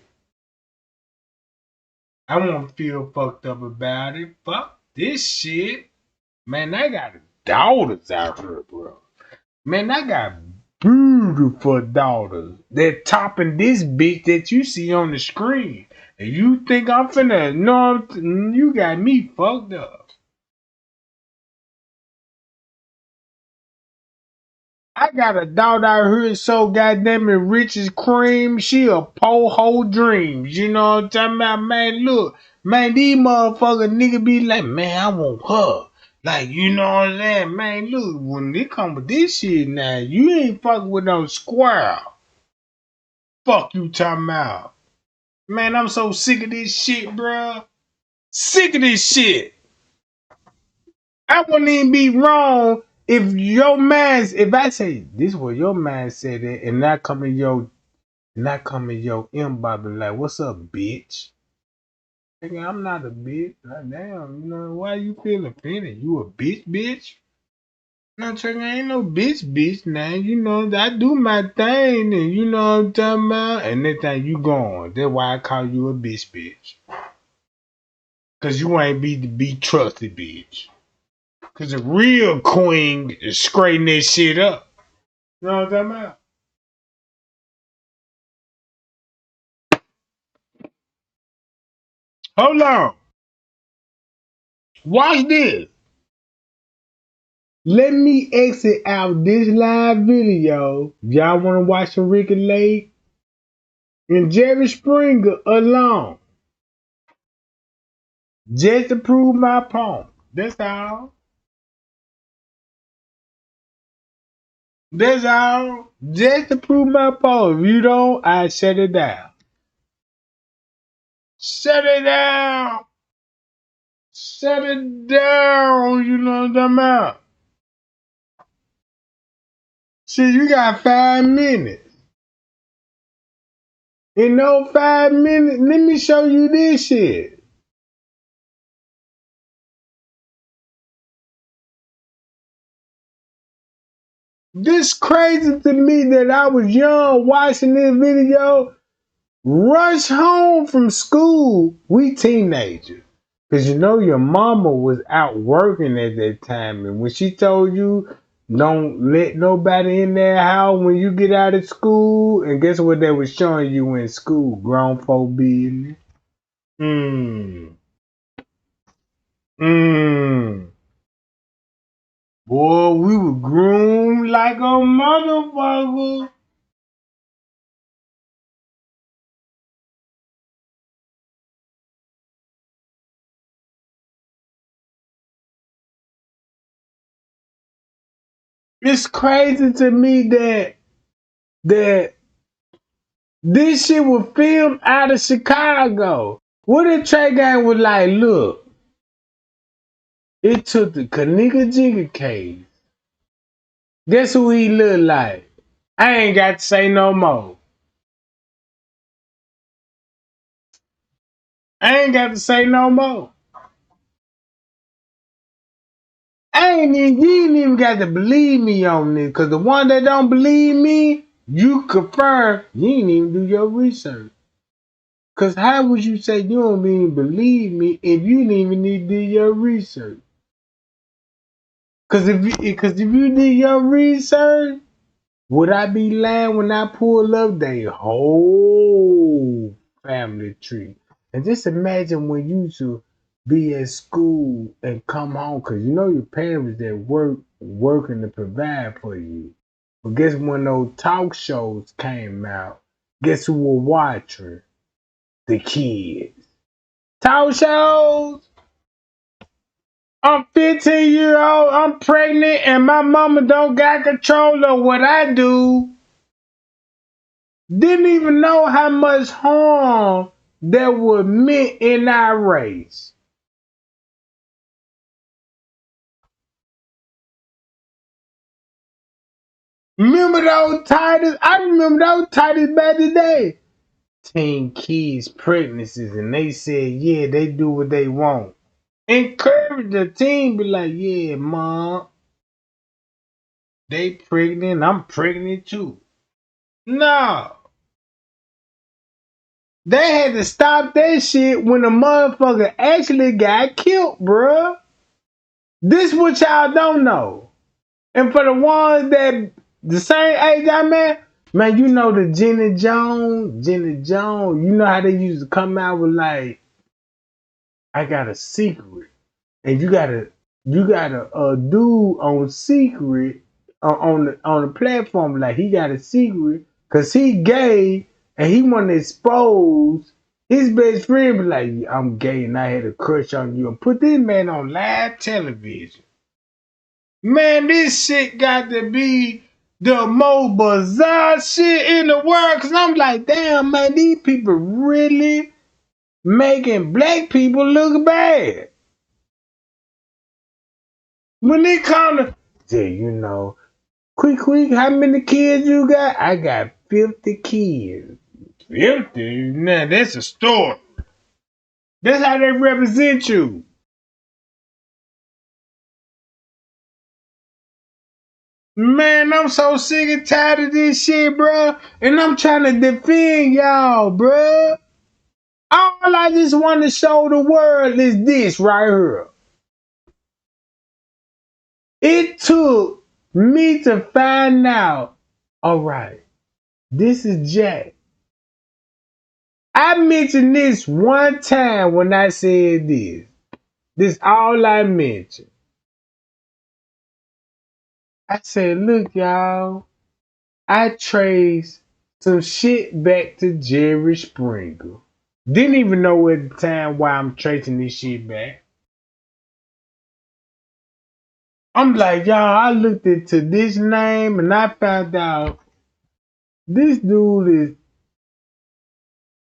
I won't feel fucked up about it. Fuck this shit. Man, I got daughters out here, bro. Man, I got beautiful daughters. They're topping this bitch that you see on the screen. And you think I'm finna... No, you got me fucked up. I got a daughter out here so goddamn it rich as cream. She a po ho dreams. You know what I'm talking about? Man, look. Man, these motherfuckers nigga be like, man, I want her. Like, you know what I'm saying? Man, look, when they come with this shit now, you ain't fucking with no square. Fuck you talking about. Man, I'm so sick of this shit, bruh. Sick of this shit. I wouldn't even be wrong if I say this is what your man said it, and not come in your inbox and like, what's up, bitch? Nigga, I'm not a bitch. Like, damn, you know, why you feel offended? You a bitch, bitch? No, Trigger, I ain't no bitch now. You know, I do my thing, and you know what I'm talking about? And next time you gone. That's why I call you a bitch. Cause you ain't be trusted, bitch. Cause a real queen is straightening this shit up. You know what I'm talking about? Hold on. Watch this. Let me exit out this live video. Y'all want to watch some Ricky Lake and Jerry Springer alone. Just to prove my point. That's all. That's all. Just to prove my point. If you don't, I shut it down. Shut it down. Shut it down. You know what I'm about. Shit, you got 5 minutes. In those 5 minutes, let me show you this shit. This crazy to me that I was young watching this video. Rush home from school. We teenagers. Cause you know your mama was out working at that time. And when she told you don't let nobody in their house when you get out of school, and guess what they was showing you in school? Grown folk business. Mmm. Mmm. Boy, we were groomed like a motherfucker. It's crazy to me that this shit was filmed out of Chicago. What if Trey Gang was like, look, it took the Kenneka Jigga case. Guess who he look like? I ain't got to say no more. I ain't got to say no more. You ain't even got to believe me on this. Cause the one that don't believe me, you confirm you ain't even do your research. Cause how would you say you don't even believe me if you didn't even need to do your research? Cause if you did your research, would I be lying when I pull up they whole family tree? And just imagine when you should be at school and come home, cause you know your parents that working to provide for you. But guess when those talk shows came out, guess who were watching? The kids. Talk shows. I'm 15-year old, I'm pregnant, and my mama don't got control of what I do. Didn't even know how much harm that would meant in our race. Remember those titles? I remember those titles back today. Teen kids pregnancies, and they said, yeah, they do what they want. Encourage the teen, be like, yeah, mom, they pregnant, I'm pregnant too. No. They had to stop that shit when the motherfucker actually got killed, bruh. This what y'all don't know. And for the ones that the same age I'm at, man, you know the Jenny Jones, you know how they used to come out with like, I got a secret. And you got a dude on secret on the platform like he got a secret because he gay and he want to expose his best friend. Be like, I'm gay and I had a crush on you and put this man on live television. Man, this shit got to be the most bizarre shit in the world. Cause I'm like, damn man, these people really making black people look bad. When they come to, say, quick, how many kids you got? I got 50 kids. 50? Nah, that's a story. That's how they represent you. Man, I'm so sick and tired of this shit, bro. And I'm trying to defend y'all, bro. All I just want to show the world is this right here. It took me to find out, all right, this is Jack. I mentioned this one time when I said this. This all I mentioned. I said, look, y'all, I traced some shit back to Jerry Springer. Didn't even know at the time why I'm tracing this shit back. I'm like, y'all, I looked into this name and I found out this dude is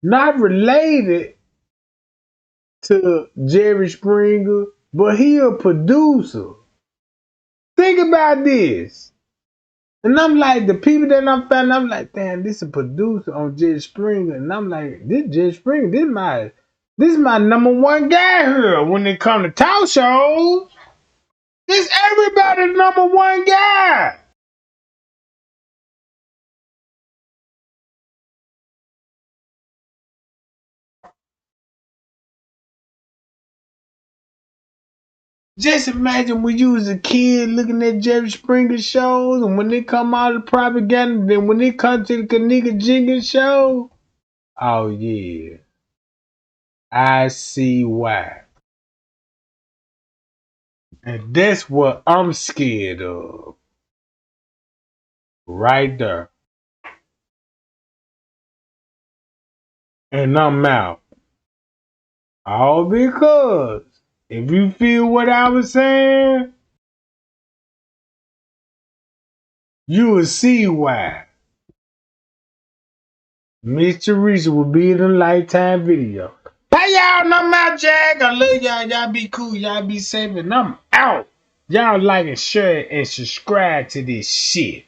not related to Jerry Springer, but he a producer. Think about this. And I'm like, the people that I found, I'm like, damn, this is a producer on Jerry Springer. And I'm like, this Jerry Springer, this my number one guy here when it come to talk shows. This everybody's number one guy. Just imagine when you was a kid looking at Jerry Springer shows, and when they come out of propaganda, then when they come to the Kenneka Jenkins show, oh yeah, I see why. And that's what I'm scared of. Right there. And I'm out. All because if you feel what I was saying, you will see why. Miss Teresa will be in a Lifetime video. Hey y'all, and I'm out, Jack. I love y'all. Y'all be cool. Y'all be safe. And I'm out. Y'all like and share and subscribe to this shit.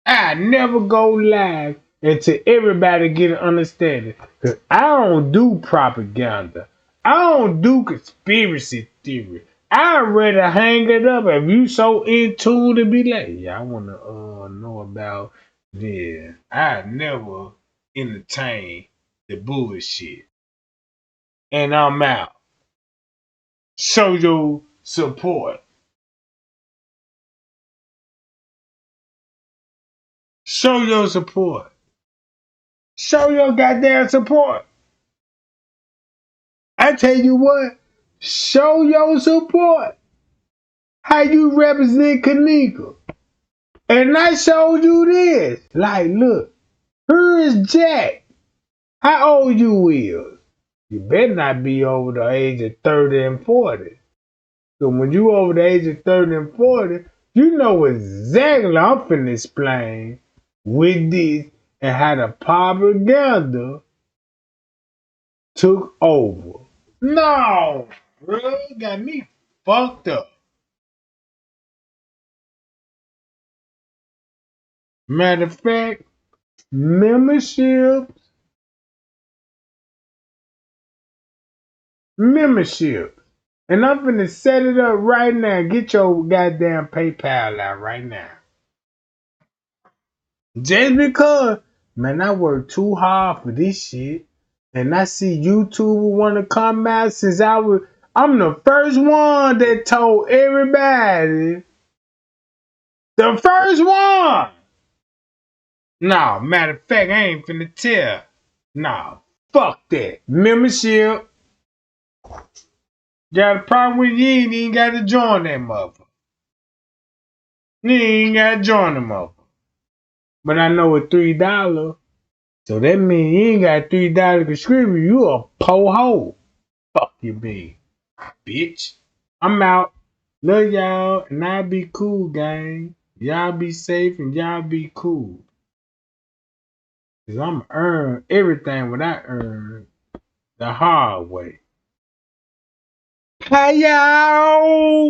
I never go live until everybody get an understanding. Cause I don't do propaganda. I don't do conspiracy theory. I'd rather hang it up if you so in tune to be like, yeah, I wanna know about this. I never entertain the bullshit. And I'm out. Show your support. Show your support. Show your goddamn support. I tell you what, show your support. How you represent Kenneka. And I showed you this. Like, look, here is Jack. How old you is? You better not be over the age of 30 and 40. So when you over the age of 30 and 40, you know exactly I'm finna explain with this and how the propaganda took over. No, bro, you got me fucked up. Matter of fact, membership, membership. And I'm finna set it up right now. Get your goddamn PayPal out right now. Just because, man, I worked too hard for this shit. And I see YouTube want to come out since I'm the first one that told everybody. The first one. No, matter of fact, I ain't finna tell. No, fuck that. Membership. Got a problem with you, ain't even got to join that mother. You ain't got to join the mother. But I know it's $3. So that means you ain't got $3 to subscribe. You a po ho. Fuck you, be, bitch. I'm out. Love y'all, and I be cool, gang. Y'all be safe and y'all be cool. Cause I'm earn everything what I earn the hard way. Hey y'all!